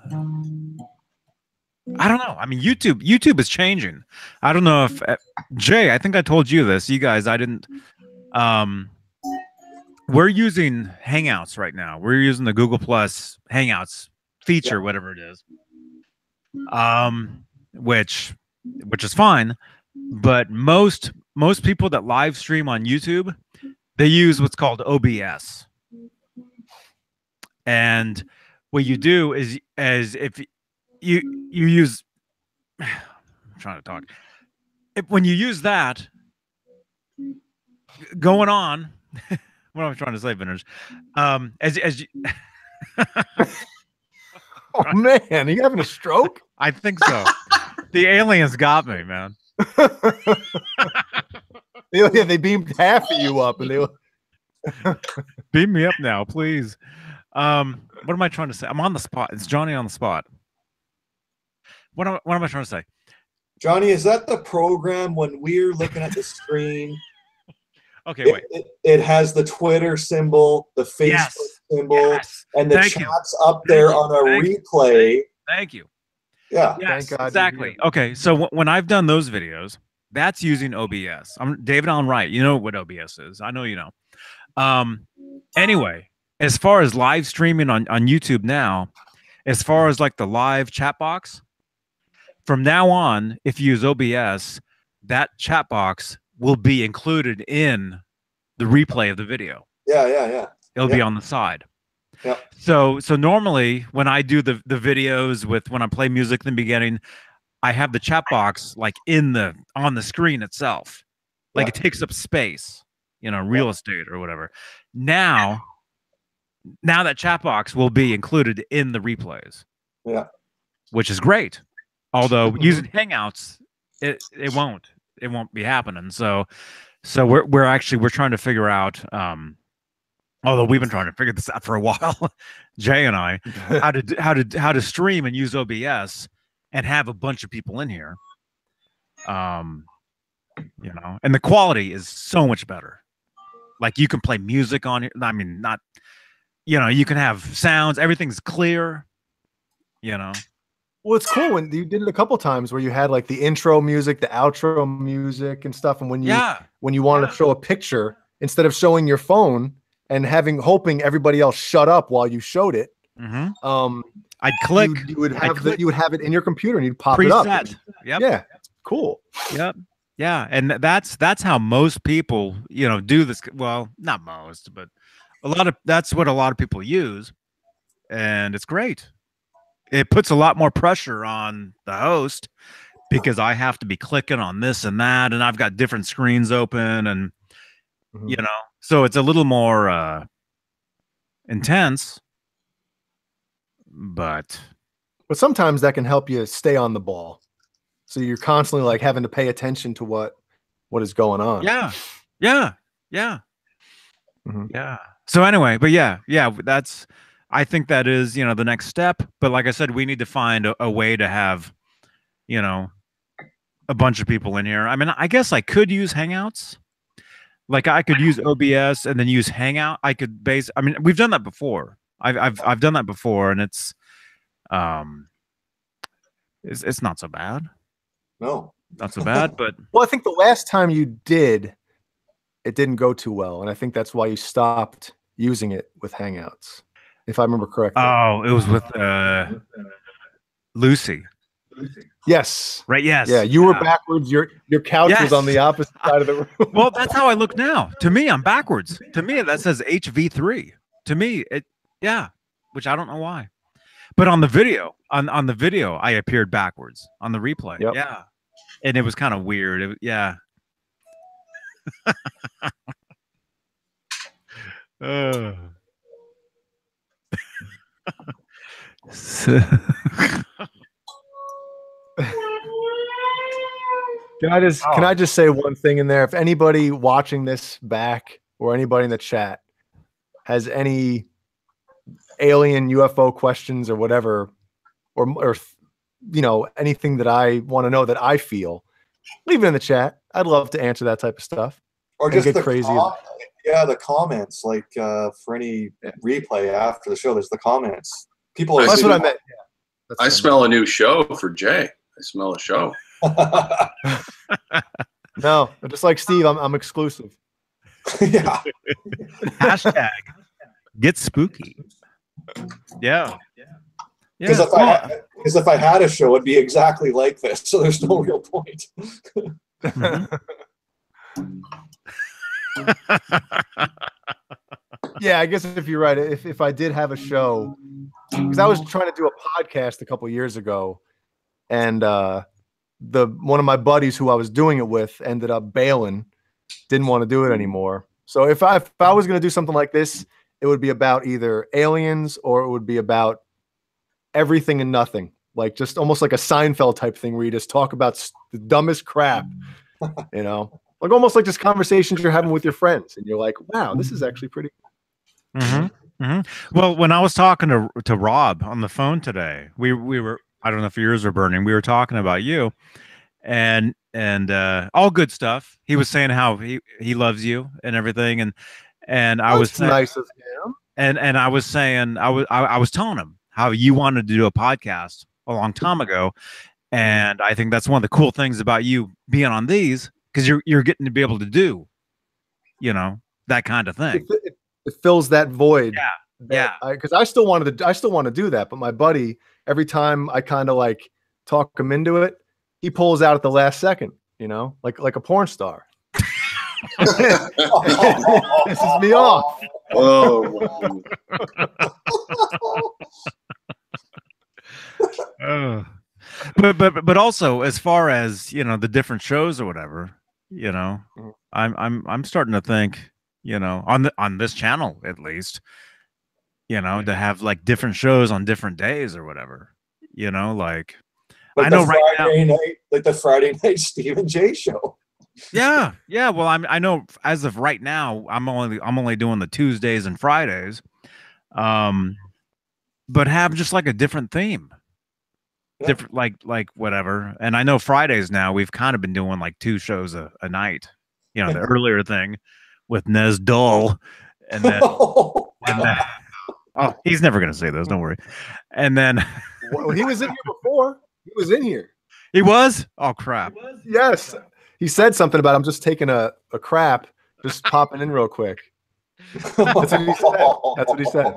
Speaker 2: don't know. I mean, YouTube is changing. I don't know if Jay, I think I told you this. You guys, I didn't we're using Hangouts right now. We're using the Google Plus Hangouts feature, whatever it is. Which is fine, but most people that live stream on YouTube, they use what's called OBS. And what you do is if you use I'm trying to talk. When you use that going on what am I trying to say, Vintage? As you
Speaker 1: Oh man, are you having a stroke?
Speaker 2: I think so. The aliens got me, man.
Speaker 1: They beamed half of you up, and they were
Speaker 2: beam me up now, please. What am I trying to say? I'm on the spot. It's Johnny on the spot. What am I trying to say?
Speaker 4: Johnny, is that the program when we're looking at the screen?
Speaker 2: Okay, wait.
Speaker 4: It has the Twitter symbol, the Facebook symbol, and the chat's up there on a replay.
Speaker 2: Thank you.
Speaker 4: Yeah.
Speaker 2: Yes, exactly. Okay, so when I've done those videos, that's using OBS. I'm David Allen Wright. You know what OBS is. I know you know. Anyway, as far as live streaming on YouTube now, as far as like the live chat box, from now on, if you use OBS, that chat box will be included in the replay of the video.
Speaker 4: Yeah.
Speaker 2: It'll be on the side.
Speaker 4: Yeah.
Speaker 2: So normally when I do the videos when I play music in the beginning, I have the chat box like on the screen itself. Like it takes up space, real estate or whatever. Now that chat box will be included in the replays. Yeah. Which is great. Although using Hangouts, it won't be happening. So we're trying to figure out, although we've been trying to figure this out for a while, Jay and I, how to stream and use OBS and have a bunch of people in here. And the quality is so much better. Like you can play music on here. I mean, not, you can have sounds, everything's clear,
Speaker 1: Well, it's cool when you did it a couple times where you had like the intro music, the outro music and stuff. And when you wanted to show a picture, instead of showing your phone and hoping everybody else shut up while you showed it,
Speaker 2: I'd click.
Speaker 1: You would have it in your computer and you'd pop it up.
Speaker 2: Yep.
Speaker 1: Yeah. Cool.
Speaker 2: Yep. Yeah. And that's how most people, do this. Well, not most, but that's what a lot of people use. And it's great. It puts a lot more pressure on the host because I have to be clicking on this and that, and I've got different screens open, and so it's a little more intense. But
Speaker 1: sometimes that can help you stay on the ball, so you're constantly like having to pay attention to what is going on.
Speaker 2: Yeah. So anyway, but yeah, that's. I think that is, the next step. But like I said, we need to find a way to have, a bunch of people in here. I mean, I guess I could use Hangouts. Like I could use OBS and then use Hangout. I mean, we've done that before. I've done that before, and it's not so bad.
Speaker 4: No,
Speaker 2: not so bad. But
Speaker 1: well, I think the last time you did, it didn't go too well, and I think that's why you stopped using it with Hangouts. If I remember correctly.
Speaker 2: Oh, it was with Lucy.
Speaker 1: Yes.
Speaker 2: Right. Yes.
Speaker 1: Yeah. You were backwards. Your couch was on the opposite side of the room.
Speaker 2: Well, that's how I look now. To me, I'm backwards. To me, that says HV3. To me, which I don't know why. But on the video, on the video, I appeared backwards on the replay.
Speaker 1: Yep.
Speaker 2: Yeah. And it was kind of weird. Yeah.
Speaker 1: Can I just say one thing in there? If anybody watching this back or anybody in the chat has any alien UFO questions or whatever, or anything that I want to know that I feel, leave it in the chat. I'd love to answer that type of stuff.
Speaker 4: Or just get crazy. The comments, like for any replay after the show, there's the comments. People.
Speaker 1: That's what I meant. Yeah.
Speaker 3: I smell a new show for Jay. I smell a show.
Speaker 1: No, just like Steve, I'm exclusive.
Speaker 4: Yeah.
Speaker 2: Hashtag get spooky. Yeah.
Speaker 4: Because if I had a show, it'd be exactly like this. So there's no real point.
Speaker 1: Yeah, I guess if you're right, if I did have a show, because I was trying to do a podcast a couple years ago, and one of my buddies who I was doing it with ended up bailing, didn't want to do it anymore. So if I was going to do something like this, it would be about either aliens or it would be about everything and nothing, like just almost like a Seinfeld type thing where you just talk about the dumbest crap, like almost like just conversations you're having with your friends, and you're like, wow, this is actually pretty.
Speaker 2: Well, when I was talking to Rob on the phone today, we were, I don't know if your ears were burning. We were talking about you, and all good stuff. He was saying how he loves you and everything, and I was saying,
Speaker 1: nice of him.
Speaker 2: And I was saying, I was telling him how you wanted to do a podcast a long time ago, and I think that's one of the cool things about you being on these, because you're getting to be able to do, that kind of thing.
Speaker 1: It fills that void.
Speaker 2: Yeah.
Speaker 1: Because I still want to do that, but my buddy, every time I kind of like talk him into it, he pulls out at the last second. Like a porn star. Pisses me off.
Speaker 3: Oh.
Speaker 2: But also, as far as the different shows or whatever, I'm starting to think, on this channel at least, to have like different shows on different days or whatever, like I know right now,
Speaker 4: like the Friday night Steve and Jay show.
Speaker 2: Yeah. Well, I know as of right now, I'm only doing the Tuesdays and Fridays, but have just like a different theme, different like whatever. And I know Fridays now we've kind of been doing like 2 shows a night. The earlier thing with Nez Dull, and then, oh, he's never gonna say those. Don't worry. And then
Speaker 1: well, he was in here before. He was in here.
Speaker 2: He was. Oh crap.
Speaker 1: Yes. He said something about I'm just taking a crap, just popping in real quick. That's what he said.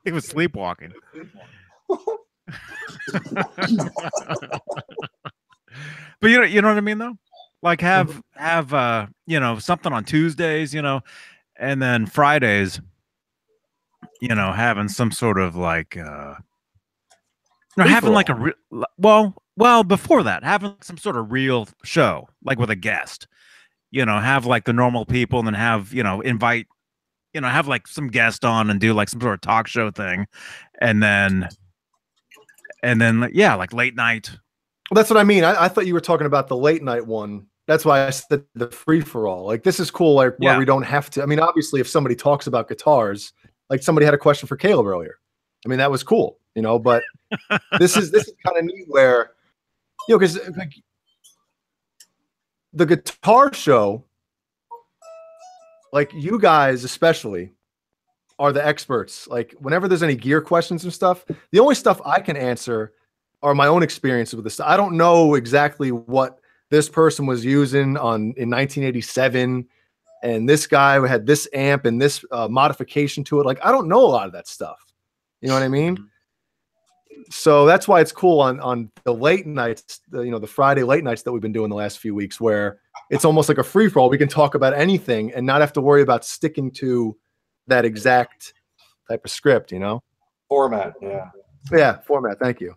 Speaker 2: He was sleepwalking. But you know what I mean though? Like have something on Tuesdays, and then Fridays, having some sort of like having like a well, before that, having some sort of real show, like with a guest, have like the normal people, and then have, invite, have like some guest on and do like some sort of talk show thing. And then, yeah, like late night.
Speaker 1: Well, that's what I mean. I thought you were talking about the late night one. That's why I said the free for all. Like, this is cool, like where we don't have to. I mean, obviously, if somebody talks about guitars, like somebody had a question for Caleb earlier. I mean, that was cool, but this is kind of neat where, because like the guitar show, like you guys especially are the experts. Like whenever there's any gear questions and stuff, the only stuff I can answer are my own experiences with this. I don't know exactly what this person was using in 1987, and this guy had this amp and this modification to it. Like I don't know a lot of that stuff. You know what I mean? So that's why it's cool on the late nights, the Friday late nights that we've been doing the last few weeks, where it's almost like a free for all. We can talk about anything and not have to worry about sticking to that exact type of script,
Speaker 4: Format.
Speaker 1: Yeah. Format. Thank you.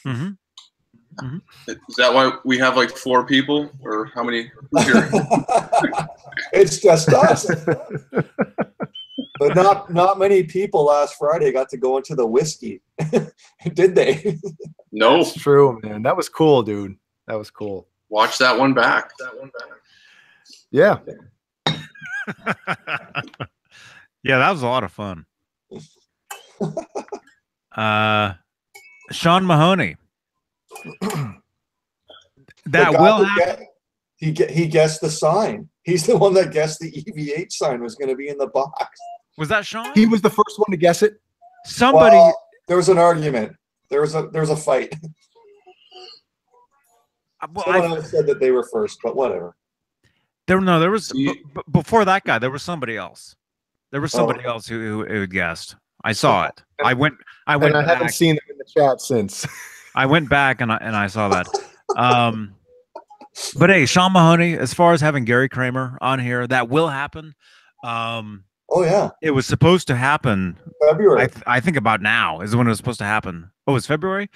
Speaker 3: Is that why we have like 4 people, or how many here?
Speaker 4: It's just us. But not many people last Friday got to go into the whiskey, did they?
Speaker 3: No.
Speaker 1: That's true, man. That was cool, dude. That was cool.
Speaker 3: Watch that one back.
Speaker 1: Yeah.
Speaker 2: Yeah, that was a lot of fun. Sean Mahoney. That will happen.
Speaker 4: He guessed the sign. He's the one that guessed the EVH sign was going to be in the box.
Speaker 2: Was that Sean?
Speaker 1: He was the first one to guess it.
Speaker 2: Somebody.
Speaker 4: Well, there was an argument. There was a fight. Someone else said that they were first, but whatever.
Speaker 2: There was before that guy. There was somebody else. There was somebody else who guessed. I saw it. I went. And I
Speaker 1: haven't seen them in the chat since.
Speaker 2: I went back and I saw that. But hey, Sean Mahoney, as far as having Gary Kramer on here, that will happen.
Speaker 4: Oh yeah,
Speaker 2: it was supposed to happen
Speaker 4: February.
Speaker 2: I think about now is when it was supposed to happen. Oh, it's February.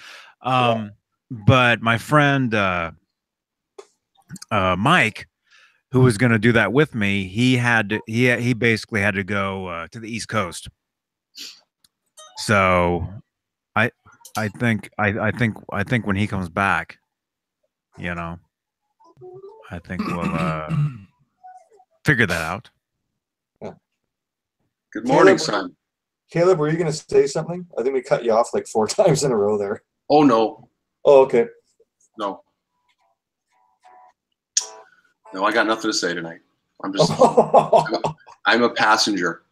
Speaker 2: But my friend Mike, who was going to do that with me, he basically had to go to the East Coast. So I think when he comes back, I think we'll figure that out.
Speaker 3: Good morning,
Speaker 4: Caleb,
Speaker 3: son.
Speaker 4: Caleb, were you going to say something? I think we cut you off like 4 times in a row there.
Speaker 3: Oh, no.
Speaker 4: Oh, okay.
Speaker 3: No. No, I got nothing to say tonight. I'm just, I'm a passenger.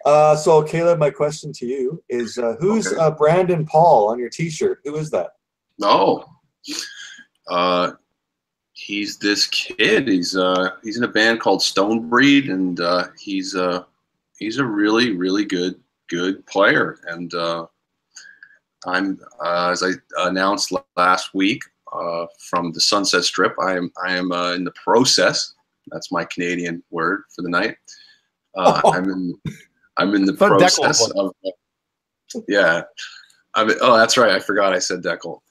Speaker 4: So, Caleb, my question to you is, who's Brandon Paul on your T-shirt? Who is that?
Speaker 3: No. He's this kid. He's in a band called Stonebreed, and he's a really, really good player. And I'm as I announced last week from the Sunset Strip, I am in the process. That's my Canadian word for the night. I'm in the process of yeah. Oh, that's right. I forgot I said decal.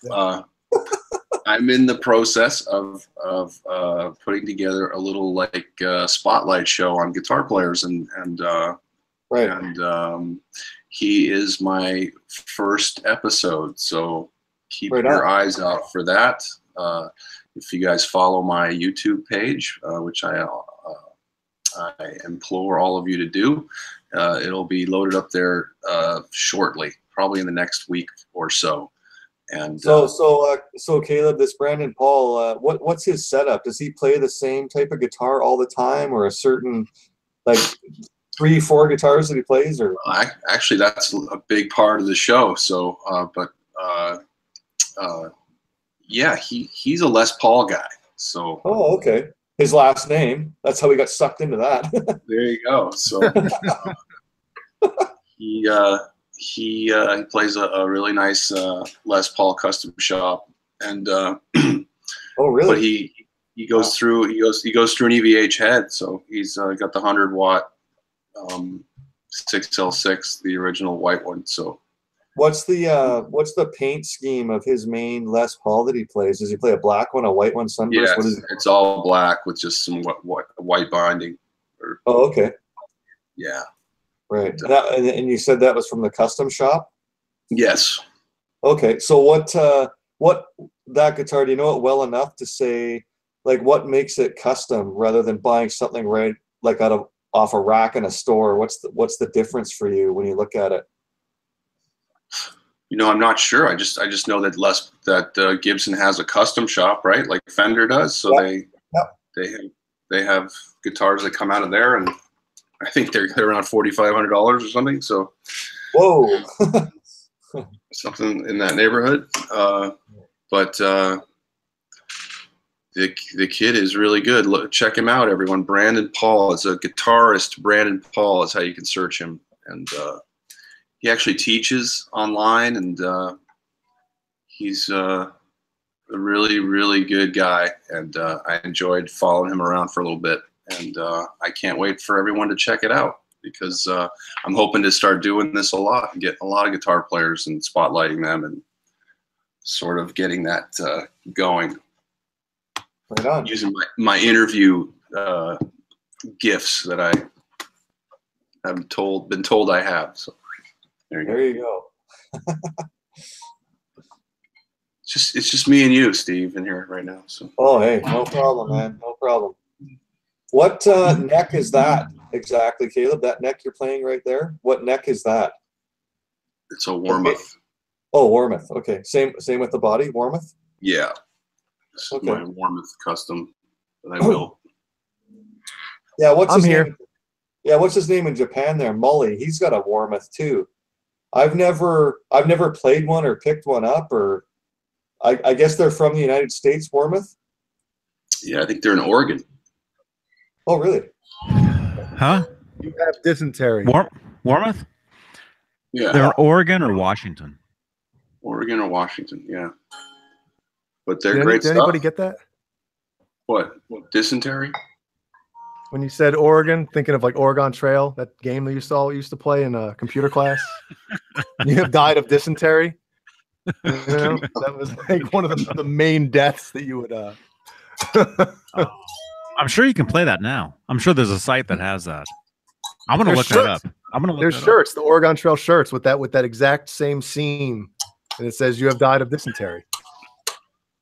Speaker 3: I'm in the process of putting together a little like spotlight show on guitar players, and he is my first episode, so keep your eyes out for that. If you guys follow my YouTube page, which I implore all of you to do, it'll be loaded up there shortly, probably in the next week or so. And
Speaker 4: so Caleb, this Brandon Paul, what's his setup? Does he play the same type of guitar all the time, or a certain like 3-4 guitars that he plays? Or
Speaker 3: actually, that's a big part of the show. So, yeah, he's a Les Paul guy. So. Oh,
Speaker 4: okay. His last name. That's how we got sucked into that.
Speaker 3: There you go. So he plays a really nice Les Paul custom shop, and
Speaker 4: oh really?
Speaker 3: But he goes through an EVH head, so he's got the 100-watt 6L6, the original white one. So
Speaker 4: what's the paint scheme of his main Les Paul that he plays? Does he play a black one, a white one, sunburst?
Speaker 3: Yeah, it's all black with just some white binding.
Speaker 4: Oh, okay.
Speaker 3: Yeah.
Speaker 4: Right. And you said that was from the custom shop?
Speaker 3: Yes.
Speaker 4: Okay. So what that guitar, do you know it well enough to say, like, what makes it custom rather than buying something right, like off a rack in a store? What's the difference for you when you look at it?
Speaker 3: You know, I'm not sure. I just know that Gibson has a custom shop, right? Like Fender does. So they have guitars that come out of there, and I think they're around $4,500 or something. So,
Speaker 4: whoa,
Speaker 3: something in that neighborhood. But the kid is really good. Check him out, everyone. Brandon Paul is a guitarist. Brandon Paul is how you can search him, and he actually teaches online, and he's a really, really good guy. And I enjoyed following him around for a little bit. And I can't wait for everyone to check it out, because I'm hoping to start doing this a lot and get a lot of guitar players and spotlighting them and sort of getting that going.
Speaker 4: Right on.
Speaker 3: Using my interview gifts that I have been told I have. So
Speaker 4: there you go.
Speaker 3: It's just me and you, Steve, in here right now. So.
Speaker 4: Oh, hey, no problem, man. No problem. What neck is that exactly, Caleb? That neck you're playing right there? What neck is that?
Speaker 3: It's a Warmoth.
Speaker 4: Oh, Warmoth. Okay. Same with the body, Warmoth?
Speaker 3: Yeah. This is my Warmoth custom that I built.
Speaker 4: Yeah, what's his
Speaker 1: here.
Speaker 4: name? Yeah, what's his name in Japan there? Mully. He's got a Warmoth too. I've never played one or picked one up, or I guess they're from the United States, Warmoth?
Speaker 3: Yeah, I think they're in Oregon.
Speaker 4: Oh, really?
Speaker 2: Huh?
Speaker 1: You have dysentery.
Speaker 2: Warmoth?
Speaker 3: Yeah.
Speaker 2: They're in Oregon or Washington?
Speaker 3: Oregon or Washington, yeah. But they're
Speaker 1: Did
Speaker 3: great stuff.
Speaker 1: anybody get that?
Speaker 3: What? Dysentery?
Speaker 1: When you said Oregon, thinking of like Oregon Trail, that game that you used to play in a computer class. You have died of dysentery. You know, that was like one of the main deaths that you would.
Speaker 2: I'm sure you can play that now. I'm sure there's a site that has that. I'm gonna look that up.
Speaker 1: There's shirts, the Oregon Trail shirts with that exact same scene, and it says you have died of dysentery.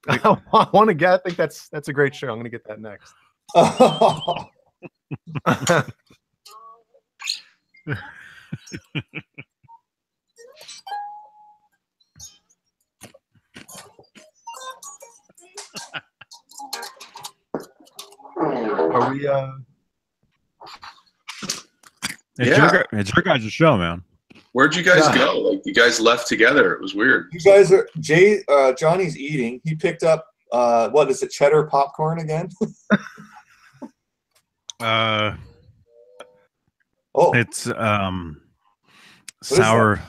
Speaker 1: I want to get. I think that's a great show. I'm going to get that next. Are we?
Speaker 2: It's your guys' show, man.
Speaker 3: Where'd you guys go? Like you guys left together. It was weird.
Speaker 4: You guys are Johnny's eating. He picked up what is it? Cheddar popcorn again?
Speaker 2: It's sour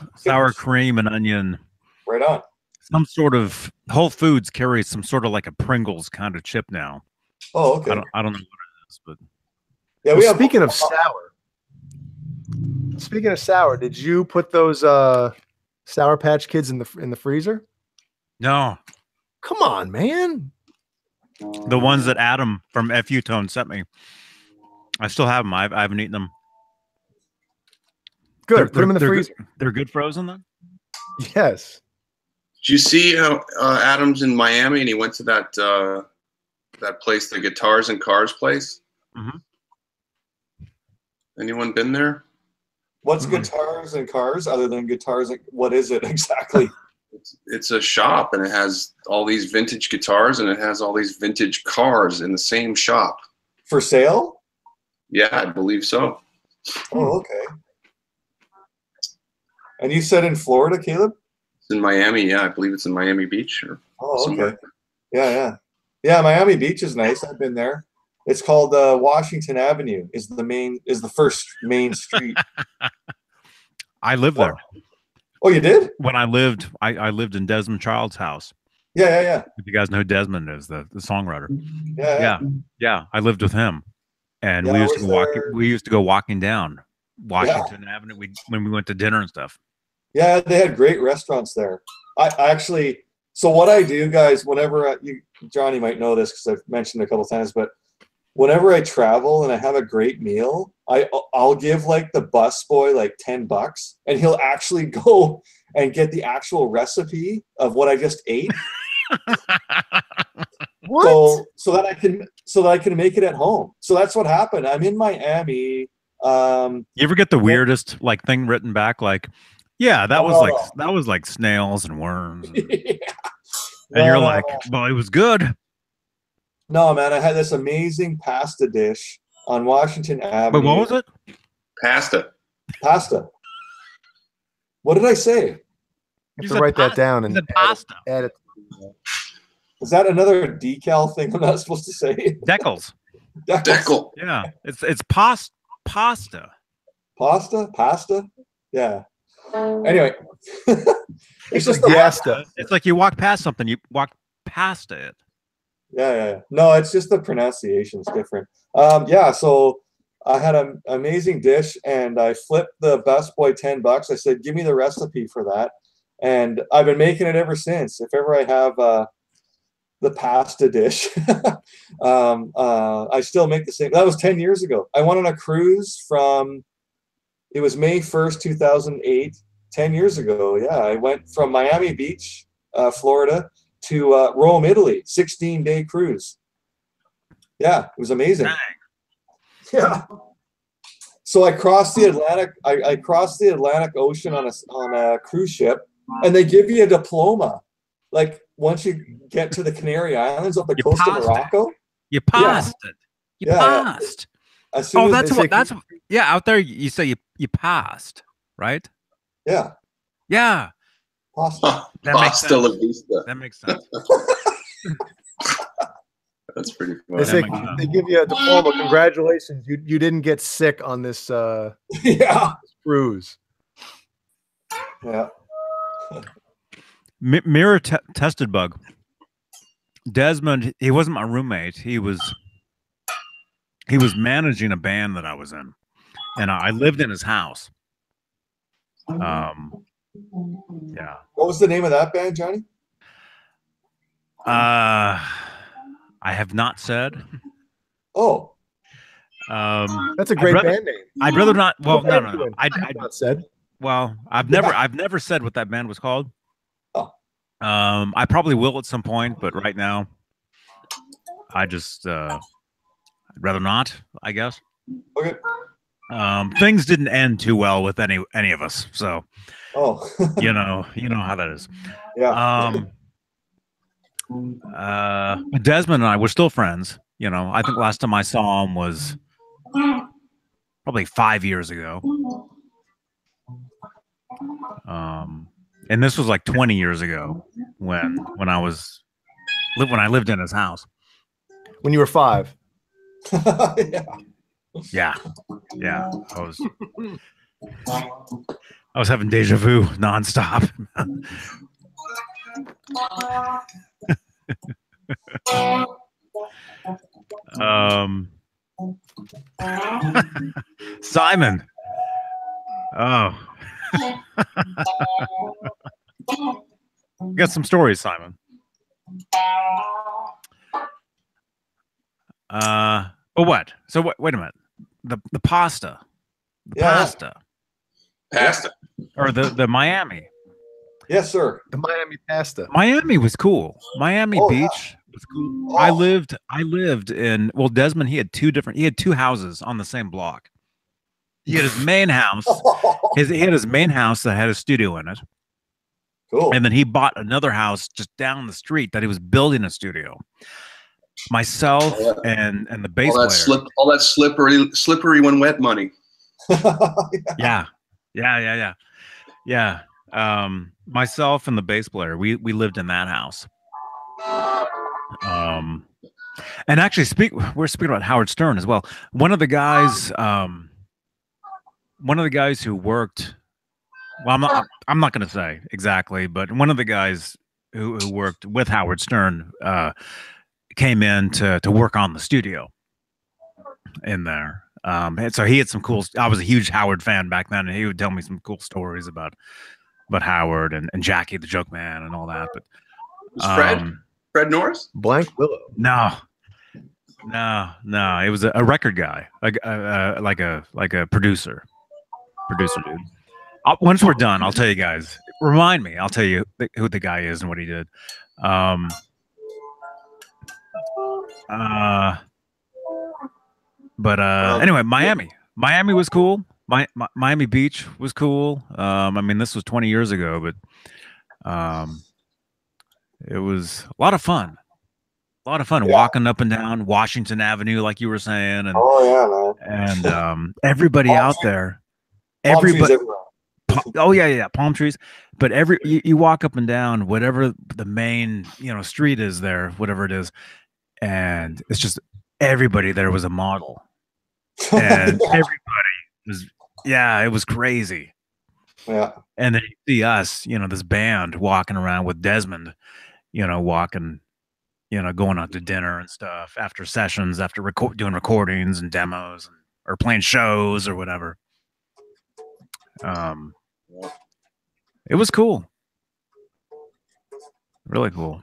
Speaker 2: cream and onion.
Speaker 4: Right on.
Speaker 2: Some sort of Whole Foods carries some sort of like a Pringles kind of chip now.
Speaker 4: Oh, okay.
Speaker 2: I don't know what it is, but
Speaker 4: yeah.
Speaker 1: Well, speaking of sour, did you put those Sour Patch Kids in the freezer?
Speaker 2: No.
Speaker 1: Come on, man.
Speaker 2: The ones that Adam from FU Tone sent me. I still have them. I haven't eaten them.
Speaker 1: Good. Put them in the freezer.
Speaker 2: They're good frozen then?
Speaker 1: Yes.
Speaker 3: Did you see how Adam's in Miami and he went to that place, the Guitars and Cars place?
Speaker 2: Mm-hmm.
Speaker 3: Anyone been there?
Speaker 4: What's Guitars and Cars other than guitars? What is it exactly?
Speaker 3: It's a shop and it has all these vintage guitars and it has all these vintage cars in the same shop.
Speaker 4: For sale?
Speaker 3: Yeah, I believe so.
Speaker 4: Oh, okay. And you said in Florida, Caleb?
Speaker 3: It's in Miami, yeah. I believe it's in Miami Beach or somewhere.
Speaker 4: Okay. Yeah, Miami Beach is nice. I've been there. It's called Washington Avenue. Is the first main street.
Speaker 2: I lived there.
Speaker 4: Oh, you did?
Speaker 2: When I lived in Desmond Child's house.
Speaker 4: Yeah.
Speaker 2: If you guys know who Desmond is, the songwriter.
Speaker 4: Yeah.
Speaker 2: I lived with him, and we used to go walking down Washington Avenue when we went to dinner and stuff.
Speaker 4: Yeah, they had great restaurants there. I actually. So what I do, guys, whenever Johnny might know this because I've mentioned it a couple times, but whenever I travel and I have a great meal, I'll give like the bus boy like $10 and he'll actually go and get the actual recipe of what I just ate.
Speaker 1: What?
Speaker 4: So that I can make it at home. So that's what happened. I'm in Miami.
Speaker 2: You ever get the weirdest like thing written back? Like, yeah, that was like snails and worms. And you're like, well, it was good.
Speaker 4: No, man, I had this amazing pasta dish on Washington Avenue.
Speaker 2: Wait, what was it?
Speaker 3: Pasta.
Speaker 4: What did I say?
Speaker 1: You have to write that down and add it.
Speaker 4: Is that another decal thing I'm not supposed to say?
Speaker 2: Decals.
Speaker 3: Decal.
Speaker 2: Yeah, it's pasta.
Speaker 4: Pasta? Yeah. Anyway. It's just the
Speaker 1: pasta.
Speaker 2: It's like you walk past something, you walk past it.
Speaker 4: Yeah. No, it's just the pronunciation's different. So I had an amazing dish and I flipped the busboy $10. I said, give me the recipe for that. And I've been making it ever since. If ever I have the pasta dish, I still make the same. That was 10 years ago. I went on a cruise it was May 1st, 2008. 10 years ago, yeah. I went from Miami Beach, Florida, to Rome, Italy, 16-day cruise. Yeah, it was amazing.
Speaker 2: Dang.
Speaker 4: Yeah. So I crossed the Atlantic. I crossed the Atlantic Ocean on a cruise ship, and they give you a diploma. Like once you get to the Canary Islands off the coast of Morocco,
Speaker 2: you passed it. You passed.
Speaker 4: Yeah.
Speaker 2: Out there you say you passed, right?
Speaker 4: Yeah.
Speaker 2: Yeah.
Speaker 4: Pasta.
Speaker 3: Pasta la vista.
Speaker 2: That makes sense.
Speaker 3: That's pretty funny.
Speaker 1: They give you a diploma. Congratulations. You didn't get sick on this cruise.
Speaker 4: Yeah.
Speaker 2: Mirror tested bug. Desmond, he wasn't my roommate. He was managing a band that I was in. And I lived in his house. Yeah.
Speaker 4: What was the name of that band, Johnny?
Speaker 2: I have not said.
Speaker 4: Oh.
Speaker 1: That's a great band name.
Speaker 2: I'd rather not. Well, no.
Speaker 1: I've not said.
Speaker 2: Well, I've never said what that band was called.
Speaker 4: Oh.
Speaker 2: I probably will at some point, but right now, I just I'd rather not. I guess.
Speaker 4: Okay.
Speaker 2: Things didn't end too well with any of us, so
Speaker 4: Oh.
Speaker 2: you know how that is.
Speaker 4: Yeah.
Speaker 2: Desmond and I were still friends. You know, I think last time I saw him was probably 5 years ago. And this was like 20 years ago when I lived in his house.
Speaker 1: When you were 5.
Speaker 4: Yeah.
Speaker 2: Yeah. I was having deja vu nonstop. Simon. Oh. Got some stories, Simon. But what? So wait a minute. The pasta. Pasta. Or the Miami.
Speaker 4: Yes, sir.
Speaker 1: The Miami pasta.
Speaker 2: Miami was cool. Miami Beach was cool.
Speaker 4: Oh.
Speaker 2: I lived in, well, Desmond, he had two houses on the same block. He had his main house. He had his main house that had a studio in it.
Speaker 4: Cool.
Speaker 2: And then he bought another house just down the street that he was building a studio. Myself and the bass player.
Speaker 3: All that slippery when wet money.
Speaker 2: Yeah. Myself and the bass player, we lived in that house. And actually we're speaking about Howard Stern as well. One of the guys who worked, well, I'm not going to say exactly, but one of the guys who worked with Howard Stern came in to work on the studio in there. And so he had some cool. I was a huge Howard fan back then, and he would tell me some cool stories about Howard and Jackie the Joke Man and all that. But
Speaker 3: was Fred Norris?
Speaker 1: Blank Willow.
Speaker 2: No. It was a record guy, like a producer dude. Once we're done, I'll tell you guys. Remind me. I'll tell you who the guy is and what he did. Anyway, Miami was cool. Miami Beach was cool. I mean, this was 20 years ago, but it was a lot of fun. Walking up and down Washington Avenue, like you were saying, and and everybody out there, palm trees. But you walk up and down whatever the main street is there, whatever it is, and it's just everybody there was a model, and everybody was it was crazy.
Speaker 4: Yeah.
Speaker 2: And then you see us, this band walking around with Desmond, walking. Going out to dinner and stuff after sessions, after doing recordings and demos or playing shows or whatever. It was cool. Really cool.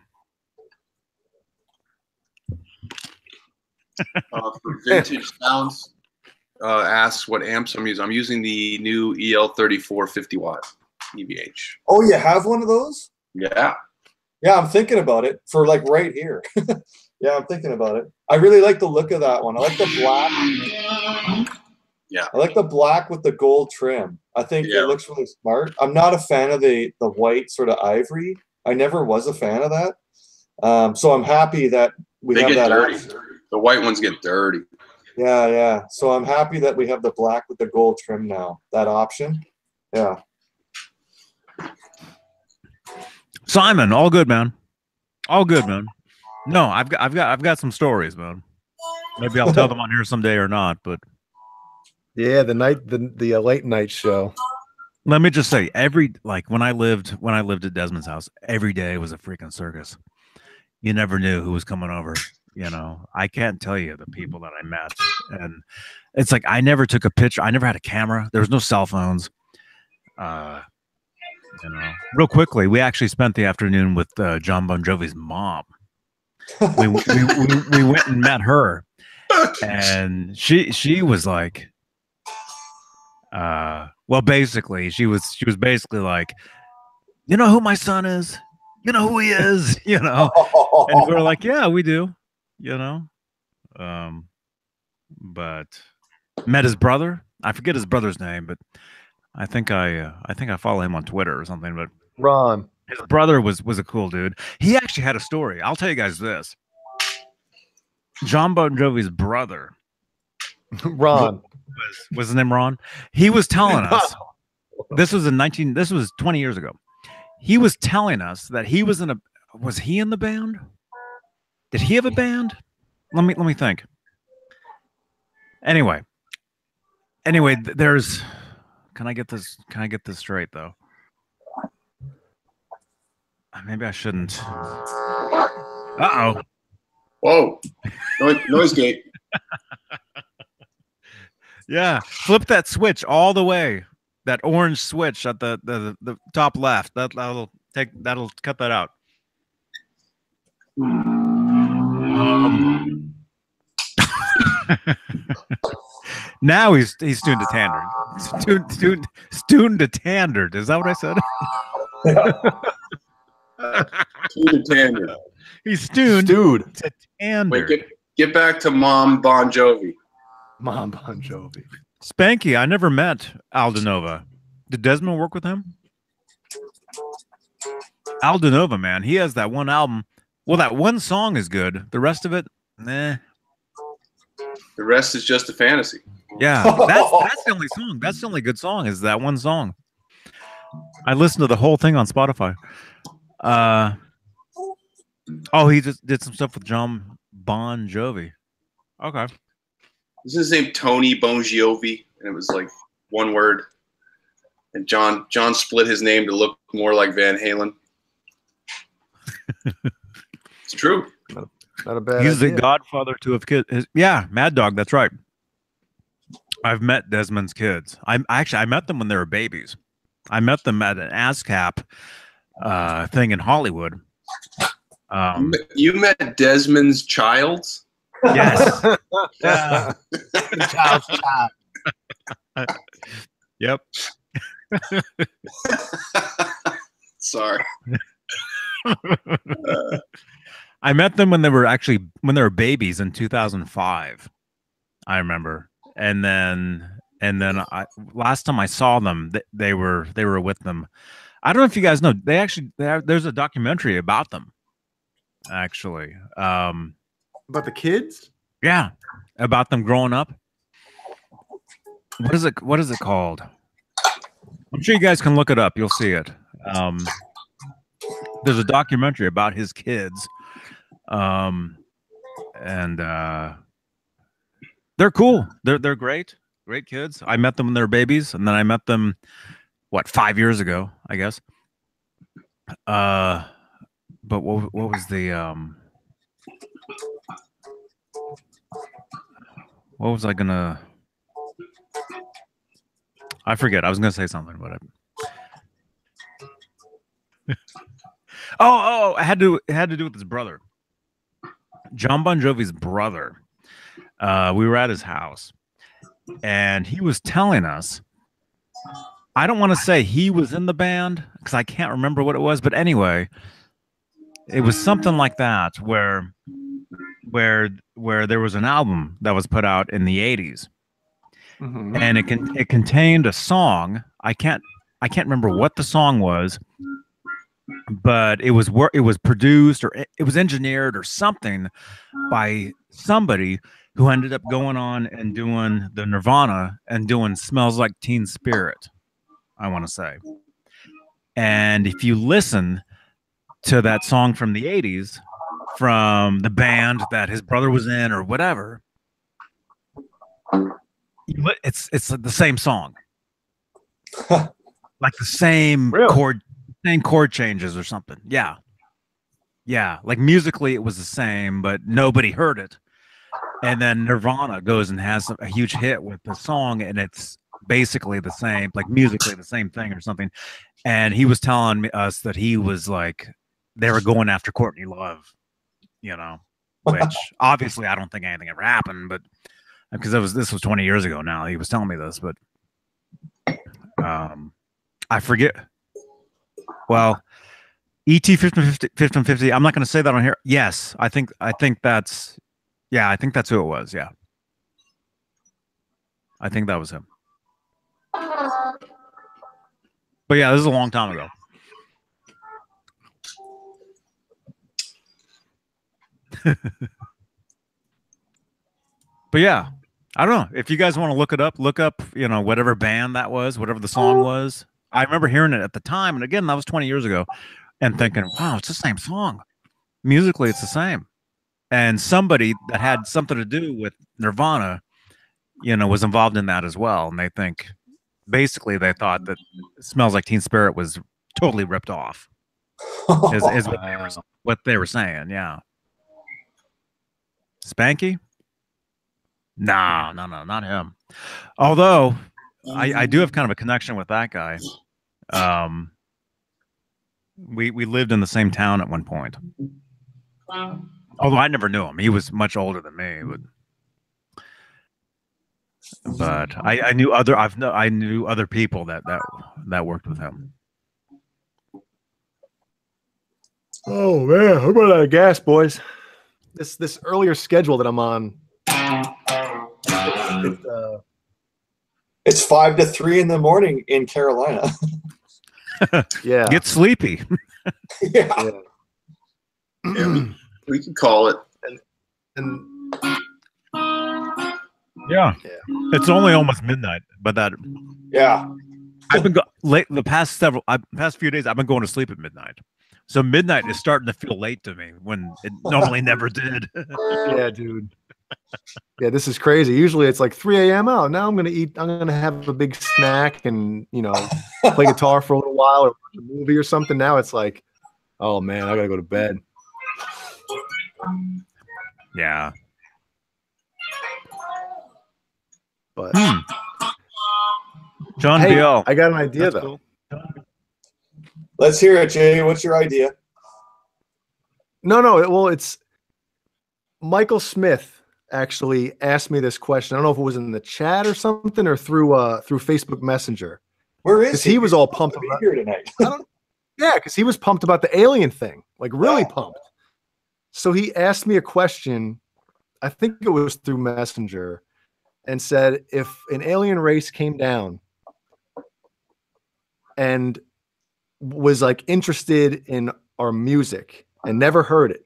Speaker 3: For vintage sounds, asks what amps I'm using. I'm using the new EL34 50 watt EVH.
Speaker 4: Oh, you have one of those?
Speaker 3: Yeah.
Speaker 4: Yeah, I'm thinking about it for like right here. Yeah, I'm thinking about it. I really like the look of that one. I like the black.
Speaker 3: Yeah.
Speaker 4: I like the black with the gold trim. I think it looks really smart. I'm not a fan of the white sort of ivory. I never was a fan of that. So I'm happy that we have that.
Speaker 3: Dirty. The white ones get dirty.
Speaker 4: Yeah. So I'm happy that we have the black with the gold trim now. That option. Yeah.
Speaker 2: Simon, all good, man. All good, man. No, I've got some stories, man. Maybe I'll tell them on here someday or not, but
Speaker 1: yeah, the late night show.
Speaker 2: Let me just say, when I lived at Desmond's house, every day was a freaking circus. You never knew who was coming over. I can't tell you the people that I met, and it's like I never took a picture. I never had a camera. There was no cell phones. Real quickly, we actually spent the afternoon with John Bon Jovi's mom. We went and met her, and she was like, well, basically, she was basically like, you know who my son is? You know who he is? You know, and we're like, yeah, we do. You know, but met his brother. I forget his brother's name, but I think I follow him on Twitter or something. But
Speaker 1: Ron.
Speaker 2: his brother was a cool dude. He actually had a story. I'll tell you guys this. John Bon Jovi's brother,
Speaker 1: Ron.
Speaker 2: was his name Ron? He was telling us. This was 20 years ago. He was telling us that he was was he in the band? Did he have a band? Let me think. Anyway, there's can I get this straight though? Maybe I shouldn't. Uh-oh.
Speaker 3: Whoa. Noise gate.
Speaker 2: Yeah, flip that switch all the way. That orange switch at the top left. That'll cut that out. Now he's tuned to Tandard. Tuned to Tandard. Is that what I said?
Speaker 3: Tuned to Tandard.
Speaker 2: He's tuned to Tandard.
Speaker 3: Wait, get back to Mom Bon Jovi.
Speaker 1: Mom Bon Jovi.
Speaker 2: Spanky, I never met Aldenova. Did Desmond work with him? Aldenova, man, he has that one album. Well, that one song is good. The rest of it, nah.
Speaker 3: The rest is just a fantasy.
Speaker 2: Yeah, that's the only song. That's the only good song is that one song. I listened to the whole thing on Spotify. Oh, he just did some stuff with John Bon Jovi. Okay.
Speaker 3: This is his name, Tony Bon Jovi, and it was like one word. And John split his name to look more like Van Halen. It's true.
Speaker 1: Not a bad
Speaker 2: He's
Speaker 1: idea.
Speaker 2: the godfather to have kids. Yeah, Mad Dog. That's right. I've met Desmond's kids. I met them when they were babies. I met them at an ASCAP thing in Hollywood.
Speaker 3: You met Desmond's child?
Speaker 2: Yes. Yeah. Yep.
Speaker 3: Sorry.
Speaker 2: I met them when they were babies in 2005. I remember. And then last time I saw them, they were with them. I don't know if you guys know. There's a documentary about them. Actually.
Speaker 1: About the kids?
Speaker 2: Yeah, about them growing up. What is it called? I'm sure you guys can look it up. You'll see it. There's a documentary about his kids. And they're cool. They're great. Great kids. I met them when they were babies, and then I met them 5 years ago, I guess. But what was the what was I gonna? I forget. I was gonna say something, but it had to do with his brother, John Bon Jovi's brother. We were at his house, and he was telling us. I don't want to say he was in the band because I can't remember what it was, but anyway, it was something like that where there was an album that was put out in the 80s. Mm-hmm. And it contained a song. I can't remember what the song was, but it was produced or it was engineered or something by somebody who ended up going on and doing the Nirvana and doing Smells Like Teen Spirit, I want to say. And if you listen to that song from the 80s, from the band that his brother was in or whatever, it's the same song. Like the same chord changes or something. Yeah. Like musically it was the same, but nobody heard it. And then Nirvana goes and has a huge hit with the song, and it's basically the same, like musically the same thing or something. And he was telling us that he was like, they were going after Courtney Love, which obviously I don't think anything ever happened, but because this was 20 years ago now. He was telling me this, but I forget. Well, ET 1550. I'm not going to say that on here. Yes, I think that's, yeah, I think that's who it was. Yeah, I think that was him. But yeah, this is a long time ago. But yeah, I don't know if you guys want to look it up. Look up, you know, whatever band that was, whatever the song was. I remember hearing it at the time, and again, that was 20 years ago, and thinking, "Wow, it's the same song. Musically, it's the same." And somebody that had something to do with Nirvana, you know, was involved in that as well. And they think, basically, they thought that "Smells Like Teen Spirit" was totally ripped off. Is what they were saying. Yeah. Spanky? No, not him. Although I do have kind of a connection with that guy. We lived in the same town at one point. Although I never knew him. He was much older than me. But I knew other people that worked with him.
Speaker 1: Oh man, I'm running out of gas, boys. This earlier schedule that I'm on.
Speaker 4: It's 5 to 3 in the morning in Carolina.
Speaker 1: Yeah.
Speaker 2: Get sleepy.
Speaker 4: Yeah.
Speaker 3: We can call it.
Speaker 1: And
Speaker 2: yeah. It's only almost midnight, but that.
Speaker 4: Yeah.
Speaker 2: I've been late the past few days. I've been going to sleep at midnight. So midnight is starting to feel late to me when it normally never did.
Speaker 1: Yeah, dude. Yeah, this is crazy. Usually it's like 3 a.m. Oh, now I'm gonna have a big snack and, you know, play guitar for a little while or watch a movie or something. Now it's like, oh man, I gotta go to bed.
Speaker 2: Yeah.
Speaker 1: But
Speaker 2: John
Speaker 1: hey,
Speaker 2: Biel.
Speaker 1: I got an idea though.
Speaker 2: Cool.
Speaker 4: Let's hear it, Jay. What's your idea?
Speaker 1: No, well, it's Michael Smith actually asked me this question. I don't know if it was in the chat or something or through Facebook Messenger.
Speaker 4: Where is he?
Speaker 1: He was all pumped
Speaker 4: about here tonight.
Speaker 1: Yeah, because he was pumped about the alien thing, like really pumped. So he asked me a question, I think it was through Messenger, and said, if an alien race came down and was like interested in our music and never heard it,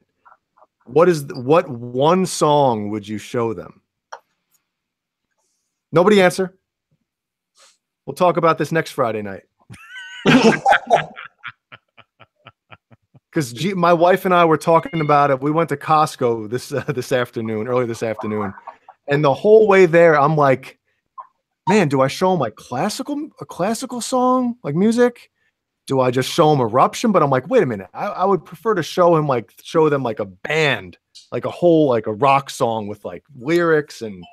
Speaker 1: what one song would you show them? Nobody answer. We'll talk about this next Friday night. Because my wife and I were talking about it. We went to Costco earlier this afternoon, and the whole way there, I'm like, man, do I show them like a classical song, like music? Do I just show them Eruption? But I'm like, wait a minute. I would prefer to show them like a band, like a whole, like a rock song with like lyrics and,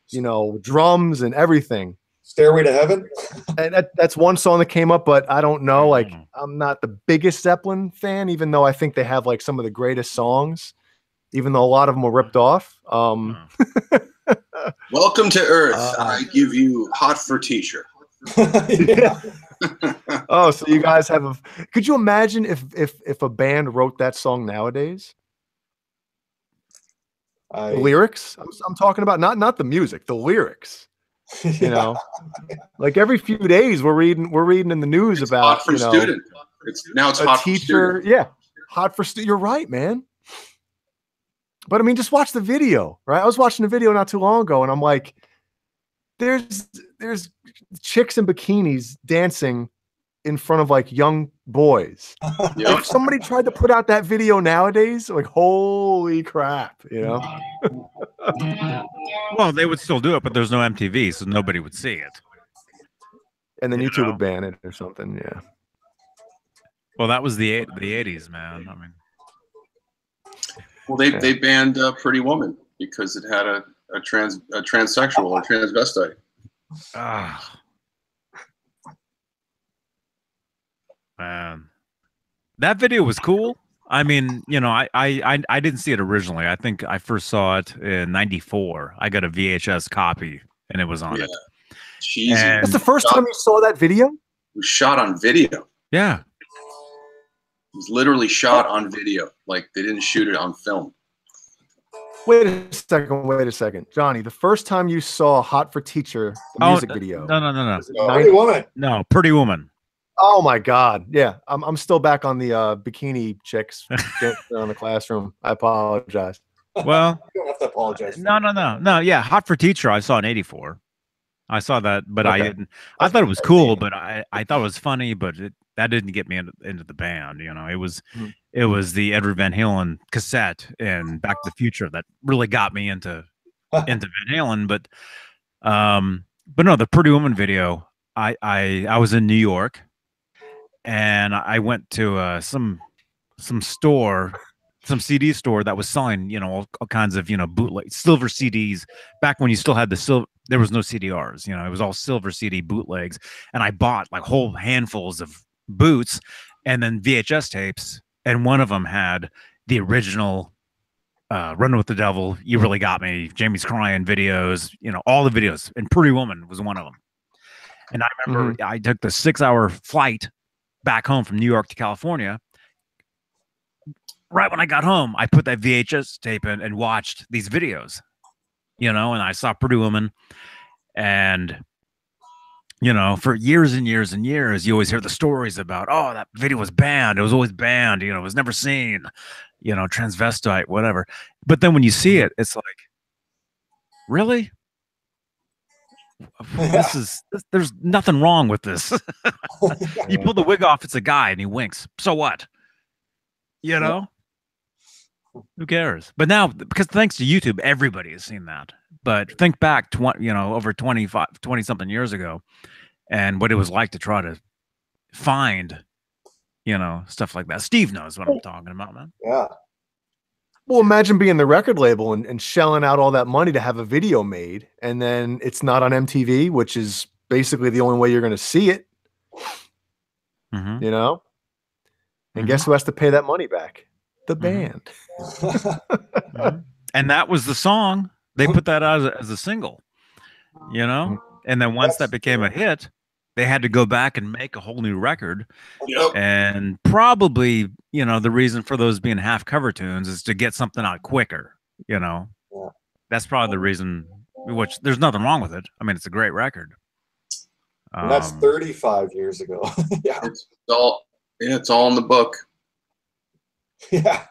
Speaker 1: you know, drums and everything.
Speaker 4: Stairway to Heaven.
Speaker 1: And that's one song that came up, but I don't know. Like, I'm not the biggest Zeppelin fan, even though I think they have like some of the greatest songs, even though a lot of them were ripped off.
Speaker 3: Welcome to Earth. I give you Hot for Teacher.
Speaker 1: Yeah. Oh, so you guys have could you imagine if a band wrote that song nowadays? The lyrics? I'm talking about not the music, the lyrics. You know, like every few days we're reading in the news about
Speaker 3: hot for student. It's hot
Speaker 1: teacher. For yeah, hot for student. You're right, man. But I mean, just watch the video, right? I was watching the video not too long ago, and I'm like, there's chicks in bikinis dancing in front of like young boys.
Speaker 3: Yep.
Speaker 1: If somebody tried to put out that video nowadays, like holy crap, you know.
Speaker 2: Well, they would still do it, but there's no MTV, so nobody would see it.
Speaker 1: And then YouTube would ban it or something. Yeah.
Speaker 3: Well,
Speaker 2: that was the 80s, man. I mean,
Speaker 3: well, they banned Pretty Woman because it had a transsexual or transvestite.
Speaker 2: Man, that video was cool. I mean, you know, I didn't see it originally. I think I first saw it in '94. I got a VHS copy, and it was on it.
Speaker 3: Jeez,
Speaker 1: that's the first time you saw that video?
Speaker 3: It was shot on video.
Speaker 2: Yeah.
Speaker 3: was literally shot on video. Like they didn't shoot it on film.
Speaker 1: Wait a second. Johnny, the first time you saw Hot for Teacher, the music video.
Speaker 2: No.
Speaker 4: Pretty Woman.
Speaker 2: No, Pretty Woman.
Speaker 1: Oh my God. Yeah. I'm still back on the bikini chicks on the classroom. I apologize.
Speaker 2: Well,
Speaker 4: You don't have to apologize.
Speaker 2: No. Yeah, Hot for Teacher I saw in '84. I saw that, but
Speaker 1: Okay.
Speaker 2: I didn't. I thought it was cool, but I thought it was funny, but that didn't get me into the band. You know, it was the Edward Van Halen cassette and Back to the Future that really got me into Van Halen. But no, the Pretty Woman video. I was in New York, and I went to some store. Some CD store that was selling, you know, all kinds of, you know, bootleg silver CDs back when you still had the silver. There was no CDRs, you know, it was all silver CD bootlegs. And I bought like whole handfuls of boots and then VHS tapes. And one of them had the original Running with the Devil, You Really Got Me, Jamie's Crying videos, you know, all the videos. And Pretty Woman was one of them. And I remember I took the 6-hour flight back home from New York to California. Right when I got home, I put that VHS tape in and watched these videos, you know, and I saw Pretty Woman. And, you know, for years and years and years, you always hear the stories about, oh, that video was banned. It was always banned. You know, it was never seen, you know, transvestite, whatever. But then when you see it, it's like, really? There's nothing wrong with this. You pull the wig off, it's a guy and he winks. So what? You know? Who cares? But now, because thanks to YouTube, everybody has seen that. But think back, over 20 something years ago, and what it was like to try to find, you know, stuff like that. Steve knows what I'm talking about, man.
Speaker 4: Yeah.
Speaker 1: Well, imagine being the record label and shelling out all that money to have a video made, and then it's not on MTV, which is basically the only way you're going to see it. You know? And guess who has to pay that money back? The band.
Speaker 2: And that was the song. They put that out as a single, you know? And then once that became a hit, they had to go back and make a whole new record.
Speaker 3: Yep.
Speaker 2: And probably, you know, the reason for those being half cover tunes is to get something out quicker, you know?
Speaker 4: Yeah.
Speaker 2: That's probably the reason, which there's nothing wrong with it. I mean, it's a great record.
Speaker 4: And that's 35 years ago. Yeah.
Speaker 3: It's all in the book.
Speaker 4: Yeah.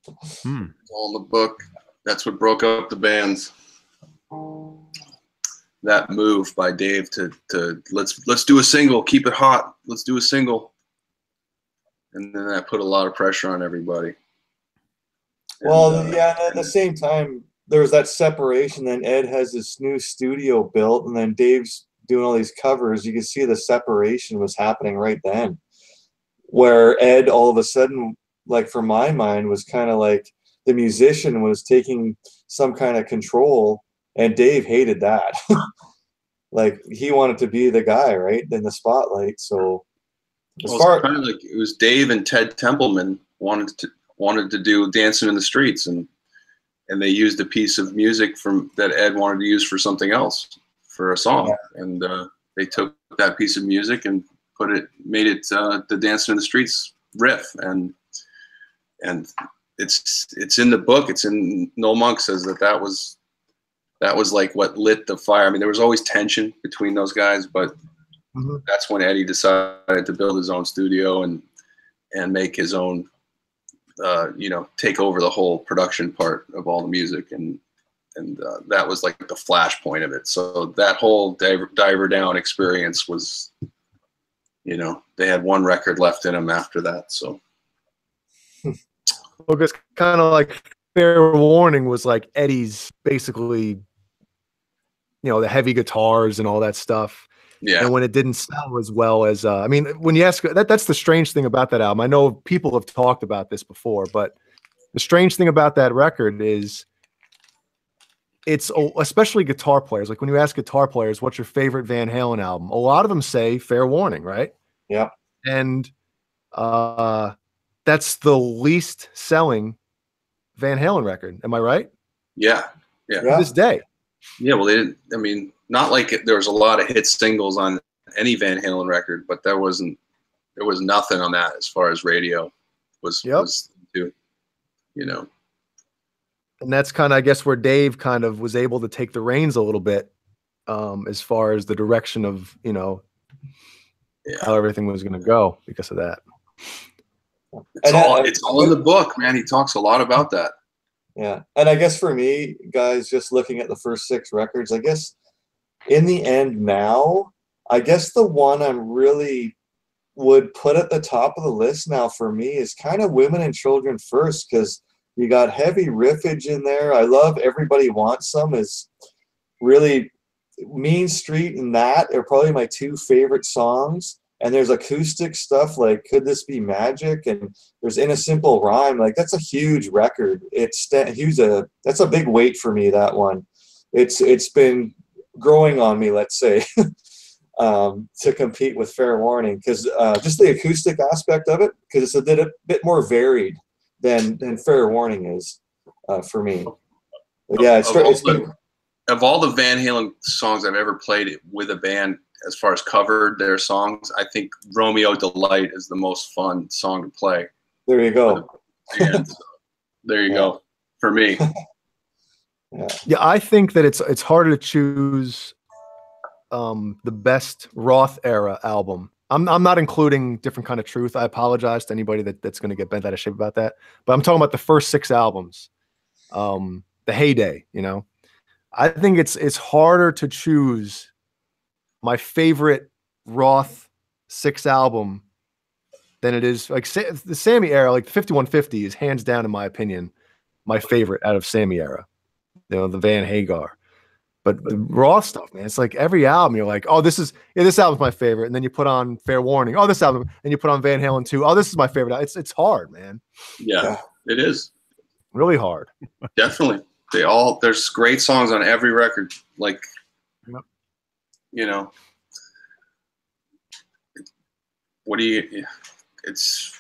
Speaker 3: It's all in the book. That's what broke up the bands. That move by Dave to let's do a single, keep it hot. Let's do a single. And then that put a lot of pressure on everybody.
Speaker 4: Well, yeah, and at the same time, there was that separation. Then Ed has this new studio built, and then Dave's doing all these covers. You can see the separation was happening right then, where Ed all of a sudden, like for my mind, was kind of like the musician was taking some kind of control, and Dave hated that. Like he wanted to be the guy, right, in the spotlight. So
Speaker 3: it's kind of like it was Dave and Ted Templeman wanted to do Dancing in the Streets, and they used a piece of music that Ed wanted to use for something else, for a song, and they took that piece of music and made it the Dancing in the Streets riff, and it's in the book. It's in No Monk says that was like what lit the fire. I mean, there was always tension between those guys, but that's when Eddie decided to build his own studio and make his own, take over the whole production part of all the music, and that was like the flashpoint of it. So that whole Diver Down experience was, they had one record left in them after that. So.
Speaker 1: Well, it's kind of like Fair Warning was like Eddie's basically, the heavy guitars and all that stuff.
Speaker 3: Yeah.
Speaker 1: And when it didn't sell as well as, when you ask, that's the strange thing about that album. I know people have talked about this before, but the strange thing about that record is it's especially guitar players. Like when you ask guitar players, what's your favorite Van Halen album? A lot of them say Fair Warning, right?
Speaker 4: Yeah.
Speaker 1: And that's the least selling Van Halen record. Am I right?
Speaker 3: Yeah. Yeah.
Speaker 1: To this day.
Speaker 3: Yeah. Well, they didn't, not like there was a lot of hit singles on any Van Halen record, but there was nothing on that as far as radio. was too, you know.
Speaker 1: And that's kind of, I guess, where Dave kind of was able to take the reins a little bit, as far as the direction of, you know, how everything was going to go because of that.
Speaker 3: It's all in the book, man. He talks a lot about that.
Speaker 4: Yeah. And I guess for me, guys, just looking at the first 6 records, I guess in the end now, I guess the one I'm really would put at the top of the list now for me is kind of Women and Children First, because you got heavy riffage in there. I love Everybody Wants Some is really Mean Street, and that are probably my 2 favorite songs. And there's acoustic stuff like Could This Be Magic, and there's In a Simple Rhyme. Like, that's a huge record. That's a big weight for me, that one. It's been growing on me, let's say, to compete with Fair Warning, because just the acoustic aspect of it, because it's a bit more varied than Fair Warning is for me. But yeah,
Speaker 3: of all the Van Halen songs I've ever played with a band, as far as covered their songs, I think Romeo Delight is the most fun song to play.
Speaker 4: There you go.
Speaker 3: So, there you go for me.
Speaker 1: Yeah, I think that it's harder to choose the best Roth era album. I'm not including Different Kind of Truth. I apologize to anybody that's going to get bent out of shape about that. But I'm talking about the first 6 albums, the heyday. You know, I think it's harder to choose my favorite Roth 6 album than it is like the Sammy era. Like the 5150 is hands down, in my opinion, my favorite out of Sammy era. You know, the Van Hagar. But the Roth stuff, man, it's like every album you're like, oh, this album's my favorite, and then you put on Fair Warning. Oh, this album, and you put on Van Halen 2. Oh, this is my favorite. It's hard, man.
Speaker 3: Yeah, it is
Speaker 1: really hard.
Speaker 3: Definitely, there's great songs on every record. Like, you know, it's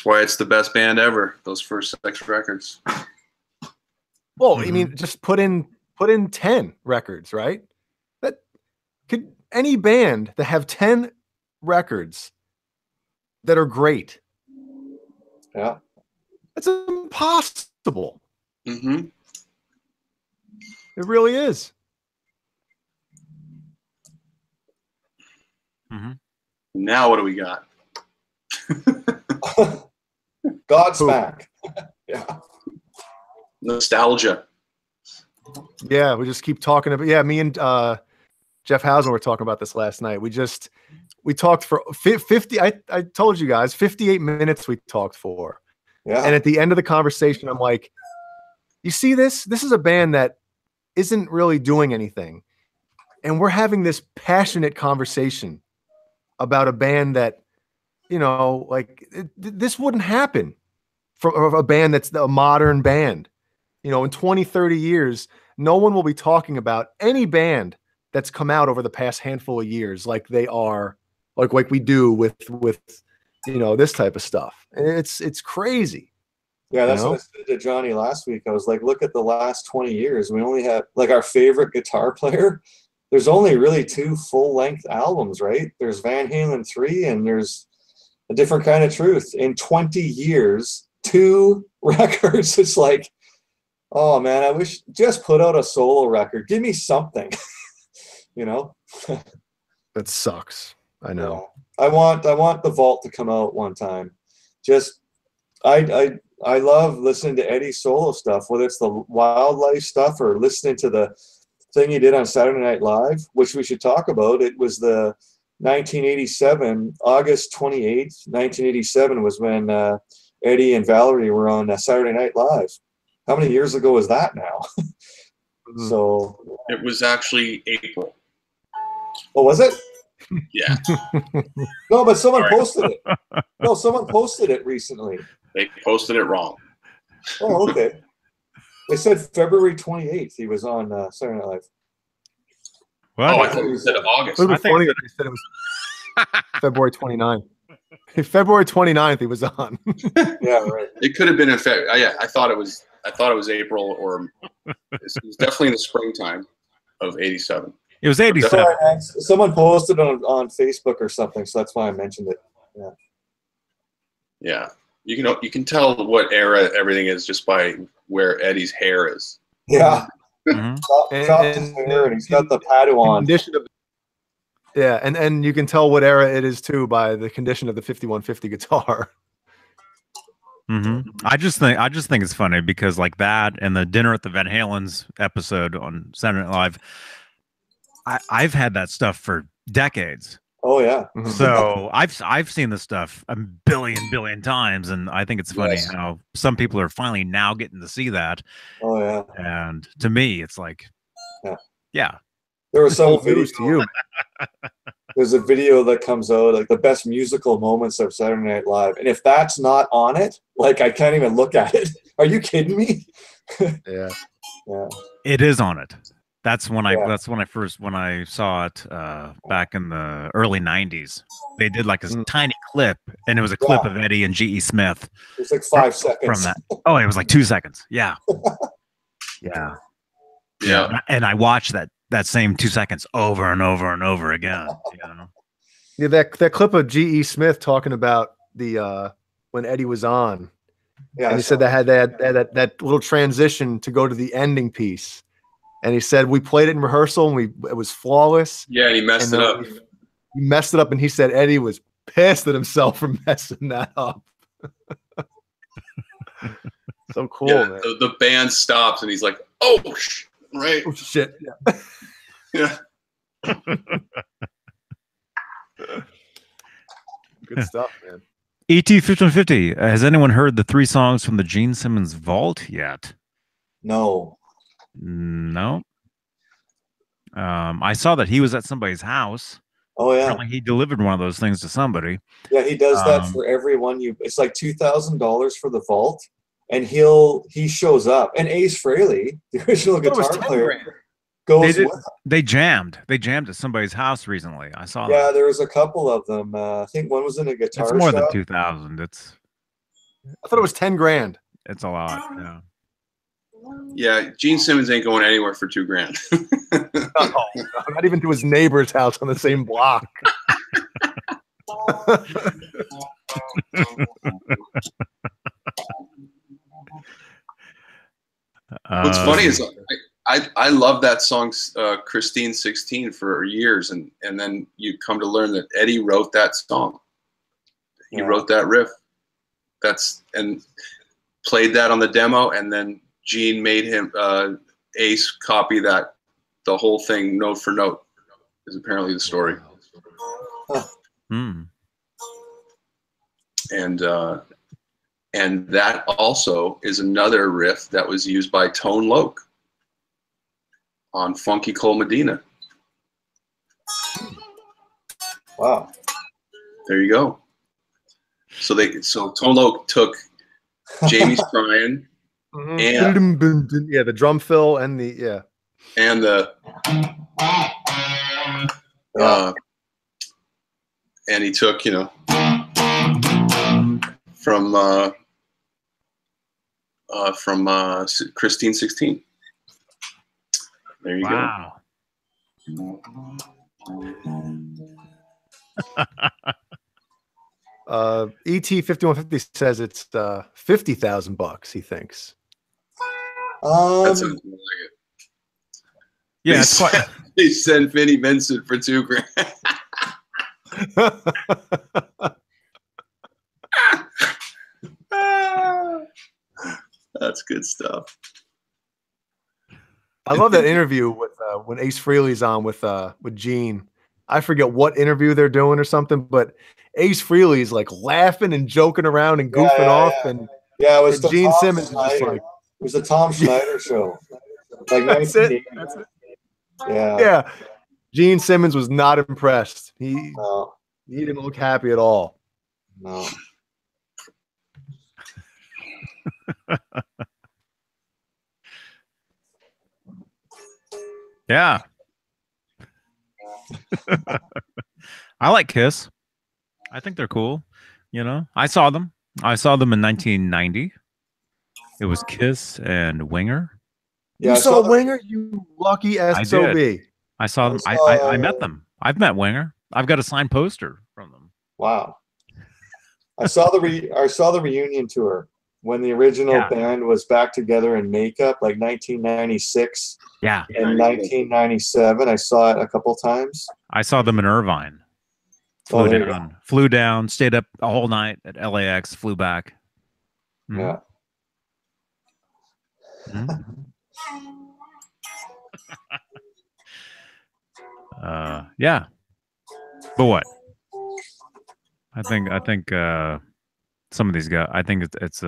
Speaker 3: why it's the best band ever. Those first 6 records.
Speaker 1: Well, I mean, just put in 10 records, right? That could any band that have 10 records that are great.
Speaker 4: Yeah.
Speaker 1: That's impossible.
Speaker 3: Mm-hmm.
Speaker 1: It really is.
Speaker 2: Mm-hmm.
Speaker 3: Now what do we got?
Speaker 4: Godsmack. Yeah.
Speaker 3: Nostalgia.
Speaker 1: Yeah, we just keep talking about. Yeah, me and Jeff Hausen were talking about this last night. We talked for 50. I told you guys 58 minutes we talked for.
Speaker 4: Yeah.
Speaker 1: And at the end of the conversation, I'm like, you see this? This is a band that isn't really doing anything, and we're having this passionate conversation about a band that, you know, like this wouldn't happen for a band that's a modern band. You know, in 20, 30 years, no one will be talking about any band that's come out over the past handful of years like they are, like we do with you know, this type of stuff. It's crazy.
Speaker 4: Yeah, that's what I said to Johnny last week. I was like, look at the last 20 years. We only have, like, our favorite guitar player. There's only really 2 full-length albums, right? There's Van Halen 3 and there's A Different Kind of Truth. In 20 years, 2 records. It's like, oh man, I wish just put out a solo record. Give me something, you know.
Speaker 1: That sucks. I know.
Speaker 4: Yeah. I want the Vault to come out one time. Just I love listening to Eddie's solo stuff, whether it's the wildlife stuff or listening to the thing he did on Saturday Night Live, which we should talk about. It was the 1987, August 28th, 1987 was when Eddie and Valerie were on Saturday Night Live. How many years ago was that now? So
Speaker 3: it was actually April.
Speaker 4: Oh, was it?
Speaker 3: Yeah.
Speaker 4: No, but someone posted it. No, someone posted it recently.
Speaker 3: They posted it wrong.
Speaker 4: Oh, okay. They said February 28th he was on Saturday Night Live.
Speaker 2: What?
Speaker 3: Oh, I thought you said August.
Speaker 1: It would be funny that they said it was February 29th. February 29th he was on.
Speaker 4: Yeah, right.
Speaker 3: It could have been in February. Yeah, I thought it was April, or it was definitely in the springtime of '87.
Speaker 2: It was 87.
Speaker 4: Someone posted on Facebook or something, so that's why I mentioned it. Yeah.
Speaker 3: Yeah. You can tell what era everything is just by where Eddie's hair is.
Speaker 4: Yeah.
Speaker 2: Mhm.
Speaker 4: And he's got the Padawan.
Speaker 1: Yeah, and you can tell what era it is too by the condition of the 5150 guitar.
Speaker 2: I just think it's funny because like that and the Dinner at the Van Halen's episode on Saturday Night Live, I've had that stuff for decades.
Speaker 4: Oh yeah.
Speaker 2: So I've seen this stuff a billion times, and I think it's funny how some people are finally now getting to see that.
Speaker 4: Oh yeah.
Speaker 2: And to me, it's like, yeah.
Speaker 4: There was some video
Speaker 1: to you.
Speaker 4: There's a video that comes out like the best musical moments of Saturday Night Live, and if that's not on it, like I can't even look at it. Are you kidding me?
Speaker 1: Yeah.
Speaker 2: It is on it. That's when I saw it back in the early 90s. They did like a tiny clip, and it was a clip of Eddie and G.E. Smith.
Speaker 4: It was like 5 seconds
Speaker 2: from that. Oh, it was like 2 seconds. Yeah. Yeah. And I watched that same 2 seconds over and over and over again. You know?
Speaker 1: Yeah, that clip of G.E. Smith talking about the when Eddie was on. Yeah, and he said that had that little transition to go to the ending piece. And he said we played it in rehearsal and it was flawless.
Speaker 3: Yeah, and he messed it up.
Speaker 1: He messed it up, and he said Eddie was pissed at himself for messing that up. So cool, man.
Speaker 3: The band stops and he's like, "Oh, right,
Speaker 1: oh shit,
Speaker 3: yeah."
Speaker 1: Good stuff, man.
Speaker 2: ET 5150. Has anyone heard the 3 songs from the Gene Simmons Vault yet?
Speaker 4: No.
Speaker 2: I saw that he was at somebody's house.
Speaker 4: Oh yeah.
Speaker 2: Apparently he delivered one of those things to somebody.
Speaker 4: Yeah, he does that for everyone. It's like $2,000 for the vault, and he shows up. And Ace Frehley, the original guitar player, goes with him.
Speaker 2: They jammed at somebody's house recently. I saw that.
Speaker 4: Yeah, there was a couple of them. I think one was in a guitar shop.
Speaker 2: It's more than 2,000.
Speaker 1: I thought it was 10 grand.
Speaker 2: It's a lot. Yeah.
Speaker 3: Yeah, Gene Simmons ain't going anywhere for $2,000.
Speaker 1: No, not even to his neighbor's house on the same block.
Speaker 3: What's funny is I love that song, Christine 16, for years, and then you come to learn that Eddie wrote that song. He wrote that riff. And played that on the demo, and then Gene made him Ace copy the whole thing note for note. Is apparently the story. And that also is another riff that was used by Tone Loc on Funky Cole Medina.
Speaker 4: Wow.
Speaker 3: There you go. So Tone Loc took Jamie's Crying and
Speaker 1: the drum fill and the
Speaker 3: and he took from Christine 16. There you go.
Speaker 1: ET 5150 says it's $50,000. He thinks.
Speaker 3: That sounds more like it.
Speaker 2: Yeah, it's quite.
Speaker 3: They send Vinnie Vincent for $2,000. That's good stuff.
Speaker 1: I love that interview with when Ace Frehley's on with Gene. I forget what interview they're doing or something, but Ace Frehley's like laughing and joking around and goofing off, and
Speaker 4: it was
Speaker 1: Gene Simmons is just like,
Speaker 4: it was the Tom Schneider show. Like
Speaker 1: that's it. Yeah. Gene Simmons was not impressed. He didn't look happy at all.
Speaker 4: No.
Speaker 2: Yeah. I like Kiss. I think they're cool. I saw them in 1990. It was Kiss and Winger.
Speaker 1: Yeah, you saw Winger, you lucky SOB.
Speaker 2: I saw them. I met them. I've met Winger. I've got a signed poster from them.
Speaker 4: Wow. I saw the reunion tour when the original band was back together in makeup, like 1996.
Speaker 2: Yeah.
Speaker 4: And 1997. I saw it a couple times.
Speaker 2: I saw them in Irvine. Flew down, stayed up a whole night at LAX, flew back.
Speaker 4: Yeah.
Speaker 2: Yeah. But what? I think some of these guys, I think it's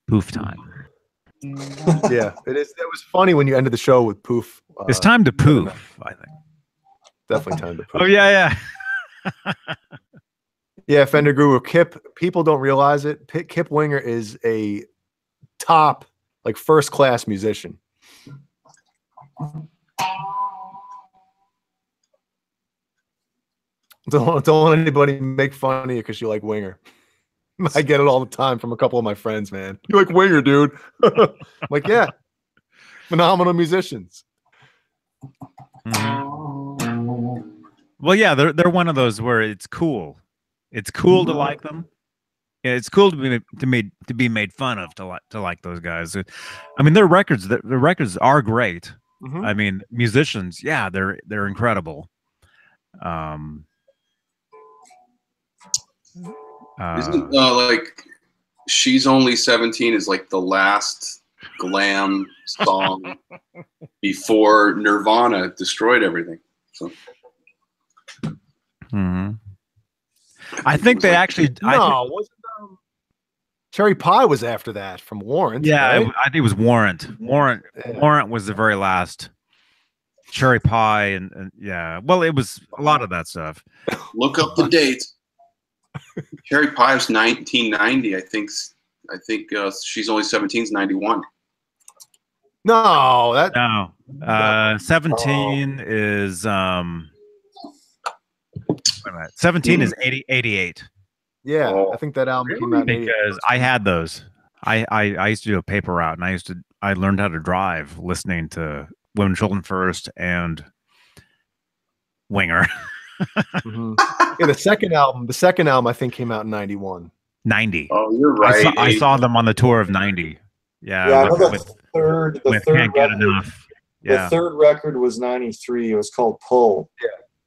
Speaker 2: poof time.
Speaker 1: Yeah, it is. It was funny when you ended the show with poof.
Speaker 2: It's time to poof, I think.
Speaker 1: Definitely time to poof.
Speaker 2: Oh yeah.
Speaker 1: Yeah, Fender Guru Kip. People don't realize it. Kip Winger is a top, like, first class musician. Don't let anybody make fun of you because you like Winger. I get it all the time from a couple of my friends, man. You like Winger, dude? I'm like, yeah, phenomenal musicians.
Speaker 2: Well, yeah, they're one of those where it's cool. It's cool to like them. Yeah, it's cool to be made fun of to like those guys. I mean, their records are great. I mean, musicians, yeah, they're incredible.
Speaker 3: Isn't like She's Only 17 is like the last glam song before Nirvana destroyed everything. So
Speaker 2: I think they actually
Speaker 1: Cherry Pie was after that from Warrant.
Speaker 2: Yeah,
Speaker 1: right?
Speaker 2: I think it was Warrant. Warrant was the very last. Cherry Pie and yeah, well, it was a lot of that stuff.
Speaker 3: Look up the dates. Cherry Pie was 1990. I think She's Only 17 is 91.
Speaker 1: No,
Speaker 2: 17 is wait a minute. 17 is 88.
Speaker 1: Yeah, I think that album came out in
Speaker 2: because I had those. I used to do a paper route, and I learned how to drive listening to Women, Children First and Winger.
Speaker 1: Yeah, the second album I think came out in 91.
Speaker 2: 90.
Speaker 3: Oh, you're right.
Speaker 2: I saw them on the tour of 90.
Speaker 4: Yeah, the third
Speaker 2: enough. Yeah.
Speaker 4: The third record was 93. It was called Pull.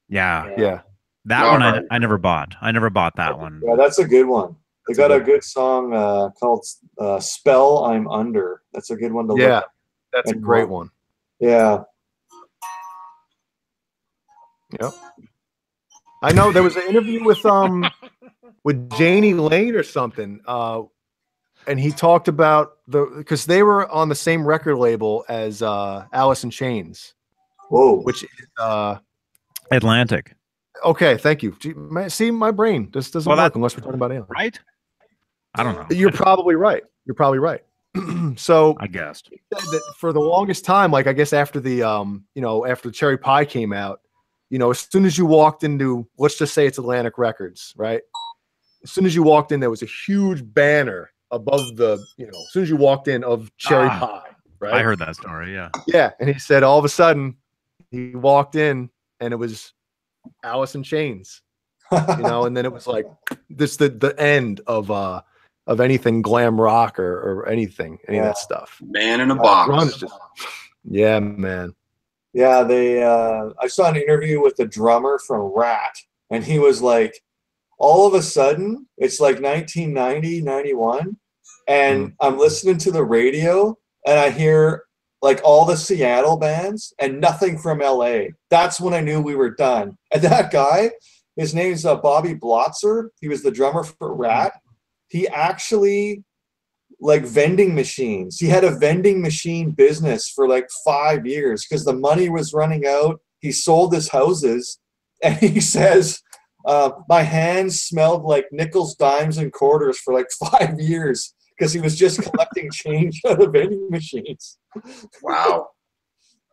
Speaker 2: Yeah. That one I never bought. I never bought that one.
Speaker 4: Yeah, that's a good one. They got a good song called Spell I'm Under. That's a good one to look at.
Speaker 1: That's a great one.
Speaker 4: Yeah.
Speaker 1: Yep. I know there was an interview with Janie Lane or something, and he talked about because they were on the same record label as Alice in Chains.
Speaker 4: Whoa.
Speaker 1: Which is
Speaker 2: Atlantic.
Speaker 1: Okay, thank you. See, my brain just doesn't work unless we're talking about Alien.
Speaker 2: Right? I don't know.
Speaker 1: You're probably right. So
Speaker 2: I guessed.
Speaker 1: He said that for the longest time, like I guess after the after Cherry Pie came out, as soon as you walked into, let's just say it's Atlantic Records, right? As soon as you walked in, there was a huge banner above as soon as you walked in of Cherry Pie, right?
Speaker 2: I heard that story, yeah.
Speaker 1: Yeah, and he said all of a sudden he walked in and it was Alice in Chains, and then it was like this the end of anything glam rock or any of that stuff.
Speaker 3: Man in a box.
Speaker 1: Yeah, man.
Speaker 4: Yeah, I saw an interview with the drummer from Rat, and he was like, all of a sudden, it's like 1990, 91, and I'm listening to the radio, and I hear like all the Seattle bands and nothing from LA. That's when I knew we were done. And that guy, his name's Bobby Blotzer. He was the drummer for Rat. He actually like vending machines. He had a vending machine business for like 5 years because the money was running out. He sold his houses, and he says, my hands smelled like nickels, dimes, and quarters for like 5 years because he was just collecting change out of vending machines.
Speaker 3: Wow.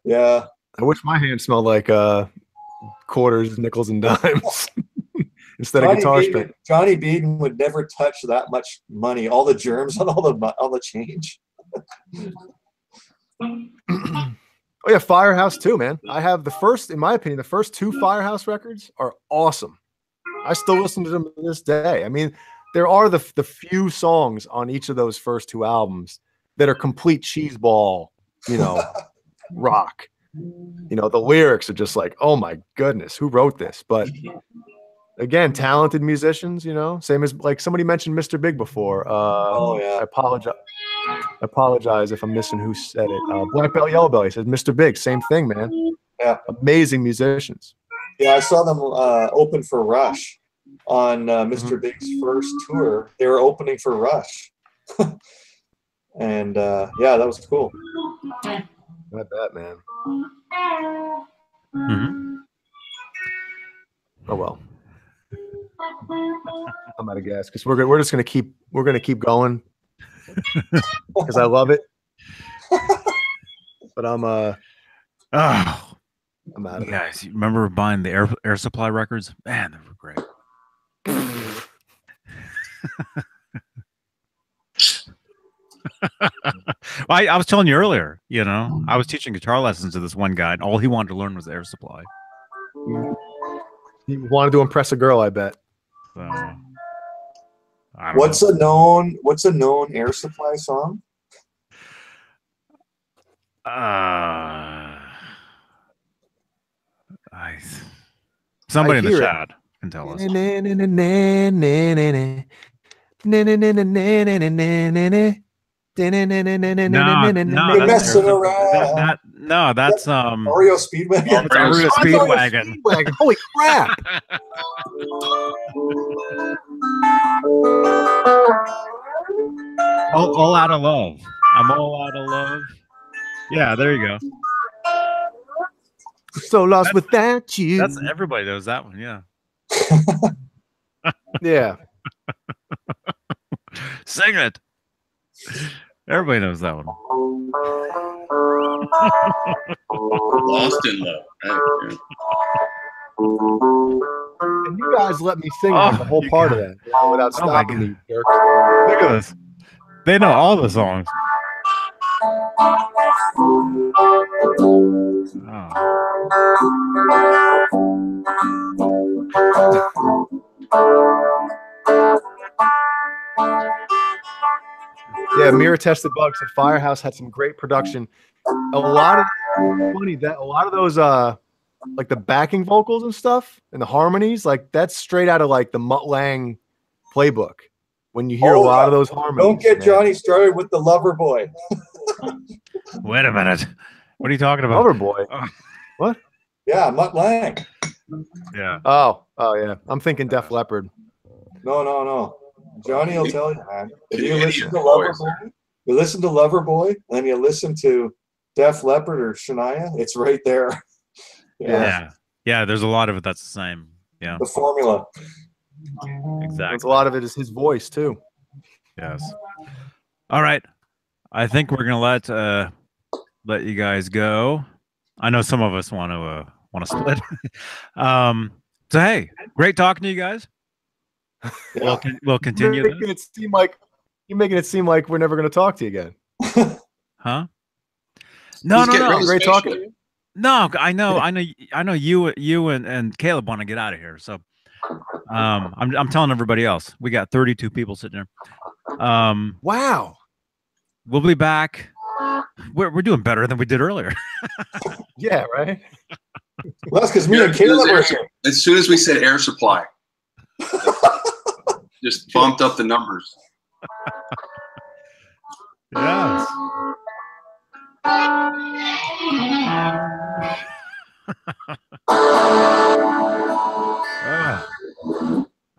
Speaker 4: Yeah.
Speaker 1: I wish my hands smelled like quarters, nickels, and dimes. Instead of guitar string.
Speaker 4: Johnny Beane would never touch that much money. All the germs on all the change.
Speaker 1: Oh yeah, Firehouse too, man. I have in my opinion, the first two Firehouse records are awesome. I still listen to them to this day. I mean, there are the few songs on each of those first 2 albums that are complete cheeseball, rock. The lyrics are just like, oh my goodness, who wrote this? But again, talented musicians, same as like somebody mentioned Mr. Big before.
Speaker 4: Oh yeah.
Speaker 1: I apologize if I'm missing who said it. Black Belly, Yellow Belly said Mr. Big, same thing, man.
Speaker 4: Yeah.
Speaker 1: Amazing musicians.
Speaker 4: Yeah, I saw them open for Rush on mister Big's first tour. They were opening for Rush. And yeah, that was cool.
Speaker 1: I bet, man. Oh well. I'm out of gas because we're just gonna keep going because I love it. But I'm out of it.
Speaker 2: Guys, you remember buying the Air Supply records? Man, they were great. I was telling you earlier, I was teaching guitar lessons to this one guy, and all he wanted to learn was Air Supply.
Speaker 1: He wanted to impress a girl, I bet.
Speaker 2: So, I don't
Speaker 4: What's
Speaker 2: know.
Speaker 4: a known Air Supply song?
Speaker 2: Somebody in the
Speaker 1: hear it.
Speaker 2: chat can tell us.
Speaker 4: You're messing around.
Speaker 2: That's
Speaker 4: Oreo Speedwagon.
Speaker 2: It's Oreo Speedwagon.
Speaker 1: Holy crap!
Speaker 2: All out of love. I'm all out of love. Yeah, there you go.
Speaker 1: So lost without you.
Speaker 2: That's everybody knows that one. Yeah.
Speaker 1: Yeah.
Speaker 2: Sing it. Everybody knows that one.
Speaker 3: Lost in love. Right?
Speaker 1: And you guys let me sing like the whole part of that without stopping me, jerk.
Speaker 2: Look at this. They know all the songs.
Speaker 1: Yeah, Mirror Tested Bugs and Firehouse had some great production. A lot of those like the backing vocals and stuff and the harmonies, like that's straight out of like the Mutt Lange playbook. When you hear a lot of those harmonies.
Speaker 4: Don't get Johnny started with the Lover Boy.
Speaker 2: Wait a minute. What are you talking about?
Speaker 1: Lover Boy. What?
Speaker 4: Yeah, Mutt Lange.
Speaker 2: Yeah.
Speaker 1: Oh yeah. I'm thinking Def Leppard.
Speaker 4: No. Johnny will tell you, man. If you listen to Lover Boy, and you listen to Def Leppard or Shania, it's right there.
Speaker 2: Yeah. There's a lot of it that's the same. Yeah.
Speaker 4: The formula.
Speaker 2: Exactly.
Speaker 1: A lot of it is his voice too.
Speaker 2: Yes. All right. I think we're gonna let you guys go. I know some of us want to split. So hey, great talking to you guys.
Speaker 4: Yeah.
Speaker 2: We'll continue.
Speaker 1: You're making it seem like we're never going to talk to you again.
Speaker 2: Huh? No.
Speaker 1: Great talking to you.
Speaker 2: No, I know. You and Caleb want to get out of here. So, I'm telling everybody else. We got 32 people sitting there.
Speaker 1: Wow.
Speaker 2: We'll be back. We're doing better than we did earlier.
Speaker 1: Yeah, right.
Speaker 4: Well, that's because me and Caleb were here.
Speaker 3: As soon as we said Air Supply, just bumped up the numbers.
Speaker 2: Yes.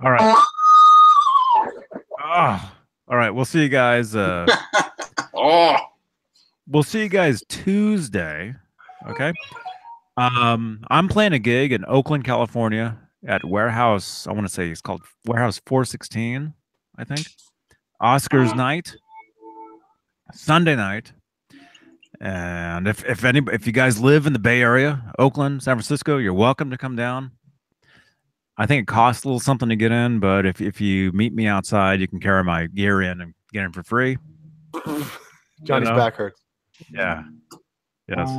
Speaker 2: All right. All right. We'll see you guys. We'll see you guys Tuesday. Okay. I'm playing a gig in Oakland, California at Warehouse. I want to say it's called Warehouse 416, I think. Oscars night, Sunday night. And if you guys live in the Bay Area, Oakland, San Francisco, you're welcome to come down. I think it costs a little something to get in, but if you meet me outside, you can carry my gear in and get in for free.
Speaker 1: Johnny's back hurts.
Speaker 2: Yeah. Yes.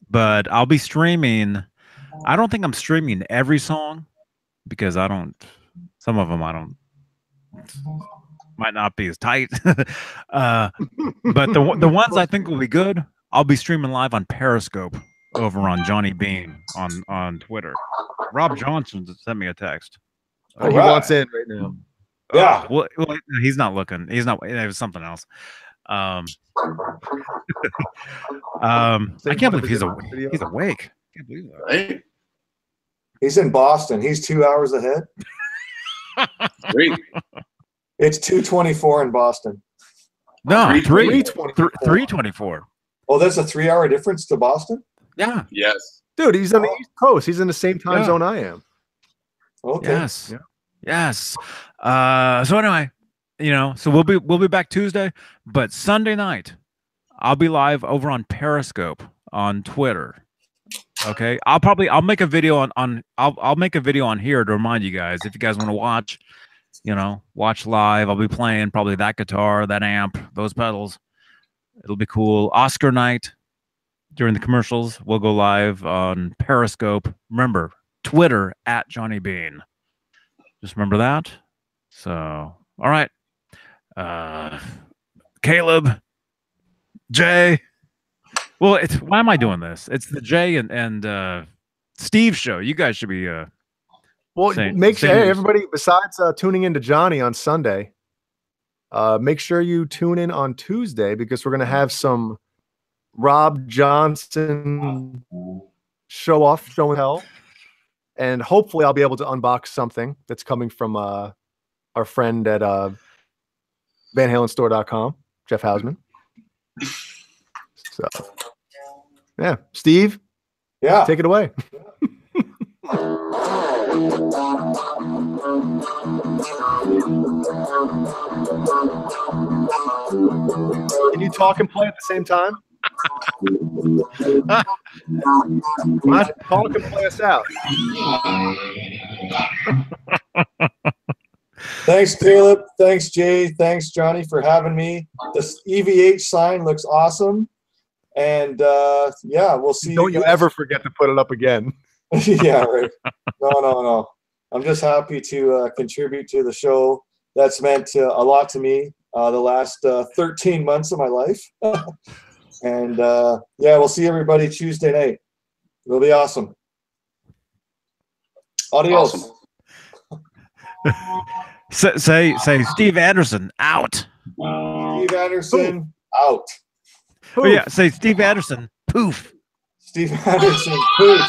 Speaker 2: But I'll be streaming. I don't think I'm streaming every song because I don't. Some of them I don't. Might not be as tight. But the ones I think will be good, I'll be streaming live on Periscope over on Johnny Beane on Twitter. Rob Johnson sent me a text.
Speaker 1: He wants in right now.
Speaker 4: Yeah.
Speaker 2: Well, he's not looking. He's not. It was something else. I can't believe he's awake. I can't believe that.
Speaker 3: Right?
Speaker 4: He's in Boston. He's 2 hours ahead.
Speaker 3: Great.
Speaker 4: It's 2:24 in Boston.
Speaker 2: No,
Speaker 1: 3:24.
Speaker 4: Oh, there's a 3-hour difference to Boston?
Speaker 2: Yeah.
Speaker 3: Yes.
Speaker 1: Dude, he's on the East Coast. He's in the same time zone I am.
Speaker 4: Okay.
Speaker 2: Yes.
Speaker 1: Yeah.
Speaker 2: Yes. So anyway, so we'll be back Tuesday, but Sunday night I'll be live over on Periscope on Twitter. Okay. I'll make a video I'll make a video on here to remind you guys if you guys want to watch, watch live. I'll be playing probably that guitar, that amp, those pedals. It'll be cool. Oscar night during the commercials. We'll go live on Periscope. Remember, Twitter at Johnny Beane. Just remember that. So, all right. Caleb, Jay. Well, why am I doing this? It's the Jay and Steve show. You guys should be.
Speaker 1: Well, make sure everybody, besides tuning into Johnny on Sunday, make sure you tune in on Tuesday because we're going to have some Rob Johnson show and tell. And hopefully I'll be able to unbox something that's coming from our friend at VanHalenStore.com, Jeff Hausman. So, yeah. Steve?
Speaker 4: Yeah.
Speaker 1: Take it away. Can you talk and play at the same time? Talk and play us out.
Speaker 4: Thanks, Caleb. Thanks, Jay. Thanks, Johnny, for having me. This EVH sign looks awesome. And yeah, we'll see.
Speaker 1: Don't you ever forget to put it up again.
Speaker 4: Yeah, right. No. I'm just happy to contribute to the show. That's meant a lot to me the last 13 months of my life. And yeah, we'll see everybody Tuesday night. It'll be awesome. Adios.
Speaker 3: Awesome.
Speaker 2: Say Steve Anderson out.
Speaker 4: Steve Anderson out.
Speaker 2: Oh yeah, say Steve Anderson poof.
Speaker 4: Steve Anderson poof.